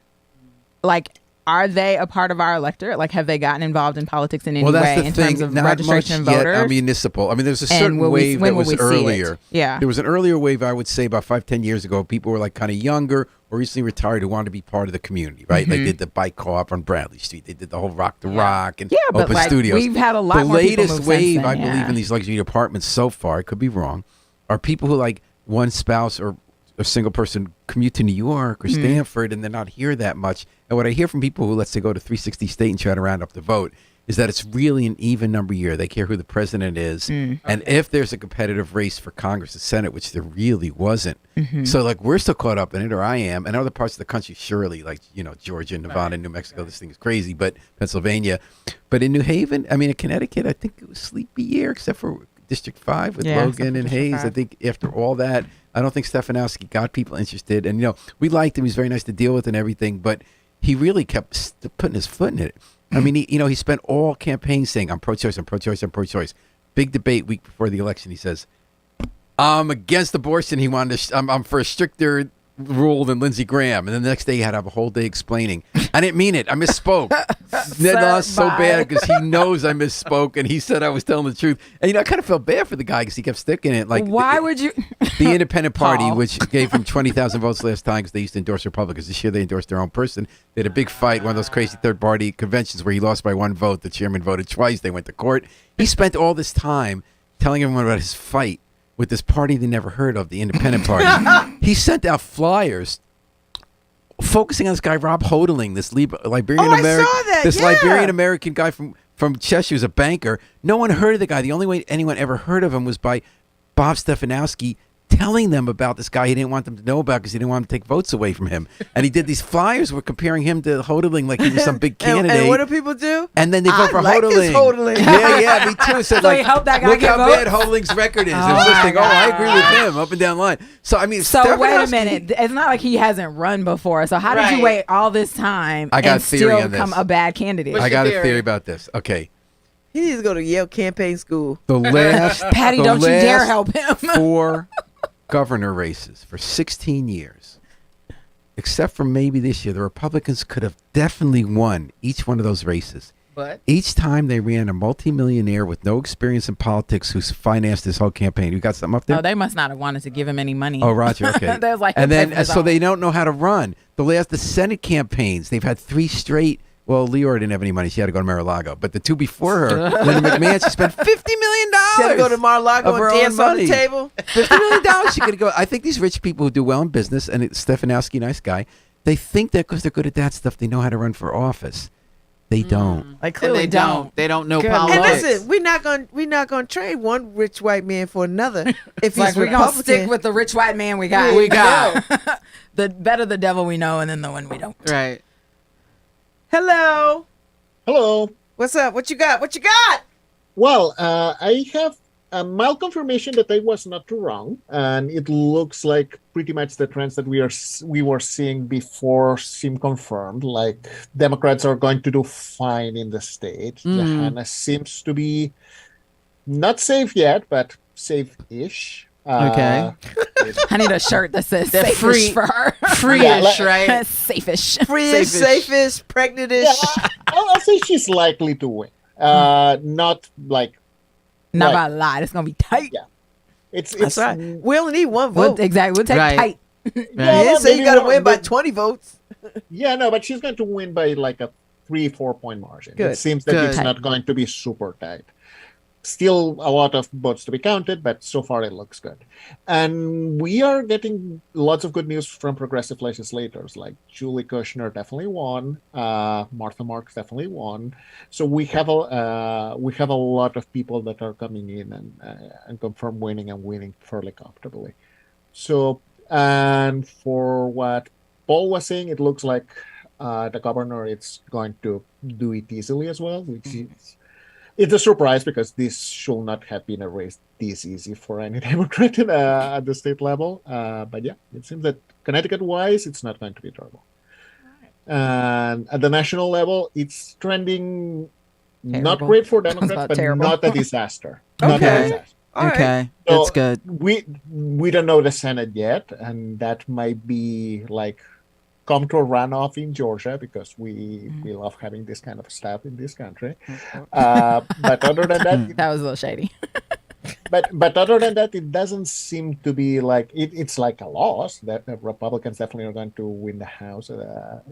Like, are they a part of our electorate? Like, have they gotten involved in politics in any Well, that's way the in thing. terms of Not registration much voters? yet. Municipal. I mean, there's a And certain will we- wave when that will was we see it? earlier. Yeah. There was an earlier wave, I would say, about 5-10 years ago. People were like kind of younger or recently retired who wanted to be part of the community, right? They did the bike co-op on Bradley Street. They did the whole Rock the Rock and Yeah, but, Open like, Studios. we've had a lot the more people latest move since wave, then, I believe, yeah. in these luxury apartments so far, I could be wrong, are people who like one spouse or a single person commute to New York or Stanford and they're not here that much. And what I hear from people who, let's say, go to 360 State and try to round up the vote is that it's really an even number year. They care who the president is. And if there's a competitive race for Congress and Senate, which there really wasn't. So, like, we're still caught up in it, or I am. And other parts of the country, surely, like, Georgia, Nevada, New Mexico, this thing is crazy. But Pennsylvania. But in New Haven, I mean, in Connecticut, I think it was sleepy year, except for District 5 with Yeah, except Logan for and District Hayes. 5. I think after all that, I don't think Stefanowski got people interested. And, we liked him. He was very nice to deal with and everything. But he really kept putting his foot in it. I mean, he spent all campaign saying, I'm pro-choice, I'm pro-choice, I'm pro-choice. Big debate week before the election. He says, I'm against abortion. He wanted to, I'm for a stricter rule than Lindsey Graham. And then the next day he had to have a whole day explaining. I didn't mean it. I misspoke. Ned lost so Bye. bad because he knows I misspoke and he said I was telling the truth. And, I kind of felt bad for the guy because he kept sticking it. Like, Why would you? the Independent Party, Paul. which gave him 20,000 votes last time because they used to endorse Republicans. This year they endorsed their own person. They had a big fight, one of those crazy third-party conventions where he lost by one vote. The chairman voted twice. They went to court. He spent all this time telling everyone about his fight with this party they never heard of, the Independent Party. He sent out flyers focusing on this guy, Rob Hodling, this Liberian Oh, I American, saw that, this yeah. Liberian American guy from Cheshire, who's a banker. No one heard of the guy. The only way anyone ever heard of him was by Bob Stefanowski telling them about this guy he didn't want them to know about because he didn't want to take votes away from him. And he did these flyers were comparing him to Hodling like he was some big candidate. And what do people do? And then they vote I for like Hodling. this Hodling. Yeah, me too. Said, So he helped that guy look get how bad votes? Hodling's record is. Oh It was just my like, I agree with God. him, up and down the line. So, I mean, So wait a Stefanowski- minute. It's not like he hasn't run before. So how did Right. you wait all this time I got and a theory still on this. become a bad candidate? What's I got a theory? theory about this. Okay. He needs to go to Yale campaign school. The last Patty, the don't you dare last help him. 4 governor races for 16 years, except for maybe this year, the Republicans could have definitely won each one of those races. But Each time they ran a multimillionaire with no experience in politics who's financed this whole campaign. You got something up there? Oh, they must not have wanted to give him any money. Oh, Roger. Okay. They was like, and he'll pay then for his so own. they don't know how to run. The Senate campaigns, they've had 3 straight. Well, Leora didn't have any money; she had to go to Mar-a-Lago. But the 2 before her, Linda McMahon, she spent $50 million. She had to go to Mar-a-Lago of her and own dance on money. the table. $50 million. She could go. I think these rich people who do well in business, and Stefanowski, nice guy, they think that because they're good at that stuff, they know how to run for office. They don't. Like and clearly they don't. They don't know Good politics. And listen, we're not gonna trade one rich white man for another if he's Like, we're gonna Republican. stick with the rich white man we got. We got. the better the devil we know, and then the one we don't. Right. Hello, Hello. what's up? What you got? What you got? Well, I have a mild confirmation that I was not too wrong, and it looks like pretty much the trends that we were seeing before seem confirmed. Like Democrats are going to do fine in the state. Johanna seems to be not safe yet, but safe-ish. Okay. I need a shirt that says That safe free- for her. Free-ish, right? Safe-ish. Free-ish, Safe-ish. safe-ish, pregnant-ish. Yeah, I'll say she's likely to win. Not like Not Right. by a lot. It's gonna be tight. Yeah. it's That's right. We only need one vote. Exactly. We'll take Right. tight. You Yeah, didn't say you maybe got to one- win by but- 20 votes. Yeah, no, but she's going to win by like a 3-4 point margin. Good. It seems that Good. it's not going to be super tight. Still a lot of votes to be counted, but so far it looks good. And we are getting lots of good news from progressive legislators, like Julie Kushner definitely won, Martha Marks definitely won. So we have a lot of people that are coming in and confirm winning and winning fairly comfortably. So, and for what Paul was saying, it looks like the governor is going to do it easily as well, which is it's a surprise because this should not have been a race this easy for any Democrat at the state level. But yeah, it seems that Connecticut-wise, it's not going to be terrible. And at the national level, it's trending not Terrible. great for about Democrats, but terrible. not a disaster. Not a Okay. disaster. All right. Okay, So that's good. we don't know the Senate yet, and that might be like come to a runoff in Georgia because we love having this kind of stuff in this country. But other than that, That was a little shady. but other than that, it doesn't seem to be like it's like a loss that the Republicans definitely are going to win the House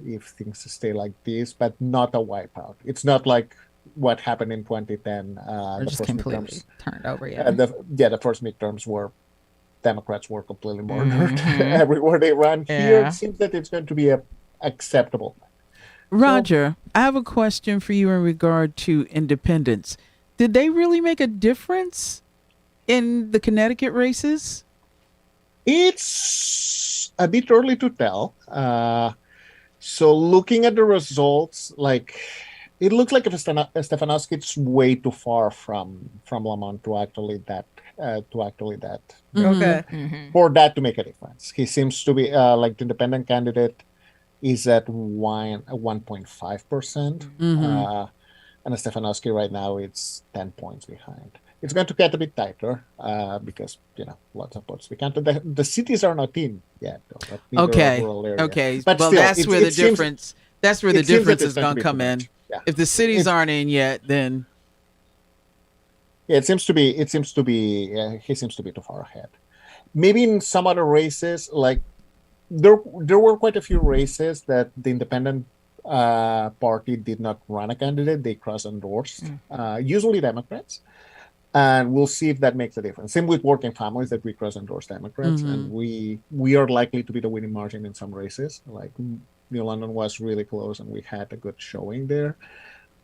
if things stay like this, but not a wipeout. It's not like what happened in 2010. Or The just first completely midterms. turned over. Yeah. The first midterms were Democrats were completely murdered everywhere they run. Here Yeah. it seems that it's going to be acceptable. Roger, I have a question for you in regard to independents. Did they really make a difference in the Connecticut races? It's a bit early to tell. So looking at the results, like it looks like if Stefanowski is way too far from Lamont to actually that Okay. for that to make a difference. He seems to be like the independent candidate is at 1.5%. And Stefanowski right now it's 10 points behind. It's going to get a bit tighter because lots of votes we counted. The cities are not in yet, though, but neither are Okay. rural areas. Okay. But well, still, that's where the it seems- difference. That's where the it seems that difference it's is going be to come too in. much. Yeah. If the cities It- aren't in yet, then Yeah, it seems to be. He seems to be too far ahead. Maybe in some other races, like there were quite a few races that the independent party did not run a candidate; they cross-endorsed, usually Democrats. And we'll see if that makes a difference. Same with working families that we cross-endorse Democrats, and we are likely to be the winning margin in some races. Like New London was really close, and we had a good showing there,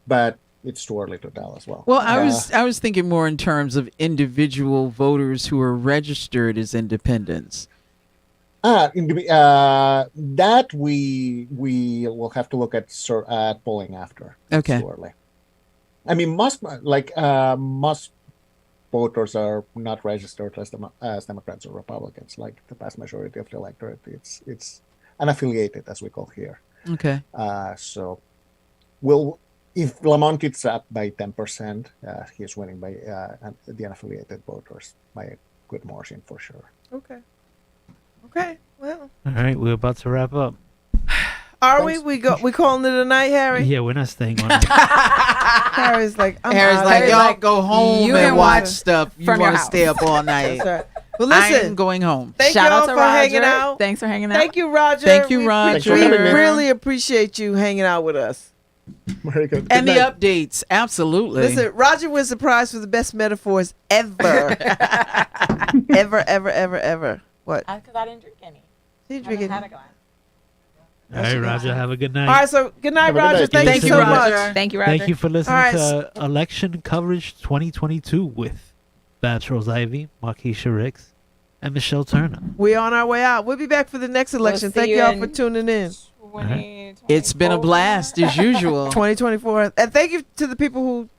but it's too early to tell as well. well, I was thinking more in terms of individual voters who are registered as independents. That we will have to look at polling after. Okay. It's too early. I mean, most voters are not registered as Democrats or Republicans. Like the vast majority of the electorate, it's unaffiliated, as we call here. Okay. So, if Lamont is up by 10%, he's winning by the unaffiliated voters by a good margin for sure. Okay. Okay. Well, All right, we're about to wrap up. are we? We calling it a night, Harry? Yeah, we're not staying on it. Harry's like, I'm Harry's out. like, Harry's y'all like, go home you and can watch watch stuff. You from your want to house. stay up all night. That's right. Well, I am listen. going home. Thank Shout y'all out to for Roger. hanging out. Thanks for hanging out. Thank you, Roger. Thank you, We- Roger. Thanks for We having me. really appreciate you hanging out with us. Very good. And Good the night. updates, absolutely. Listen, Roger wins the prize for the best metaphors ever. ever. What? Because I didn't drink any. He drinking? Had a glass. All right, Roger, have a good night. All right, so good night, Have a good Roger. night. Thank, Thank you you, so Roger. much. Thank you, Roger. Thank you for listening All right, to Election Coverage 2022 with Charles Ivy, Markeisha Ricks, and Michelle Turner. We're on our way out. We'll be back for the next election. see Thank you y'all in- for tuning in. It's been a blast as usual. 2024. And thank you to the people who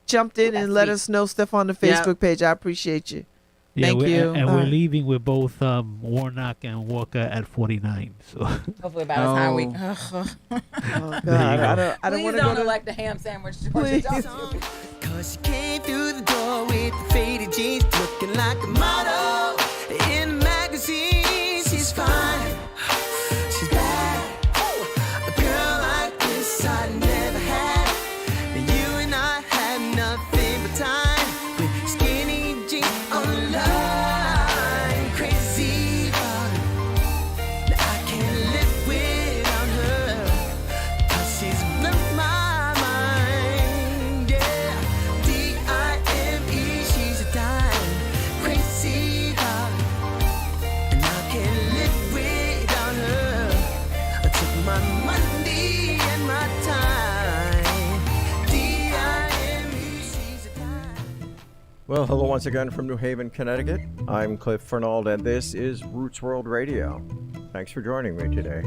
jumped in That's and let sweet. us know stuff on the Yeah. Facebook page. I appreciate you. Yeah, Thank you. And All we're right. leaving with both Warnock and Walker at 49. So Hopefully by the time we. Oh There God, you I go. don't Please want don't to go to. elect a ham sandwich. Please. Cause she came through the door with the faded jeans, looking like a model in the magazine. She's fine, she's bad. A girl like this I never had. And you and I had nothing but time with skinny jeans on the line. Crazy about her. Now I can't live without her. Cause she's blew my mind, yeah. D-I-M-E, she's a dime. Crazy about her. And I can't live without her. I took my money and my time. D-I-M-E, she's a dime. Well, hello once again from New Haven, Connecticut. I'm Cliff Fernald, and this is Roots World Radio. Thanks for joining me today.